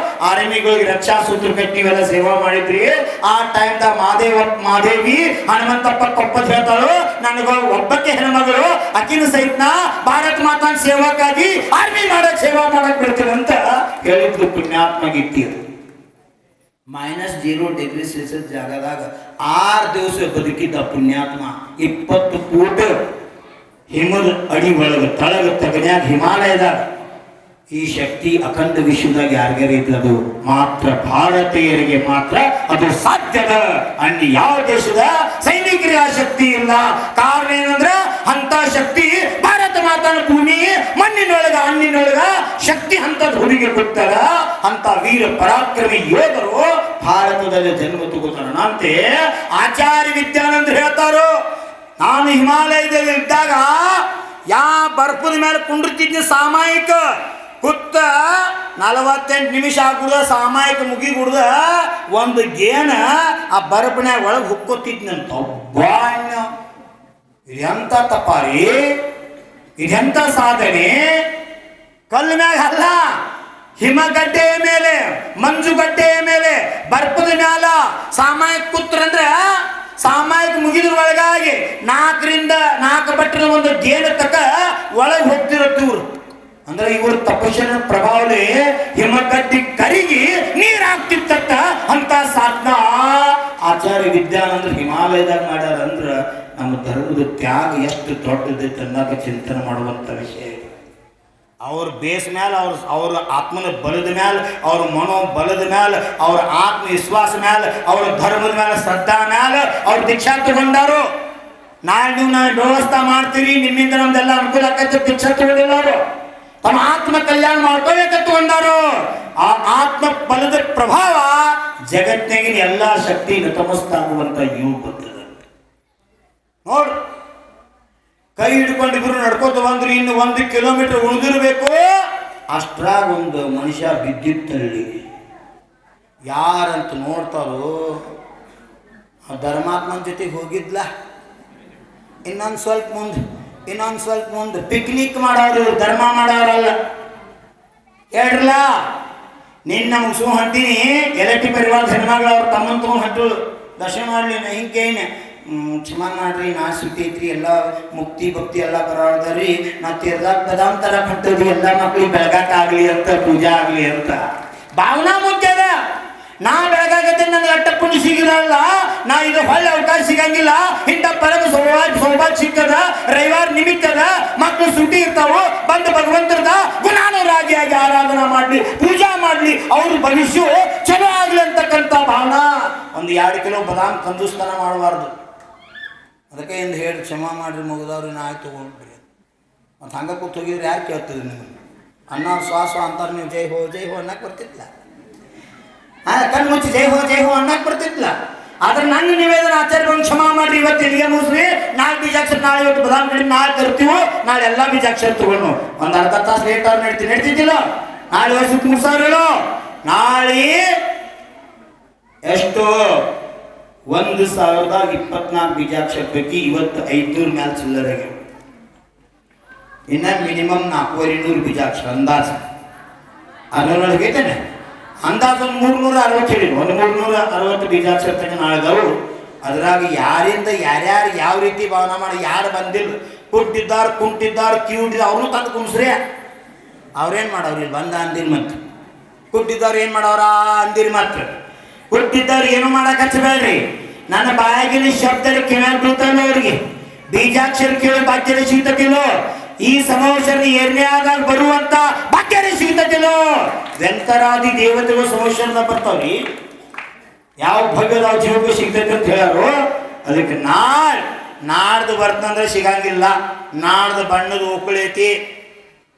ಆರ್ಮಿಗಳಿಗೆ ರಕ್ಷಾ ಸೂತ್ರ ಕಟ್ಟಿ ನೀವೆಲ್ಲ ಸೇವಾ ಮಾಡಿದ್ರಿ. ಆ ಟೈಮ್ದಾಗ ಮಹಾದೇವಿ ಹನುಮಂತಪ್ಪ ಕೊಪ್ಪದ ಹೇಳ್ತಾಳು, ನನಗ ಒಬ್ಬಕ್ಕೆ ಹೆಣ್ಮಗಳು, ಅಕಿನ ಸಹಿತ ಭಾರತ ಮಾತಾ ಸೇವಾಕ್ಕಾಗಿ ಆರ್ಮಿ ಮಾಡಕ್ ಸೇವಾ ಮಾಡಕ್ ಬಿಡ್ತೀನಿ ಅಂತ ಹೇಳಿದ್ರು. ಪುಣ್ಯಾತ್ಮ ಗಿತ್ತಿ -0 ಡಿಗ್ರಿ ಸೆಲ್ಸಿಯಸ್ ಜಾಗದಾಗ 6 ದಿವಸ ಬದುಕಿದ್ದ ಪುಣ್ಯಾತ್ಮ. 20 ಫೂಟ್ ಹಿಮದ ಅಡಿ ಒಳಗ ತಳಗ ತಗನ್ಯಾಗ ಹಿಮಾಲಯದಾಗ. ಈ ಶಕ್ತಿ ಅಖಂಡ ವಿಶ್ವದಾಗ ಯಾರಿಗಾರ ಇದ್ದದು ಮಾತ್ರ ಭಾರತೀಯರಿಗೆ ಮಾತ್ರ ಅದು ಸಾಧ್ಯದ. ಅಲ್ಲಿ ಯಾವ ದೇಶದ ಸೈನಿಕರಿಗೆ ಆ ಶಕ್ತಿ ಇಲ್ಲ. ಕಾರಣ ಏನಂದ್ರ ಅಂತ ಶಕ್ತಿ ಭಾರತ ಮಾತಾನ ಭೂಮಿ ಮಣ್ಣಿನೊಳಗ ಹಣ್ಣಿನೊಳಗ ಶಕ್ತಿ ಅಂತದ್ ಹುಡುಗಿ ಕೊಡ್ತಾರ. ಅಂತ ವೀರ ಪರಾಕ್ರಮಿ ಯೋಧರು ಭಾರತದಲ್ಲಿ ಜನ್ಮ ತಗೋತಾರ ಅಂತೆ ಆಚಾರ್ಯ ವಿದ್ಯಾನಂದ ಹೇಳ್ತಾರೋ. ನಾನು ಹಿಮಾಲಯದಲ್ಲಿ ಇದ್ದಾಗ ಬರ್ಫದ ಮೇಲೆ ಕುಂಡಿರ್ತಿದ್ದೆ ಸಾಮಾಯಿಕ ಕುತ್ತ 48 ನಿಮಿಷ ಆಗ್ಬಿಡ್ದ ಸಾಮಾಯಿಕ ಮುಗಿಬಿಡ್ದ ಒಂದು ಗೇಣ ಆ ಬರ್ಫನ್ಯಾಗ ಒಳಗೆ ಹುಕ್ಕೋತಿದ್ನಂತ. ಇದೆಂತ ತಪ್ಪಾರಿ, ಇದೆಂತ ಸಾಧನೆ. ಕಲ್ಲು ಮ್ಯಾಗ ಅಲ್ಲ, ಹಿಮಗಡ್ಡೆಯ ಮೇಲೆ ಮಂಜುಗಡ್ಡೆಯ ಮೇಲೆ ಬರ್ಫದ ಮ್ಯಾಲ ಸಾಮಾಯಿಕ ಕೂತ್ರಂದ್ರ ಸಾಮಾಯಿಕ ಮುಗಿದ್ರ ಒಳಗಾಗಿ 4 ಬಟ್ಟಿನ ಒಂದು ಗೇಣ ತಕ ಒಳಗೆ ಹೋಗ್ತಿರತ್ತ ಇವ್ರು. ಅಂದ್ರೆ ಇವ್ರ ತಪಸ್ಸಿನ ಪ್ರಭಾವನೆ ಹಿಮಗಡ್ಡಿ ಕರಿಗಿ ನೀರಾಗ್ತಿತ್ತ ಅಂತ ಸಾಧನ ಆಚಾರ್ಯ ವಿದ್ಯಾನಂದ್ರ ಹಿಮಾಲಯದಾಗ ಮಾಡ್ಯಾರ. ಅಂದ್ರ ನಮ್ಮ ಧರ್ಮದ ತ್ಯಾಗ ಎಷ್ಟು ದೊಡ್ಡದೈತೆ ಅನ್ನೋಕೆ ಚಿಂತನೆ ಮಾಡುವಂತ ವಿಷಯ. ಅವ್ರ ಬೇಸ್ ಮ್ಯಾಲ ಅವ್ರ ಆತ್ಮನ ಬಲದ ಮ್ಯಾಲ, ಅವ್ರ ಮನೋಬಲದ ಮ್ಯಾಲ, ಅವ್ರ ಆತ್ಮವಿಶ್ವಾಸ ಮ್ಯಾಲ, ಅವ್ರ ಧರ್ಮದ ಮ್ಯಾಲ, ಶ್ರದ್ಧಾ ಮ್ಯಾಲ ಅವ್ರ ದೀಕ್ಷಾ ತಗೊಂಡಾರು. ನಾವು ವ್ಯವಸ್ಥೆ ಮಾಡ್ತೀರಿ, ನಿಮ್ಮಿಂದ ನಮ್ದೆಲ್ಲ ಅನುಕೂಲ ಆಕೈತೆ, ದೀಕ್ಷಾ ತಗೊಂಡಿಲ್ಲ. ಅವರು ತಮ್ಮ ಆತ್ಮ ಕಲ್ಯಾಣ ಮಾಡ್ಕೋಬೇಕಂತ ತಗೊಂಡಾರು. ಆ ಆತ್ಮ ಬಲದ ಪ್ರಭಾವ ಜಗತ್ತಿನಾಗಿನ ಎಲ್ಲಾ ಶಕ್ತಿ ನತಮಸ್ತಾಗುವಂತ ಯೋಗ ಬರ್ತದೆ ನೋಡ್ರಿ. ಕೈ ಹಿಡ್ಕೊಂಡು ಇಬ್ರು ನಡ್ಕೋತ ಬಂದ್ರಿ, ಇನ್ನು 1 ಕಿಲೋಮೀಟರ್ ಉಳಿದಿರ್ಬೇಕು. ಅಷ್ಟ್ರಾಗ ಒಂದು ಮನುಷ್ಯ ಬಿದ್ದಿತ್ತಲ್ಲಿ. ಯಾರಂತ ನೋಡ್ತಾರೋ ಆ ಧರ್ಮಾತ್ಮನ ಜೊತೆಗೆ ಹೋಗಿದ್ಲ. ಇನ್ನೊಂದು ಸ್ವಲ್ಪ ಮುಂದೆ ಪಿಕ್ನಿಕ್ ಮಾಡೋರು, ಧರ್ಮ ಮಾಡೋರಲ್ಲ. ಹೇಳ್ರಲ್ಲ, ನಿನ್ನ ಮುಗಿಸು ಅಂತೀನಿ. ಎಲೆಕ್ಟ್ರಿಕ್ ಪರಿವಾರದ ಹೆಣ್ಮಗಳು ಅವ್ರ ತಮ್ಮನ ತಗೊಂಡು ಹಂಟಳು ದರ್ಶನ ಮಾಡಲಿ. ಹಿಂಗೇನೆ ಕ್ಷಮಾ ಮಾಡ್ರಿ, ನಾ ಸುಟ್ಟಿ ಐತ್ರಿ, ಎಲ್ಲ ಮುಕ್ತಿ ಭಕ್ತಿ ಎಲ್ಲ ಬರೋದ್ರಿ. ನಾ ತೀರ್ದಾಗ ಬದಾಮ್ ತರ ಹೊಂಟದ್ರಿ, ಎಲ್ಲ ಮಕ್ಳಿಗೆ ಬೆಳಗಾಟ ಆಗ್ಲಿ ಅಂತ, ಪೂಜಾ ಆಗ್ಲಿ ಅಂತ ಭಾವನಾ ಮುಖ್ಯ ಅದ. ನಾ ಬೆಳಗಾಗತ್ತೆ, ನನಗೆ ಅಟ್ಟ ಪುಣ್ಯ ಸಿಗಿರಲ್ಲ, ನಾ ಇದು ಹೊಳ್ಳೆ ಅವಕಾಶ ಸಿಗಂಗಿಲ್ಲ. ಇಂಥ ಪರಮ ಸೌಭಾಗ್ಯ ಸಿಕ್ಕದ, ರವಿವಾರ ನಿಮಿತ್ತದ, ಮಕ್ಕಳು ಸುಟ್ಟಿ ಇರ್ತಾವು, ಬಂದು ಭಗವಂತರದ ಗುಣಾನುರಾಗಿಯಾಗಿ ಆರಾಧನಾ ಮಾಡ್ಲಿ, ಪೂಜಾ ಮಾಡ್ಲಿ, ಅವ್ರ ಭವಿಷ್ಯ ಚಲೋ ಆಗ್ಲಿ ಅಂತಕ್ಕಂಥ ಭಾವನಾ. 1-2 ಕಿಲೋ ಬದಾಮ್ ಕಂಜೂಸ್ತಾನ ಮಾಡಬಾರ್ದು. ಅದಕ್ಕೆ ಎಂದು ಹೇಳಿ ಕ್ಷಮಾ ಮಾಡ್ರಿ, ಮುಗಿದವ್ರಿ, ನಾ ಆಯ್ತು ತಗೊಂಡ್ರಿ. ಮತ್ತು ಹಂಗೆ ಕೂತ್ ಹೋಗಿದ್ರೆ ಯಾರು ಕೇಳ್ತದೆ ನಿಮಗೆ? ಅನ್ನ ಶ್ವಾಸ ಅಂತಾರೆ, ನೀವು ಜೈ ಹೋ ಅನ್ನಕ್ಕೆ ಬರ್ತಿಲ್ಲ. ಕಣ್ಣು ಮುಚ್ಚಿ ಜೈ ಹೋ ಅನ್ನಕ್ ಬರ್ತಿದ್ಲ. ಆದ್ರೆ ನನ್ನ ನಿವೇದನ ಆಚಾರ್ಯವನ್ನು ಕ್ಷಮಾ ಮಾಡ್ರಿ, ಇವತ್ತು ಇಲ್ಲಿಗೆ ಮುಗಿಸ್ರಿ, ನಾಳೆ ಬೀಜಾಕ್ಷರ, ನಾಳೆ ಇವತ್ತು ಬದಾಮ್ ಕಡೆ ನಾಳೆ ತರ್ತೀವೋ, ನಾಳೆ ಎಲ್ಲ ಬೀಜಾಕ್ಷರ ತಗೊಂಡು ಒಂದು ಅರ್ಧ ತಾಸು ಲೇಟ್ ಅವ್ರು ನಡ್ತಿದ್ದಿಲ್ಲ. ನಾಳೆ ವರ್ಷಕ್ಕೆ ಮುಗಿಸೋರು, ನಾಳೆ ಎಷ್ಟು 1024 ಬೀಜಾಕ್ಷರ ಪೈಕಿ ಇವತ್ತು 500 ಮ್ಯಾಲ ಚಿಲ್ಲರಾಗಿ, ಇನ್ನ ಮಿನಿಮಮ್ 400 ಬೀಜಾಕ್ಷರ ಅಂದಾಜು. ಅದರೊಳಗೈತೇನೆ ಅಂದಾಜು ಒಂದು 360 ಹೇಳಿ, ಒಂದು 360 ಬೀಜಾಕ್ಷರ ತನಕ ನಾಳೆದವು. ಅದ್ರಾಗ ಯಾರಿಂದ ಯಾರ್ಯಾರು ಯಾವ ರೀತಿ ಭಾವನೆ ಮಾಡಿ, ಯಾರು ಬಂದಿಲ್ಲ, ಕುಟ್ಟಿದ್ದಾರೆ ಕುಂಟಿದ್ದಾರೆ ಕಿವಿಟ್ಟಿದ್ದಾರೆ, ಅವ್ರನ್ನೂ ತಂದು ಕುಣಿಸ್ರಿ. ಅವ್ರೇನು ಮಾಡವ್ರಿ, ಇಲ್ಲಿ ಬಂದ ಅಂದಿರ ಮಾತ್ರ. ಕುಟ್ಟಿದ್ದವ್ರು ಏನು ಮಾಡವ್ರ ಅಂದಿರ ಮಾತ್ರ. ಕುಟ್ಟಿದ್ದವ್ರು ಏನು ಮಾಡಕ್ಕೆ ಹಚ್ಚಬೇಡ್ರಿ. ನನ್ನ ಬಾಯಾಗಿನ ಶಬ್ದದಲ್ಲಿ ಕಿವ್ಯಾಗ ಬೀಳ್ತಾನೆ ಅವ್ರಿಗೆ. ಬೀಜಾಕ್ಷರ ಕೇಳಿ ಭಾಗ್ಯದ ಸಿಗ್ತತಿಲ್ಲೋ, ಈ ಸಮಾವೇಶನ ಎರಡನೇ ಆದಾಗ ಬರುವಂತ ಭಾಗ್ಯನೇ ಸಿಗ್ತತಿಲ್ಲೋ. ವೆಂಕರಾದಿ ದೇವತೆಗಳು ಸಮಾವೇಶನ ಬರ್ತಾವ್ರಿ. ಯಾವ ಭವ್ಯದ ಜೀವಕ್ಕೆ ಸಿಗ್ತೈತೆ ಅಂತ ಹೇಳ್ಯಾರು. ಅದಕ್ಕೆ ನಾಡ್ದು ಬರ್ತಂದ್ರೆ ಸಿಗಂಗಿಲ್ಲ. ನಾಡ್ದು ಬಣ್ಣದ ಓಕಳೈತಿ,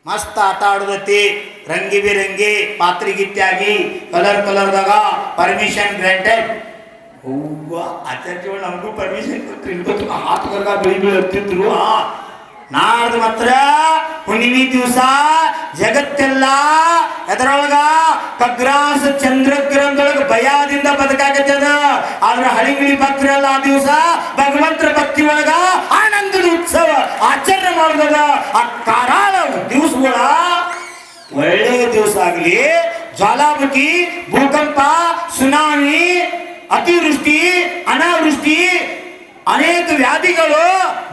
ಮಸ್ತ್ ಆಟ ಆಡೋದೈತಿ, ರಂಗಿ ಬಿರಂಗಿ ಪಾತ್ರಿಗಿತ್ಯಾಗಿ ಕಲರ್ದಾಗ ಪರ್ಮಿಷನ್ ಗ್ರಾಂಟೆಡ್. ಹೂವ ಆಚಾರ್ಯಗಳು ನಮಗೂ ಪರ್ಮಿಷನ್ ಕೊಟ್ಟರು, ಹಾತ್ಗರ್ಗ ಬೆಳಿ ಹತ್ತಿದ್ರು. ನಾಡ್ದು ಮಾತ್ರ ಹುಣ್ಣಿಮೆ ದಿವಸ ಜಗತ್ತೆಲ್ಲ ಎದರೊಳಗ ಖಗ್ರಾಸ ಚಂದ್ರಗ್ರಹದೊಳಗೆ ಭಯದಿಂದ ಬದುಕಾಗತ್ತದ. ಆದ್ರೆ ಹಳಿಗಿಳಿ ಭಕ್ತರೆಲ್ಲ ಆ ದಿವಸ ಭಗವಂತರ ಭಕ್ತಿ ಒಳಗ ಆನಂದದ ಉತ್ಸವ ಆಚರಣೆ ಮಾಡಿದ. ಆ ಕಾರಾಳ ದಿವಸಗಳ ಒಳ್ಳೆಯ ದಿವಸ ಆಗಲಿ, ಜ್ವಾಲಾಮುಖಿ, ಭೂಕಂಪ, ಸುನಾಮಿ, ಅತಿವೃಷ್ಟಿ, ಅನಾವೃಷ್ಟಿ, ಅನೇಕ ವ್ಯಾಧಿಗಳು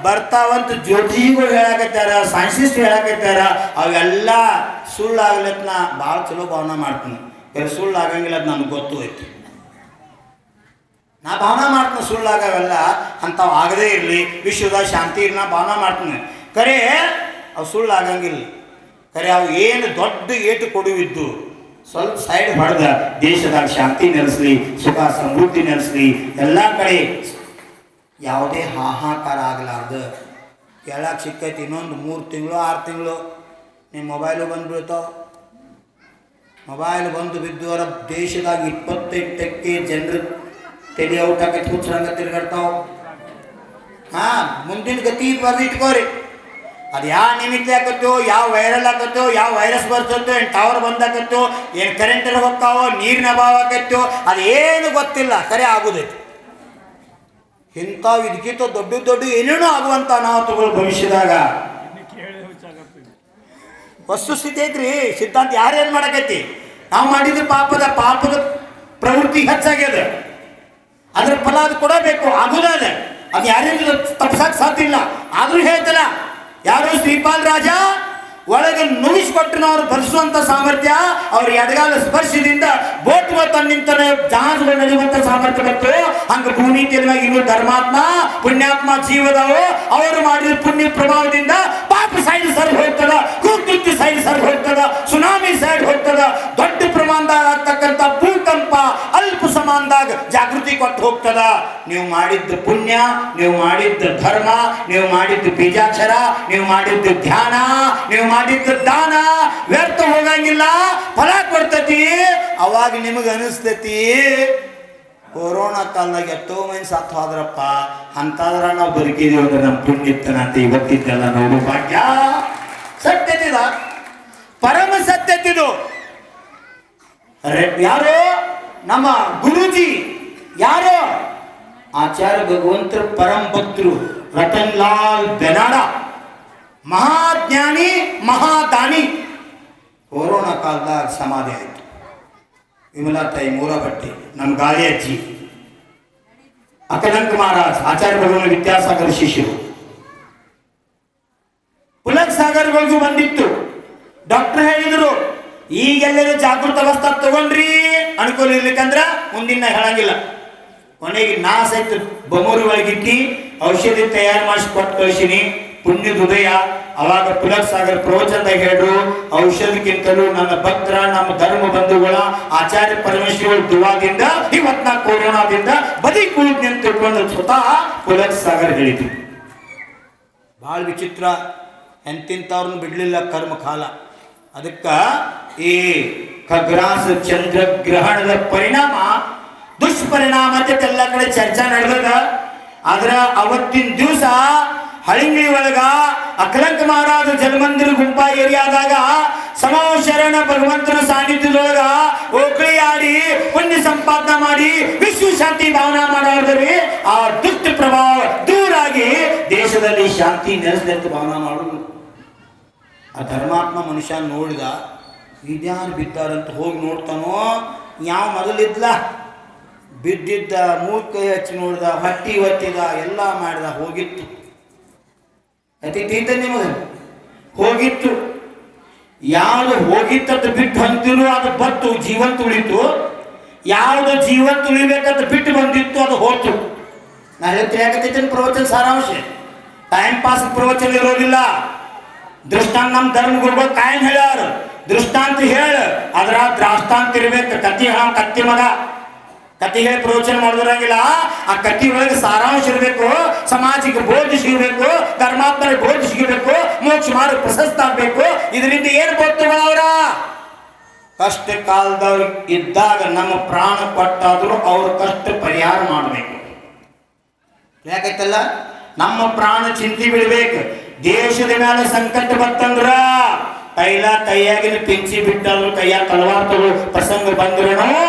ಬರ್ತಾವಂತ ಜ್ಯೋತಿಷಿಗಳು ಹೇಳಕತ್ತಾರ, ಸೈನ್ಸಿಸ್ಟ್ ಹೇಳಕತ್ತಾರ. ಅವೆಲ್ಲ ಸುಳ್ಳಾಗ್ಲತ್ ನಾ ಭಾಳ ಚಲೋ ಭಾವನೆ ಮಾಡ್ತೀನಿ. ಸುಳ್ಳು ಆಗಂಗಿಲ್ಲ, ಅದು ನನಗೆ ಗೊತ್ತು ಐತಿ. ನಾ ಭಾವನೆ ಮಾಡ್ತೀನಿ ಸುಳ್ಳಾಗವೆಲ್ಲ ಅಂಥವು ಆಗದೇ ಇರಲಿ, ವಿಶ್ವದ ಶಾಂತಿ ಇರಲಿ, ನಾ ಭಾವನೆ ಮಾಡ್ತೀನಿ. ಖರೆ ಅವು ಸುಳ್ಳು ಆಗಂಗಿಲ್ಲ. ಖರೆ ಅವು ಏನು ದೊಡ್ಡ ಏಟು ಕೊಡುವಿದ್ದು ಸ್ವಲ್ಪ ಸೈಡ್ ಹೊಡೆದ ದೇಶದಾಗ ಶಾಂತಿ ನೆಲೆಸಲಿ, ಸುಖ ಸಮೃದ್ಧಿ ನೆಲೆಸಲಿ, ಎಲ್ಲ ಕಡೆ ಯಾವುದೇ ಹಾಹಾಕಾರ ಆಗಲಾರ್ದು ಕೇಳಕ್ಕೆ ಸಿಕ್ಕೈತಿ. ಇನ್ನೊಂದು 3 ತಿಂಗಳು 6 ತಿಂಗಳು ನಿಮ್ಮ ಮೊಬೈಲು ಬಂದುಬಿಡ್ತಾವ. ಮೊಬೈಲ್ ಬಂದು ಬಿದ್ದವರ ದೇಶದಾಗ 25% ಜನರು ತಲೆ ಔಟ್ ಆಕೈತಿ, ಹುಚ್ಚರಂಗ ತಿರ್ಗಾಡ್ತಾವ. ಮುಂದಿನ ಗತಿ ಬರ್ದಿಟ್ಕೋರಿ. ಅದು ಯಾವ ನಿಮಿತ್ತ ಆಕತ್ತೋ, ಯಾವ ವೈರಲ್ ಆಕತ್ತೋ, ಯಾವ ವೈರಸ್ ಬರ್ತೋ, ಏನು ಟವರ್ ಬಂದಾಕತ್ತೋ, ಏನು ಕರೆಂಟ್ ಹೋಗ್ತಾವೋ, ನೀರಿನ ಅಭಾವ ಆಕತ್ತೋ, ಅದೇನು ಗೊತ್ತಿಲ್ಲ. ಖರೆ ಆಗೋದೈತಿ. ಇಂಥವು ಇದಕ್ಕಿಂತ ದೊಡ್ಡ ಏನೇನೋ ಆಗುವಂಥ ಅನಾಹುತಗಳು ಭವಿಷ್ಯದಾಗ ವಸ್ತುಸ್ಥಿತಿ ಐತ್ರಿ. ಸಿದ್ಧಾಂತ ಯಾರೇನು ಮಾಡಕೈತಿ, ನಾವು ಮಾಡಿದ ಪಾಪದ ಪ್ರವೃತ್ತಿ ಹೆಚ್ಚಾಗ್ಯದ. ಅದ್ರ ಫಲ ಅದು ಕೊಡಬೇಕು, ಆಗುದ. ಅದು ಯಾರೇನು ತಪ್ಸಕ್ಕೆ ಸಾಧ್ಯ ಇಲ್ಲ. ಆದರೂ ಹೇಳ್ತಲ್ಲ, ಯಾರು ಶ್ರೀಪಾಲ್ ರಾಜ ಒಳಗೆ ನುಗ್ಗಿಸ್ಕೊಟ್ಟು ಅವ್ರು ಭರಿಸುವಂಥ ಸಾಮರ್ಥ್ಯ, ಅವ್ರ ಎಡಗಾಲ ಸ್ಪರ್ಶದಿಂದ ಬೋಟ್ ತನ್ನಿಂತಲೇ ಜಹಾಜಗಳು ನಡೆಯುವಂಥ ಸಾಮರ್ಥ್ಯ ಬಂತು. ಹಂಗೆ ಭೂಮಿ ತೆಲುವಾಗಿ ಇನ್ನು ಧರ್ಮಾತ್ಮ ಪುಣ್ಯಾತ್ಮ ಜೀವದವು ಅವರು ಮಾಡಿದ ಪುಣ್ಯ ಪ್ರಭಾವದಿಂದ ಪಾಪ ಸೈಡ್ ಸರಿ ಹೋಗ್ತದ, ಕುಕೃತ್ಯ ಸೈಡ್ ಸರಿ ಹೋಗ್ತದ, ಸುನಾಮಿ ಸೈಡ್ ಹೋಗ್ತದ. ದೊಡ್ಡ ಪ್ರಮಾಣದಾಗ ಆಗ್ತಕ್ಕಂಥ ಭೂಕಂಪ ಅಲ್ಪ ಸಮಾನದಾಗ ಜಾಗೃತಿ ಕೊಟ್ಟು ಹೋಗ್ತದ. ನೀವು ಮಾಡಿದ್ದ ಪುಣ್ಯ, ನೀವು ಮಾಡಿದ್ದ ಧರ್ಮ, ನೀವು ಮಾಡಿದ್ದ ಬೀಜಾಕ್ಷರ, ನೀವು ಮಾಡಿದ್ದ ಧ್ಯಾನ, ನೀವು ಮಾಡಿದ್ದ ದಾನ ವ್ಯರ್ಥ ಹೋಗಂಗಿಲ್ಲ, ಫಲ ಕೊಡ್ತತಿ. ಅವಾಗ ನಿಮಗೆ ಅನಿಸ್ತತಿ ಕೊರೋನಾ ಕಾಲದಾಗ ಎಷ್ಟೋ ಮಂದಿ ಸತ್ತು ಹೋದ್ರಪ್ಪ, ಅಂತಾದ್ರ ನಾವು ಬದುಕಿದೀವಿ ಅಂದ್ರೆ ನಮ್ಮ ಪುಣ್ಯತ್ತನ ಅಂತ ಇವತ್ತಿದ್ದೆಲ್ಲ ನೋಡು ಭಾಗ್ಯ. ಸತ್ಯತಿದ, ಪರಮ ಸತ್ಯತಿದು. ಯಾರೋ ನಮ್ಮ ಗುರುಜಿ, ಯಾರೋ ಆಚಾರ್ಯ ಭಗವಂತರ ಪರಮ ಭಕ್ತರು ರತನ್ ಲಾಲ್ ಬೆನಾಡ, ಮಹಾಜ್ಞಾನಿ ಮಹಾದಾನಿ. ಕೊರೋನಾ ಕಾಲದಾಗ ಸಮಾಧಿ ಆಯಿತು. ವಿಮಲಾ ತಾಯಿ ಮೂರಬಟ್ಟಿ, ನಮ್ಮ ಗಾಳಿ ಅಜ್ಜಿ, ಅಕಲಂಕ ಮಹಾರಾಜ್, ಆಚಾರ್ಯ ಭಗವಾನ್ ವಿದ್ಯಾಸಾಗರ ಶಿಷ್ಯರು. ಪುಲಕ್ ಸಾಗರ್ಗಳಿಗೂ ಬಂದಿತ್ತು. ಡಾಕ್ಟರ್ ಹೇಳಿದ್ರು, ಈಗೆಲ್ಲರೂ ಜಾಗೃತ ಅವಸ್ಥೆ ತಗೊಂಡ್ರಿ ಅನುಕೂಲ ಇರ್ಲಿಕ್ಕಂದ್ರ ಮುಂದಿನ ಹೇಳಂಗಿಲ್ಲ. ಕೊನೆಗೆ ನಾ ಸಹಿತ ಬೊಮ್ಮೂರು ಒಳಗಿಟ್ಟಿ ಔಷಧಿ ತಯಾರು ಮಾಡಿಸಿ ಕೊಟ್ಟು ಕಳಿಸಿನಿ. ಪುಣ್ಯದ ಹೃದಯ. ಅವಾಗ ಪುಲಕ್ ಸಾಗರ್ ಪ್ರವಚನದಾಗ ಹೇಳ್ರು, ಔಷಧಕ್ಕಿಂತಲೂ ನನ್ನ ಭಕ್ತರ, ನಮ್ಮ ಧರ್ಮ ಬಂಧುಗಳ ಆಚಾರ್ಯ ಪರಮೇಶ್ವರ ದುವಾದಿಂದ ಇವತ್ತು ನಾ ಕೊರೋನಾದಿಂದ ಬದುಕುಳಿದ್ನಿ ಅಂತ ತಿಳ್ಕೊಂಡು ಸ್ವತಃ ಪುಲಕ್ ಸಾಗರ್ ಹೇಳಿದ್ರು. ಭಾಳ ವಿಚಿತ್ರ. ಎಂತಿಂಥವ್ರನ್ನ ಬಿಡಲಿಲ್ಲ ಕರ್ಮ ಕಾಲ. ಅದಕ್ಕೆ ಈ ಖಗ್ರಾಸ ಚಂದ್ರಗ್ರಹಣದ ಪರಿಣಾಮ ದುಷ್ಪರಿಣಾಮ ಅಂತ ಎಲ್ಲ ಕಡೆ ಚರ್ಚೆ ನಡೆದ. ಆದ್ರ ಅವತ್ತಿನ ದಿವಸ ಹಳಿಂಗಿ ಒಳಗ ಅಕಲಂಕ ಮಹಾರಾಜ ಜಲಮಂದಿರ ಗುಂಪಾ ಏರಿಯಾದಾಗ ಶರಣ ಭಗವಂತನ ಸಾನ್ನಿಧ್ಯದೊಳಗ ಓಕಳಿ ಆಡಿ ಪುಣ್ಯ ಸಂಪಾದನೆ ಮಾಡಿ ವಿಶ್ವ ಶಾಂತಿ ಭಾವನಾ ಮಾಡೋದ್ರಿ ಆ ದುಷ್ಟ ಪ್ರಭಾವ ದೂರಾಗಿ ದೇಶದಲ್ಲಿ ಶಾಂತಿ ನೆಲೆಸಿದಂತ ಭಾವನಾ ಮಾಡುದು. ಆ ಧರ್ಮಾತ್ಮ ಮನುಷ್ಯ ನೋಡಿದ, ಇದ್ಯಾರು ಬಿದ್ದಾರಂತ ಹೋಗಿ ನೋಡ್ತಾನೋ, ಯಾವ ಮೊದಲಿದ್ಲ ಬಿದ್ದಿದ್ದ, ಮೂಗ್ ಕೈ ಹಚ್ಚಿ ನೋಡ್ದ, ಹೊಟ್ಟಿ ಒತ್ತಿದ, ಎಲ್ಲ ಮಾಡಿದ, ಹೋಗಿತ್ತು. ಅತಿಥೀತ ನಿಮಗೆ ಹೋಗಿತ್ತು. ಯಾವುದು ಹೋಗಿತ್ತಂತ ಬಿಟ್ಟು ಹೊಂದಿರು ಅದು ಬತ್ತು ಜೀವಂತ ಉಳಿತು, ಯಾವುದು ಜೀವಂತ ಉಳಿಬೇಕಂತ ಬಿಟ್ಟು ಬಂದಿತ್ತು ಅದು ಹೋತು. ನಾ ಹೇಳ್ತೀನಿ ಪ್ರವಚನ ಸಾರಾಂಶ, ಟೈಮ್ ಪಾಸ್ ಪ್ರವಚನ ಇರೋದಿಲ್ಲ. ದೃಷ್ಟಾಂತ ನಮ್ಮ ಧರ್ಮ ಗುರುಗಳು ಕಾಯಂ ಹೇಳ್ಯಾರ, ದೃಷ್ಟಾಂತ ಹೇಳ ಅದ್ರ ದ್ರಾಷ್ಟಾಂತ ಇರ್ಬೇಕು. ಕತ್ತಿ ಹೇಳ ಕತ್ತಿ ಮಗ ಕತ್ತಿ ಹೇಳಿ ಪ್ರವಚನ ಮಾಡಿದ್ರಂಗಿಲ್ಲ. ಆ ಕತ್ತಿ ಒಳಗೆ ಸಾರಾಂಶ ಇರಬೇಕು, ಸಮಾಜಕ್ಕೆ ಬೋಧ ಸಿಗಬೇಕು, ಧರ್ಮಾತ್ಮರಿಗೆ ಬೋಧ ಸಿಗಬೇಕು, ಮೋಕ್ಷ ಮಾಡಿ ಪ್ರಶಸ್ತ ಆಗ್ಬೇಕು. ಇದರಿಂದ ಏನು ಗೊತ್ತುಗಳ ಅವರ ಕಷ್ಟ ಕಾಲದವ್ರು ಇದ್ದಾಗ ನಮ್ಮ ಪ್ರಾಣ ಕೊಟ್ಟಾದ್ರು ಅವ್ರ ಕಷ್ಟ ಪರಿಹಾರ ಮಾಡಬೇಕು. ಯಾಕೈತಲ್ಲ, ನಮ್ಮ ಪ್ರಾಣ ಚಿಂತೆ ಬಿಡ್ಬೇಕು. ದೇಶದ ಮೇಲೆ ಸಂಕಟ ಬರ್ತಂದ್ರ ಕೈಯಾಗಿನ ಪಿಂಚಿ ಬಿಟ್ಟದ್ರು, ಕೈಯಾಗ ತಲವಾರ್ ತಗೋ ಪ್ರಸಂಗ ಬಂದ್ರು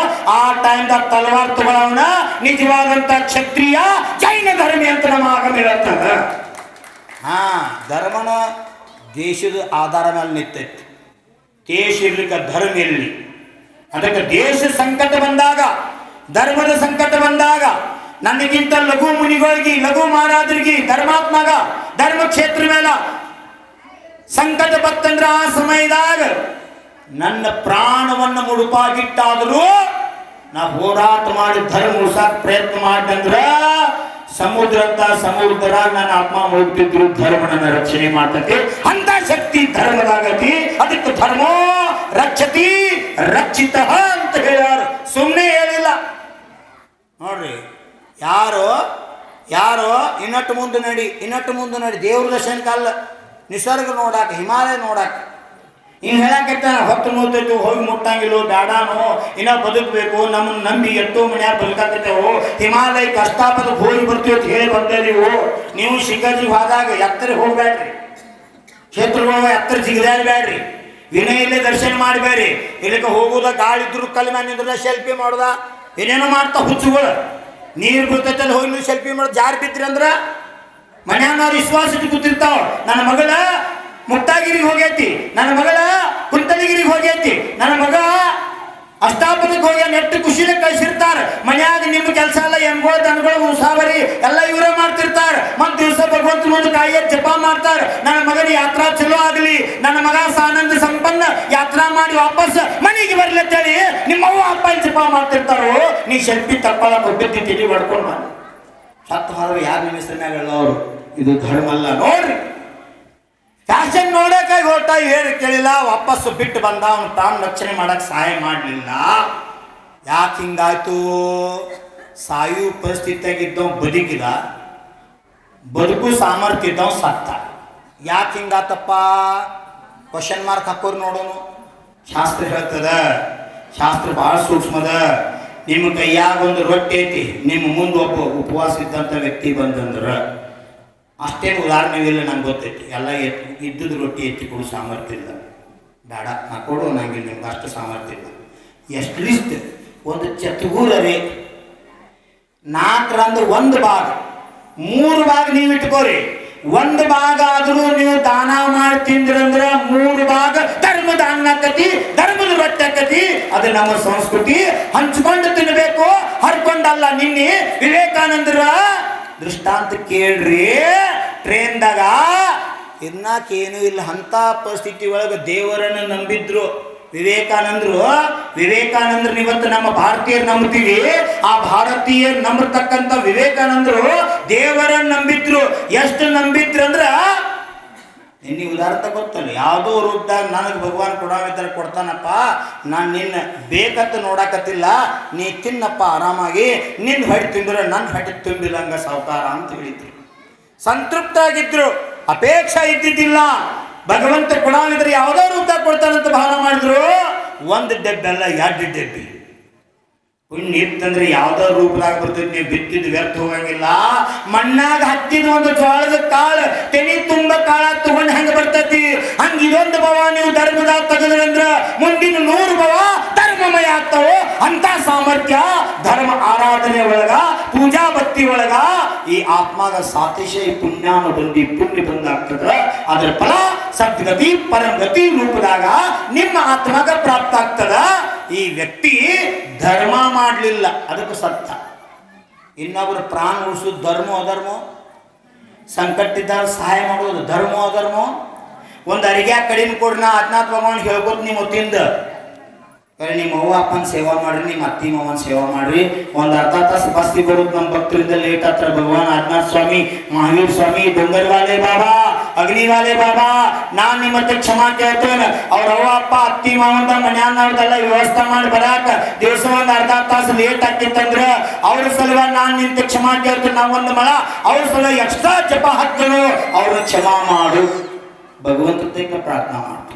ಆ ಟೈಮ್ದಾಗ ತಲವಾರ್ ತಗೊಳವನ ನಿಜವಾದಂತ ಕ್ಷತ್ರಿಯ ಜೈನ ಧರ್ಮಿ ಅಂತ ನಮ್ಮ ಆಗಮ ಹೇಳ್ತದ. ಧರ್ಮನ ದೇಶದ ಆಧಾರ ಮೇಲೆ ನಿಂತೈತಿ. ದೇಶ ಇರ್ಲಿಕ್ಕೆ ಧರ್ಮ ಇರಲಿ. ಅದಕ್ಕೆ ದೇಶ ಸಂಕಟ ಬಂದಾಗ, ಧರ್ಮದ ಸಂಕಟ ಬಂದಾಗ ನನಗಿಂತ ಲಘು ಮುನಿಗಳಿಗೆ, ಲಘು ಮಹಾರಾಜರಿಗೆ, ಧರ್ಮಾತ್ಮಗ ಧರ್ಮ ಕ್ಷೇತ್ರ ಮೇಲೆ ಸಂಕಟ ಬತ್ತಂದ್ರ ಆ ಸಮಯದಾಗ ನನ್ನ ಪ್ರಾಣವನ್ನು ಮುಡುಪಾಗಿಟ್ಟಾದರೂ ನಾ ಹೋರಾಟ ಮಾಡಿ ಧರ್ಮ ಉಳಿಸಾಕ ಪ್ರಯತ್ನ ಮಾಡಿದಂದ್ರ ಸಮುದ್ರ ನನ್ನ ಆತ್ಮ ಮುಳುಗ್ತಿದ್ರು, ಧರ್ಮ ನನ್ನ ರಕ್ಷಣೆ ಮಾಡ್ತೈತಿ. ಅಂತ ಶಕ್ತಿ ಧರ್ಮದಾಗತಿ. ಅದಕ್ಕೆ ಧರ್ಮೋ ರಕ್ಷತಿ ರಕ್ಷಿತ ಅಂತ ಹೇಳ್ಯಾರ, ಸುಮ್ಮನೆ ಹೇಳಿಲ್ಲ ನೋಡ್ರಿ. ಯಾರೋ ಇನ್ನಟ್ಟು ಮುಂದೆ ನಡಿ ದೇವ್ರ ದರ್ಶನ ಕಾಲ ನಿಸರ್ಗ ನೋಡಾಕ, ಹಿಮಾಲಯ ನೋಡಾಕ ಹಿಂಗೆ ಹೇಳಾಕೈತಾನ. ಹೊತ್ತು ಮುತ್ತೈತು ಹೋಗಿ ಮುಟ್ಟಂಗಿಲ್ಲ, ಬ್ಯಾಡಾನೋ ಇನ್ನ ಬದುಕಬೇಕು, ನಮ್ಮನ್ನು ನಂಬಿ ಎಷ್ಟೋ ಮನ್ಯಾಗ ಬದುಕಾಕತ್ತೇವು, ಹಿಮಾಲಯಕ್ಕೆ ಕಷ್ಟಪದಕ್ಕೆ ಹೋಗಿ ಬರ್ತೀವಿ ಅಂತ ಹೇಳಿ ಬಂದೇವು. ನೀವು ಶಿಖರ್ಜಿ ಹೋದಾಗ ಎತ್ತರ ಹೋಗ್ಬೇಡ್ರಿ, ಕ್ಷೇತ್ರಗಳು ಎತ್ತರ ಜಿಗಿದಾಡ್ಬೇಡ್ರಿ, ವಿನಯ ಇಲ್ಲೇ ದರ್ಶನ ಮಾಡಬೇಡ್ರಿ. ಇಲ್ಲಕ್ಕೆ ಹೋಗುದ ಗಾಳಿ ಇದ್ರು ಕಲ್ ಮ್ಯಾಲ ನಿಂದ್ರ ಸೆಲ್ಫಿ ಮಾಡುದ, ಏನೇನೋ ಮಾಡ್ತಾ ಹುಚ್ಚುಗಳು. ನೀರು ಬೀಳ್ತೈತಲ್ಲಿ ಹೋಗಿ ನೀವು ಸೆಲ್ಫಿ ಮಾಡೋದು, ಜಾರಿ ಬಿದ್ರಿ ಅಂದ್ರ ಮನ್ಯಾನವ್ರು ವಿಶ್ವಾಸ ಕೂತಿರ್ತಾವ. ನನ್ನ ಮಗಳ ಮುಕ್ತಾಗಿರಿಗೆ ಹೋಗೈತಿ, ನನ್ನ ಮಗಳ ಕುಂತಲಿಗಿರಿಗೆ ಹೋಗೈತಿ, ನನ್ನ ಮಗ ಅಷ್ಟಾಪದಕ್ಕೆ ಹೋಗಿ ನೆಟ್ಟು ಖುಷಿಲೆ ಕಳಿಸಿರ್ತಾರ. ಮನ್ಯಾಗ ನಿಮ್ಮ ಕೆಲಸ ಎಲ್ಲ ಎಮ್ಗಳು ದನಗಳು ಉಸಾವರಿ ಎಲ್ಲ ಇವರೇ ಮಾಡ್ತಿರ್ತಾರ. ಮತ್ ದಿವಸ ಭಗವಂತ ಮುಂದೆ ಕಾಯಿಯ ಜಪ ಮಾಡ್ತಾರ. ನನ್ನ ಮಗನ ಯಾತ್ರಾ ಚಲೋ ಆಗಲಿ, ನನ್ನ ಮಗ ಆನಂದ ಸಂಪನ್ನ ಯಾತ್ರಾ ಮಾಡಿ ವಾಪಸ್ ಮನೆಗೆ ಬರ್ಲಿ ಅಂತೇಳಿ ನಿಮ್ಮವ್ವ ಅಪ್ಪ ಜಪ ಮಾಡ್ತಿರ್ತಾರೋ. ನೀ ಶೆಲ್ಫಿ ತಪ್ಪಲ್ಲ ಕೊಟ್ಟಿದ್ದಿ ತಿಳಿ ಹೊಡ್ಕೊಂಡು ಸತ್ತು ಹೋದ್ರೆ ಯಾರು ನಿಮ್ಮ ಹೆಸರಿನಾಗ ಹೇಳೋರು. ಇದು ಧರ್ಮ ಅಲ್ಲ ನೋಡ್ರಿ. ಫ್ಯಾಷನ್ ನೋಡೋಕಾಗಿ ಹೊರಟ ಹೇಳಿ ಕೇಳಿಲ್ಲ, ವಾಪಸ್ಸು ಬಿಟ್ಟು ಬಂದ. ಅವನು ತಾನು ರಕ್ಷಣೆ ಮಾಡಕ್ಕೆ ಸಹಾಯ ಮಾಡಲಿಲ್ಲ. ಯಾಕೆ ಹಿಂಗಾಯ್ತು? ಸಾಯು ಪರಿಸ್ಥಿತಿಯಾಗಿದ್ದವ ಬದುಕಿದ, ಬದುಕು ಸಾಮರ್ಥ್ಯ ಇದ್ದವ ಸತ್ತ. ಯಾಕೆ ಹಿಂಗಾತಪ್ಪ? ಕ್ವಶನ್ ಮಾರ್ಕ್ ಹಾಕೋರು ನೋಡೋನು. ಶಾಸ್ತ್ರ ಹೇಳ್ತದ, ಶಾಸ್ತ್ರ ಭಾಳ ಸೂಕ್ಷ್ಮದ. ನಿಮ್ಮ ಕೈಯಾಗ ಒಂದು ರೊಟ್ಟಿ ಐತಿ, ನಿಮ್ಮ ಮುಂದೆ ಒಬ್ಬ ಉಪವಾಸ ಇದ್ದಂಥ ವ್ಯಕ್ತಿ ಬಂದಂದ್ರೆ ಅಷ್ಟೇನು ಉದಾಹರಣೆ ಇಲ್ಲ, ನಂಗೆ ಗೊತ್ತೈತಿ. ಎಲ್ಲ ಇದ್ದದ್ದು ರೊಟ್ಟಿ ಎತ್ತಿ ಕೊಡು ಸಾಮರ್ಥ್ಯ ಇಲ್ಲ, ಬೇಡ ನಾ ಕೊಡು, ನಂಗೆ ನಿಮ್ಗೆ ಅಷ್ಟು ಸಾಮರ್ಥ್ಯ ಇಲ್ಲ. ಎಷ್ಟು ಲೀಸ್ಟ್ ಒಂದು ಚತುಗೂರರೆ 4 1 ಭಾಗ, 3 ಭಾಗ ನೀವು ಇಟ್ಕೋರಿ. 1 ಭಾಗ ಆದರೂ ನೀವು ದಾನ ಮಾಡಿ ತಿಂದ್ರಂದ್ರ 3 ಭಾಗ ಧರ್ಮದ ಅನ್ನ ಆಕತಿ, ಧರ್ಮದ ರೊಟ್ಟಿ ಆಕತಿ. ಅದು ನಮ್ಮ ಸಂಸ್ಕೃತಿ. ಹಂಚ್ಕೊಂಡು ತಿನ್ನಬೇಕು, ಹರ್ಕೊಂಡಲ್ಲ. ನಿನ್ನೆ ವಿವೇಕಾನಂದರ ದೃಷ್ಟಾಂತ ಕೇಳ್ರಿ. ಟ್ರೇನ್ದಾಗ ಇನ್ನಾಕೇನು ಇಲ್ಲ, ಅಂಥ ಪರಿಸ್ಥಿತಿ ಒಳಗೆ ದೇವರನ್ನು ನಂಬಿದ್ರು ವಿವೇಕಾನಂದರು. ಇವತ್ತು ನಮ್ಮ ಭಾರತೀಯರು ನಂಬ್ತೀವಿ. ಆ ಭಾರತೀಯರು ನಂಬತಕ್ಕಂಥ ವಿವೇಕಾನಂದರು ದೇವರನ್ನು ನಂಬಿದ್ರು. ಎಷ್ಟು ನಂಬಿದ್ರು ಅಂದ್ರ, ನಿನ್ನ ಉದಾಹರಣೆ ಗೊತ್ತಲ್ಲ, ಯಾವುದೋ ರೂಪದಾಗ ನನಗೆ ಭಗವಾನ್ ಕೊಡಾವಿದ್ದಾರೆ ಕೊಡ್ತಾನಪ್ಪ, ನಾನು ನಿನ್ನ ಬೇಕಂತ ನೋಡಾಕತ್ತಿಲ್ಲ, ನೀ ತಿನ್ನಪ್ಪ ಆರಾಮಾಗಿ, ನಿನ್ನ ಹೊಟ್ಟೆ ತುಂಬಿರ ನನ್ನ ಹೊಟ್ಟೆ ತುಂಬಿರಂಗ ಸಾವುಕಾರ ಅಂತ ಹೇಳಿದ್ರು. ಸಂತೃಪ್ತ ಆಗಿದ್ರು, ಅಪೇಕ್ಷೆ ಇದ್ದಿದ್ದಿಲ್ಲ. ಭಗವಂತ ಕೊಡಾವಿದ್ರೆ ಯಾವುದೋ ರೂಪದಾಗ ಕೊಡ್ತಾನಂತ ಭಾವನೆ ಮಾಡಿದ್ರು. ಒಂದು ಡೆಬ್ಬೆಲ್ಲ 2 ಡೆಬ್ಬಿ. ಪುಣ್ಯ ಇತ್ತಂದ್ರೆ ಯಾವ್ದೋ ರೂಪದಾಗ ಬರ್ತೈತಿ, ನೀವು ಬಿತ್ತಿದ್ದು ವ್ಯರ್ಥ ಹೋಗಂಗಿಲ್ಲ. ಮಣ್ಣಾಗ ಹತ್ತಿದ ಒಂದು ಜೋಳದ ಕಾಳು ತೆನಿ ತುಂಬ ಕಾಳ ತಗೊಂಡು ಹೆಂಗ ಬರ್ತೈತಿ, ಹಂಗ ಇದೊಂದು ಭವ ನೀವು ಧರ್ಮದಾಗ ತೆಗೆದ್ರಂದ್ರ ಮುಂದಿನ 100 ಭವ ಧರ್ಮಮಯ ಆಗ್ತಾವೋ. ಅಂತ ಸಾಮರ್ಥ್ಯ ಧರ್ಮ ಆರಾಧನೆ ಒಳಗ, ಪೂಜಾ ಭಕ್ತಿ ಒಳಗ ಈ ಆತ್ಮಾಗ ಸಾತಿಶಯ ಪುಣ್ಯಾನ ಬಂದಿ ಪುಣ್ಯ ಬಂದಾಗ್ತದ. ಅದ್ರ ಫಲ ಸದ್ಗತಿ ಪರಮಗತಿ ರೂಪದಾಗ ನಿಮ್ಮ ಆತ್ಮಗ ಪ್ರಾಪ್ತ ಆಗ್ತದ. ಈ ವ್ಯಕ್ತಿ ಧರ್ಮ ಮಾಡಲಿಲ್ಲ, ಅದಕ್ಕೆ ಸತ್ತ. ಇನ್ನೊಬ್ಬರು ಪ್ರಾಣ ಉಳಿಸೋದು ಧರ್ಮ ಅಧರ್ಮ, ಸಂಕಟ್ಟಿದ್ದಾಗ ಸಹಾಯ ಮಾಡೋದು ಧರ್ಮ ಅಧರ್ಮ. ಒಂದು ಅರಿಗ್ಯಾಗ ಕಡಿಮೆ ಕೊಡ್ರಿ, ನಾ 14 ಭಗವಾನ್ ಹೇಳ್ಬೋದು ನಿಮ್ಮ ಹೊತ್ತಿಂದ. ನಿಮ್ಮ ಅವ್ವ ಅಪ್ಪನ ಸೇವಾ ಮಾಡ್ರಿ, ನಿಮ್ಮ ಅತ್ತಿ ಮಾವನ ಸೇವಾ ಮಾಡ್ರಿ. ಒಂದು ಅರ್ಧ ತಾಸು ಬಸ್ತಿ ಬರೋದು ನಮ್ಮ ಭಕ್ತರಿಂದ ಲೇಟ್ ಹತ್ರ. ಭಗವಾನ್ ಆದಿನಾಥ ಸ್ವಾಮಿ, ಮಹಾವೀರ್ ಸ್ವಾಮಿ, ಡೊಂಗರ್ವಾಲೆ ಬಾಬಾ, ಅಗ್ನಿವಾಲೆ ಬಾಬಾ, ನಾನು ನಿಮ್ಮ ಹತ್ರ ಕ್ಷಮಾ ಕೇಳ್ತೇನೆ. ಅವ್ರ ಅವ್ವ ಅಪ್ಪ ಅತ್ತಿ ಮಾವಂದ ಮನ್ಯಾನವ್ರದೆಲ್ಲ ವ್ಯವಸ್ಥೆ ಮಾಡಿ ಬರಾಕ ದಿವಸ ಒಂದು ಅರ್ಧ ತಾಸು ಲೇಟ್ ಆಗ್ತಿತ್ತಂದ್ರ ಅವ್ರ ಸಲುವಾಗಿ ನಾನು ನಿಂತ ಕ್ಷಮಾ ಕೇಳ್ತೇನೆ. ನಾವೊಂದು ಮಳ ಅವ್ರ ಸಲ ಎಕ್ಸ್ಟ್ರಾ ಜಪ ಹಾಕ್ತೇನೆ, ಅವ್ರನ್ನ ಕ್ಷಮಾ ಮಾಡು. ಭಗವಂತ ಪ್ರಾರ್ಥನಾ ಮಾಡ್ತು.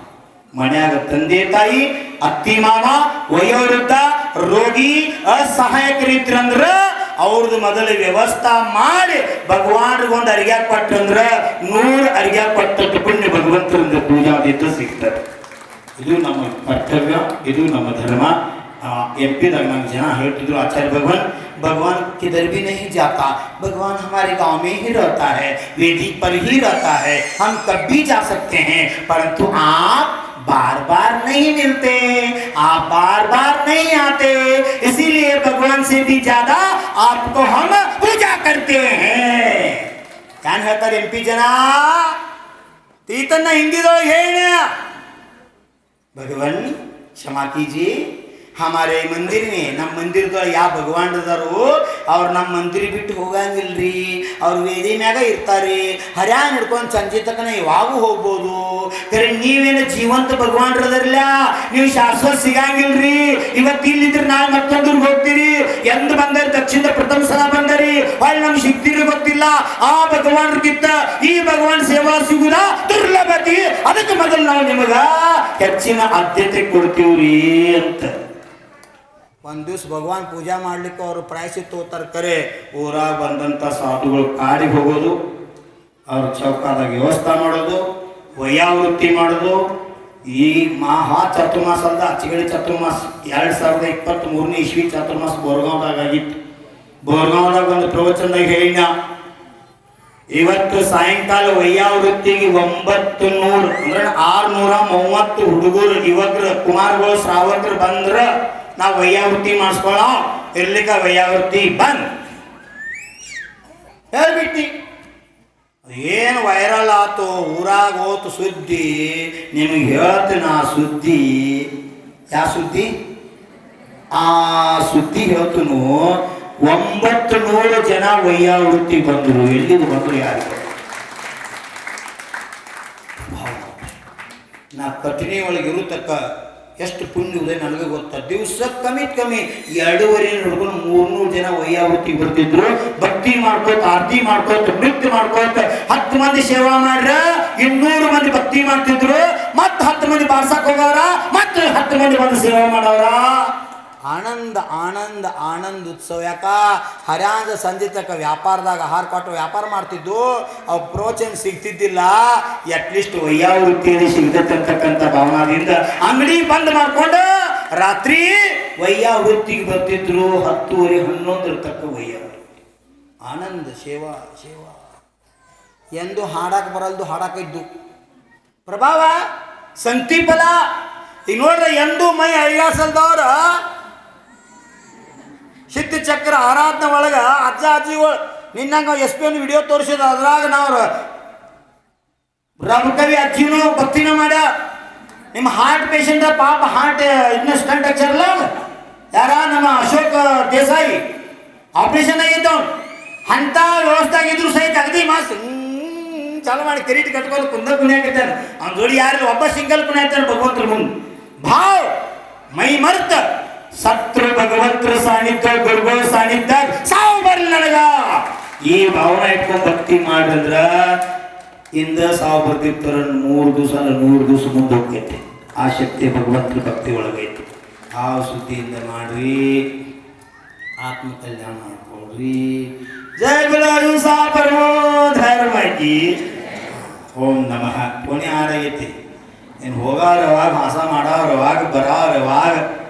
ಮನ್ಯಾಗ ತಂದೆ ತಾಯಿ, ಅತ್ತಿ ಮಾವ, ವಯೋವೃದ್ಧ, ರೋಗಿ, ಅಸಹಾಯಕರಿದ್ರಂದ್ರ ಅವ್ರದ್ದು ಮೊದಲು ವ್ಯವಸ್ಥೆ ಮಾಡಿ ಭಗವಾನ್ರಿಗೊಂದು ಅರಿಗ್ಯಾಗ ಕೊಟ್ಟಂದ್ರ 100 ಅರಿಗ್ಯಾಗ ಕೊಟ್ಟಟ್ಟು ಪುಣ್ಯ ಭಗವಂತರಿಂದ ಪೂಜಾದಿತ್ತು ಸಿಗ್ತದೆ. ಇದು ನಮ್ಮ ಕರ್ತವ್ಯ, ಇದು ನಮ್ಮ ಧರ್ಮ. एमपीದಾಗ नंगे जन ಹೇಳ್ತಿದ್ರು आचार्य भगवान किधर भी नहीं जाता, भगवान हमारे गांव में ही रहता है, वेदी पर ही रहता है, हम कब भी जा सकते हैं, परंतु आप बार बार नहीं मिलते, आप बार बार नहीं आते, इसीलिए भगवान से भी ज्यादा आपको हम पूजा करते हैं. क्या ಹೇಳ್ತಾರೆ एमपी जन ತೀತನ್ನ ಹಿಂದಿದೋ ಹೇಳ भगवान क्षमा कीजिए, हमारे मंदिर में ನಮ್ಮ ಮಂದಿರದೊಳಗೆ ಯಾವ ಭಗವಾನರದಾರು ಅವ್ರು ನಮ್ಮ ಮಂದಿರ ಬಿಟ್ಟು ಹೋಗಂಗಿಲ್ರಿ, ಅವ್ರು ವೇದಿ ಮ್ಯಾಗ ಇರ್ತಾರೆ, ಹರ್ಯಾಣ ಹಿಡ್ಕೊಂಡು ಸಂಜೆ ತನಕ ಯಾವಾಗೂ ಹೋಗ್ಬೋದು. ಖರೆ ನೀವೇನು ಜೀವಂತ ಭಗವಾನರದರ್ಲ, ನೀವು ಶಾಶ್ವತ ಸಿಗಂಗಿಲ್ರಿ. ಇವತ್ತು ಇಲ್ಲಿದ್ರೆ ನಾಳೆ ಮತ್ತೊಂದ್ರಿಗೆ ಹೋಗ್ತೀರಿ, ಎಂದು ಬಂದರಿ ದಕ್ಷಿಣ ಪ್ರಥಮ ಸಲ ಬಂದರಿ, ಅಲ್ಲಿ ನಮ್ಗೆ ಸಿಗ್ತೀರಿ ಗೊತ್ತಿಲ್ಲ. ಆ ಭಗವಾನರಿಗಿಂತ ಈ ಭಗವಾನ್ ಸೇವಾ ಸಿಗುದ ದುರ್ಲಭತಿ. ಅದಕ್ಕೆ ಮೊದಲು ನಾವು ನಿಮಗ ಹೆಚ್ಚಿನ ಆದ್ಯತೆ ಕೊಡ್ತೀವ್ರಿ ಅಂತ. ಒಂದು ದಿವಸ ಭಗವಾನ್ ಪೂಜಾ ಮಾಡ್ಲಿಕ್ಕೆ ಅವರು ಪ್ರಾಯಶ್ಚಿತ್ತ ಹೋಗ್ತಾರೆ. ಕರೆ ಊರಾಗ ಬಂದಂಥ ಸಾಧುಗಳು ಕಾಡಿಗೆ ಹೋಗೋದು, ಅವ್ರ ಚೌಕಾದಾಗ ವ್ಯವಸ್ಥೆ ಮಾಡೋದು, ವಯಾವೃತ್ತಿ ಮಾಡೋದು. ಈ ಚಾತುರ್ಮಾಸ ಅಲ್ಲ, ಅಚ್ಚಗಡಿ ಚಾತುರ್ಮಾಸ 2023ನೇ ಇಸ್ವಿ ಚಾತುರ್ಮಾಸ ಬೋರ್ಗಾಂವ್ದಾಗ ಆಗಿತ್ತು. ಬೋರ್ಗಾಂವ್ದಾಗ ಒಂದು ಪ್ರವಚನದಾಗ ಹೇಳಿನ, ಇವತ್ತು ಸಾಯಂಕಾಲ ವಯ್ಯಾವೃತ್ತಿಗೆ 900 ಅಂದ್ರೆ 630 ಹುಡುಗರು, ಯುವಕರು, ಕುಮಾರಗಳು, ಶ್ರಾವಕರು ಬಂದ್ರ ನಾವು ವಯ್ಯಾವೃತ್ತಿ ಮಾಡಿಸ್ಕೊಳ್ಳೋ, ಇರ್ಲಿಕ್ಕ ವಯ್ಯಾವೃತ್ತಿ ಬಂದ್ ಹೇಳ್ಬಿಟ್ಟಿ. ಏನು ವೈರಲ್ ಆತು, ಊರಾಗ ಹೋತು ಸುದ್ದಿ. ನಿಮಗೆ ಹೇಳ್ತೀನಿ ಆ ಸುದ್ದಿ. ಯಾವ ಸುದ್ದಿ? ಆ ಸುದ್ದಿ ಹೇಳ್ತನು. 900 ಜನ ವಯ್ಯಾವೃತ್ತಿ ಬಂದರು. ಎಲ್ಲಿಗೂ ಬಂದರು? ಯಾರು? ನಾ ಕಠಿಣಿ ಒಳಗೆ ಇರುತ್ತಕ್ಕ ಎಷ್ಟು ಪುಣ್ಯ ಇದೆ ನನಗೆ ಗೊತ್ತ. ದಿವಸ ಕಮ್ಮಿ 2.5 ಹಿಡ್ಕೊಂಡು 300 ಜನ ವಯ್ಯಾವೃತ್ತಿ ಬರ್ತಿದ್ರು. ಭಕ್ತಿ ಮಾಡ್ಕೋತ, ಆರತಿ ಮಾಡ್ಕೋತ, ನೃತ್ಯ ಮಾಡ್ಕೋತ 10 ಮಂದಿ ಸೇವಾ ಮಾಡ್ರ, 200 ಮಂದಿ ಭಕ್ತಿ ಮಾಡ್ತಿದ್ರು. ಮತ್ತೆ 10 ಮಂದಿ ಬಾರ್ಸಕ್ ಹೋಗವ್ರ, ಮತ್ತೆ 10 ಮಂದಿ ಬಂದು ಸೇವಾ ಮಾಡವ್ರ. ಆನಂದ ಆನಂದ ಆನಂದ ಉತ್ಸವ. ಯಾಕ ಹರ್ಯಾಂದ ಸಂಜೆ ತಕ್ಕ ವ್ಯಾಪಾರದಾಗ ಆಹಾರ ಕೊಟ್ಟು ವ್ಯಾಪಾರ ಮಾಡ್ತಿದ್ದು, ಅವು ಪ್ರವಚನ ಸಿಗ್ತಿದ್ದಿಲ್ಲ. ಅಟ್ಲೀಸ್ಟ್ ವಯ್ಯಾವೃತ್ತಿಯಲ್ಲಿ ಸಿಗ್ತಕ್ಕಂಥ ಭಾವನಾದಿಂದ ಅಂಗಡಿ ಬಂದ್ ಮಾಡ್ಕೊಂಡು ರಾತ್ರಿ ವಯ್ಯಾವೃತ್ತಿಗೆ ಬರ್ತಿದ್ರು. 10:30-11 ತಕ್ಕ ವಯ್ಯಾವೃತ್ತಿ. ಆನಂದ ಸೇವಾ ಸೇವಾ. ಎಂದು ಹಾಡಕ್ಕೆ ಬರಲ್ದು ಹಾಡಾಕಿದ್ದು ಪ್ರಭಾವ ಸಂತಿಫಲ. ಈಗ ನೋಡ್ರಿ, ಎಂದು ಮೈ ಐಗಾಸಲ್ದವ್ರ ಸಿದ್ಧ ಚಕ್ರ ಆರಾಧನೆ ಒಳಗೆ ಅಜ್ಜ ಅಜ್ಜಿಗಳು ನಿನ್ನಂಗ SP ಒಂದು ವಿಡಿಯೋ ತೋರಿಸಿದ. ಅದ್ರಾಗ ನಾವು ರಮಕವಿ ಅಜ್ಜಿನೂ ಭಕ್ತಿನೂ ಮಾಡ್ಯ. ನಿಮ್ಮ ಹಾರ್ಟ್ ಪೇಷಂಟ್ ಪಾಪ ಹಾರ್ಟ್ ಇದನ್ನ ಸ್ಟಂಟ್ ಹಚ್ಚಾರಲ್ಲ, ಯಾರ ನಮ್ಮ ಅಶೋಕ್ ದೇಸಾಯಿ ಆಪರೇಷನ್ ಆಗಿದ್ದು. ಅಂಥ ವ್ಯವಸ್ಥೆ ಆಗಿದ್ರು ಸಹಿತ ಅಗದಿ ಮಾಸ್ ಚಾಲು ಮಾಡಿ ಕಿರೀಟ್ ಕಟ್ಕೊಂಡು ಕುಣಿಯಾಕಿರ್ತಾನೆ. ಅವ್ನ ಜೋಡಿ ಯಾರು ಒಬ್ಬ ಸಿಂಗಲ್ ಕುಣಿಯಾಕ್ತಾನೆ ಭಗವಂತರ ಮುಂದೆ. ಭಾವ್ ಮೈ ಮರ್ತ ಸತ್ರು ಭಗವಂತರ ಸಾನ್ನಿಧ್ಯ, ಗುರುಗಳ ಸಾನ್ನಿಧ್ಯ, ಸಾವು ಬರ್ಲಿ ನನಗ. ಈ ಭಾವನೆ ಇಟ್ಕೊಂಡು ಭಕ್ತಿ ಮಾಡಿದ್ರ ಇಂದ ಸಾವು ಬರ್ತಿರ್ತಾರ. 3 ದಿವಸ 100 ದಿವಸ ಮುಂದೆ ಹೋಗ್ತೈತೆ. ಆ ಶಕ್ತಿ ಭಗವಂತನ ಭಕ್ತಿ ಒಳಗೈತಿ. ಭಾವ ಶುದ್ಧಿಯಿಂದ ಮಾಡ್ರಿ, ಆತ್ಮ ಕಲ್ಯಾಣ ಮಾಡ್ಕೊಳ್ರಿ. ಜೈ ಬಿಲಾರು ಸಾ ಪರಮೋ ಧರ್ಮ ಕಿ. ಓಂ ನಮಃ. ಪುಣ್ಯ ಆರಾಗೈತಿ. ಇನ್ನು ಹೋಗೋರವಾಗ, ಹಾಸ ಮಾಡೋರವಾಗ, ಬರೋರವಾಗ